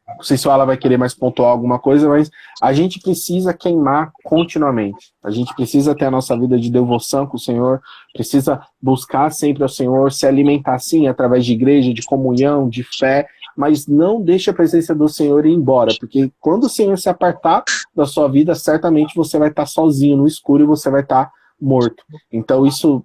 não sei se o Alan vai querer mais pontuar alguma coisa, mas a gente precisa queimar continuamente. A gente precisa ter a nossa vida de devoção com o Senhor, precisa buscar sempre ao Senhor, se alimentar, sim, através de igreja, de comunhão, de fé, mas não deixe a presença do Senhor ir embora, porque quando o Senhor se apartar da sua vida, certamente você vai estar sozinho no escuro e você vai estar morto. Então isso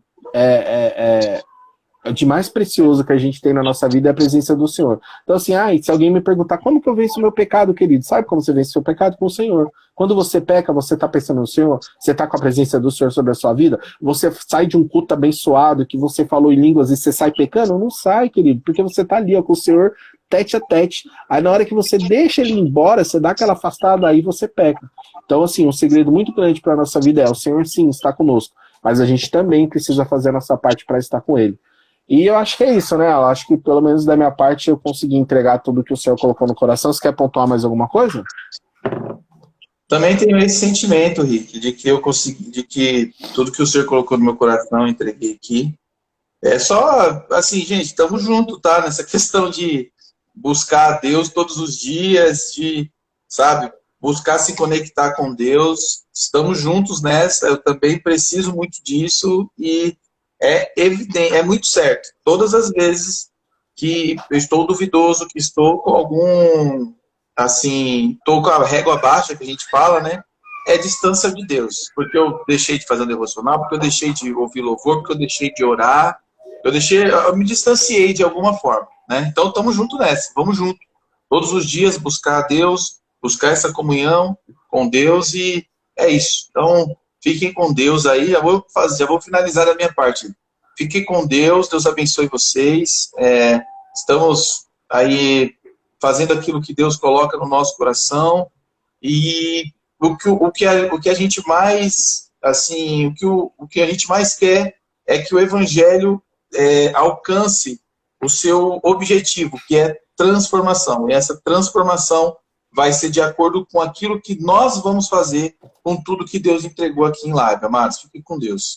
o de mais precioso que a gente tem na nossa vida é a presença do Senhor. Então assim, se alguém me perguntar como que eu venço o meu pecado, querido, sabe como você vence o seu pecado? Com o Senhor. Quando você peca, você está pensando no Senhor, você está com a presença do Senhor sobre a sua vida, você sai de um culto abençoado, que você falou em línguas e você sai pecando? Não sai, querido, porque você está ali com o Senhor tete a tete. Aí na hora que você deixa ele ir embora, você dá aquela afastada, aí você peca. Então assim, um segredo muito grande para a nossa vida é o Senhor sim está conosco, mas a gente também precisa fazer a nossa parte para estar com ele. E eu acho que é isso, né? Eu acho que pelo menos da minha parte eu consegui entregar tudo que o Senhor colocou no coração. Você quer pontuar mais alguma coisa? Também tenho esse sentimento, Rick, de que eu consegui, de que tudo que o Senhor colocou no meu coração eu entreguei aqui. É só, assim, gente, estamos juntos, tá? Nessa questão de buscar a Deus todos os dias, de, sabe, buscar se conectar com Deus. Estamos juntos nessa, eu também preciso muito disso e é evidente, é muito certo. Todas as vezes que eu estou duvidoso, que estou com algum, assim, estou com a régua baixa, que a gente fala, né? É distância de Deus. Porque eu deixei de fazer um devocional, porque eu deixei de ouvir louvor, porque eu deixei de orar, eu me distanciei de alguma forma, né? Então, estamos juntos nessa, vamos juntos. Todos os dias buscar a Deus, buscar essa comunhão com Deus e é isso. Então, fiquem com Deus aí, já vou finalizar da minha parte. Fiquem com Deus, Deus abençoe vocês. Estamos aí fazendo aquilo que Deus coloca no nosso coração e o que a gente mais, assim, o que a gente mais quer é que o Evangelho alcance o seu objetivo, que é transformação. E essa transformação vai ser de acordo com aquilo que nós vamos fazer com tudo que Deus entregou aqui em live. Amados, fique com Deus.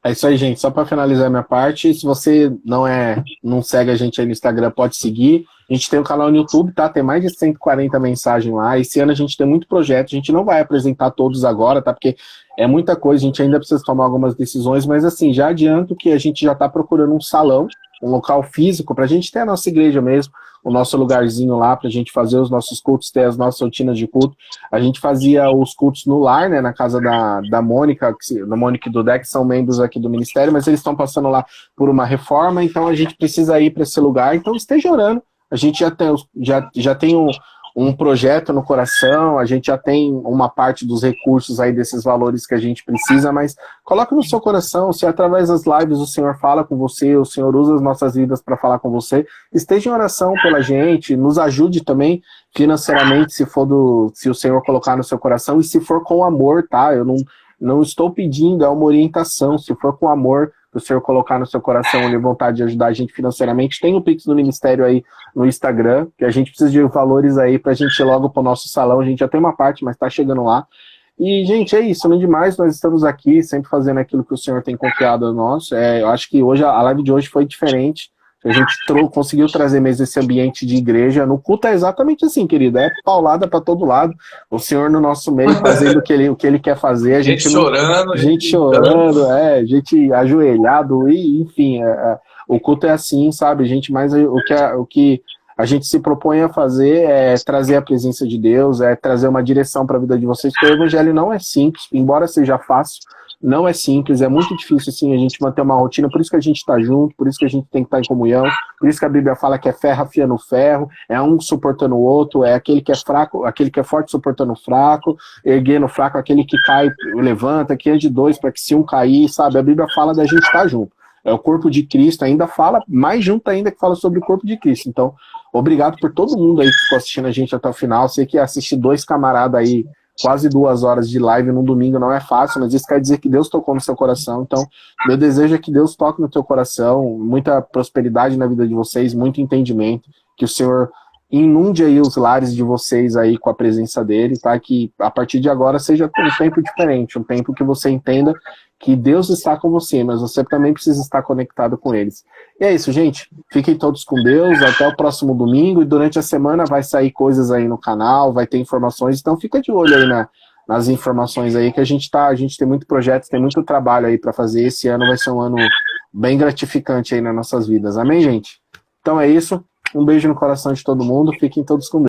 É isso aí, gente. Só para finalizar a minha parte, se você não segue a gente aí no Instagram, pode seguir. A gente tem um canal no YouTube, tá? Tem mais de 140 mensagens lá. Esse ano a gente tem muito projeto. A gente não vai apresentar todos agora, tá? Porque é muita coisa, a gente ainda precisa tomar algumas decisões, mas assim, já adianto que a gente já está procurando um salão, um local físico, para a gente ter a nossa igreja mesmo, o nosso lugarzinho lá, para a gente fazer os nossos cultos, ter as nossas rotinas de culto. A gente fazia os cultos no lar, né, na casa da Mônica, da Mônica e do Deck, são membros aqui do ministério, mas eles estão passando lá por uma reforma, então a gente precisa ir para esse lugar, então esteja orando. A gente já tem um projeto no coração, a gente já tem uma parte dos recursos aí desses valores que a gente precisa, mas coloque no seu coração, se através das lives o Senhor fala com você, o Senhor usa as nossas vidas para falar com você, esteja em oração pela gente, nos ajude também financeiramente, se o Senhor colocar no seu coração, e se for com amor, tá? Eu não estou pedindo, é uma orientação, se for com amor, o Senhor colocar no seu coração e vontade de ajudar a gente financeiramente, tem o Pix do Ministério aí no Instagram, que a gente precisa de valores aí pra gente ir logo pro nosso salão, a gente já tem uma parte, mas tá chegando lá. E, gente, é isso, não demais, nós estamos aqui sempre fazendo aquilo que o Senhor tem confiado a nós. Eu acho que hoje a live de hoje foi diferente, A gente conseguiu trazer mesmo esse ambiente de igreja. No culto é exatamente assim, querido. É paulada para todo lado. O Senhor no nosso meio fazendo o que ele quer fazer. A gente chorando. Gente chorando, gente ajoelhado, e enfim, o culto é assim, sabe? Mas o que a gente se propõe a fazer é trazer a presença de Deus, é trazer uma direção para a vida de vocês, porque o evangelho não é simples, embora seja fácil, não é simples, é muito difícil assim a gente manter uma rotina, por isso que a gente está junto, por isso que a gente tem que estar em comunhão, por isso que a Bíblia fala que é ferro afiando ferro, é um suportando o outro, é aquele que é fraco, aquele que é forte suportando o fraco, erguendo o fraco, aquele que cai, levanta, que é de dois, para que se um cair, sabe? A Bíblia fala da gente estar junto. É o corpo de Cristo, ainda fala, mais junto ainda, que fala sobre o corpo de Cristo. Então, obrigado por todo mundo aí que ficou assistindo a gente até o final. Sei que assistir 2 camaradas aí, quase 2 horas de live num domingo não é fácil, mas isso quer dizer que Deus tocou no seu coração. Então, meu desejo é que Deus toque no teu coração, muita prosperidade na vida de vocês, muito entendimento, que o Senhor inunde aí os lares de vocês aí com a presença dele, tá? Que a partir de agora seja um tempo diferente, um tempo que você entenda que Deus está com você, mas você também precisa estar conectado com eles. E é isso, gente. Fiquem todos com Deus, até o próximo domingo, e durante a semana vai sair coisas aí no canal, vai ter informações, então fica de olho aí nas informações aí, que a gente tem muito projeto, tem muito trabalho aí para fazer. Esse ano vai ser um ano bem gratificante aí nas nossas vidas. Amém, gente? Então é isso. Um beijo no coração de todo mundo. Fiquem todos com Deus.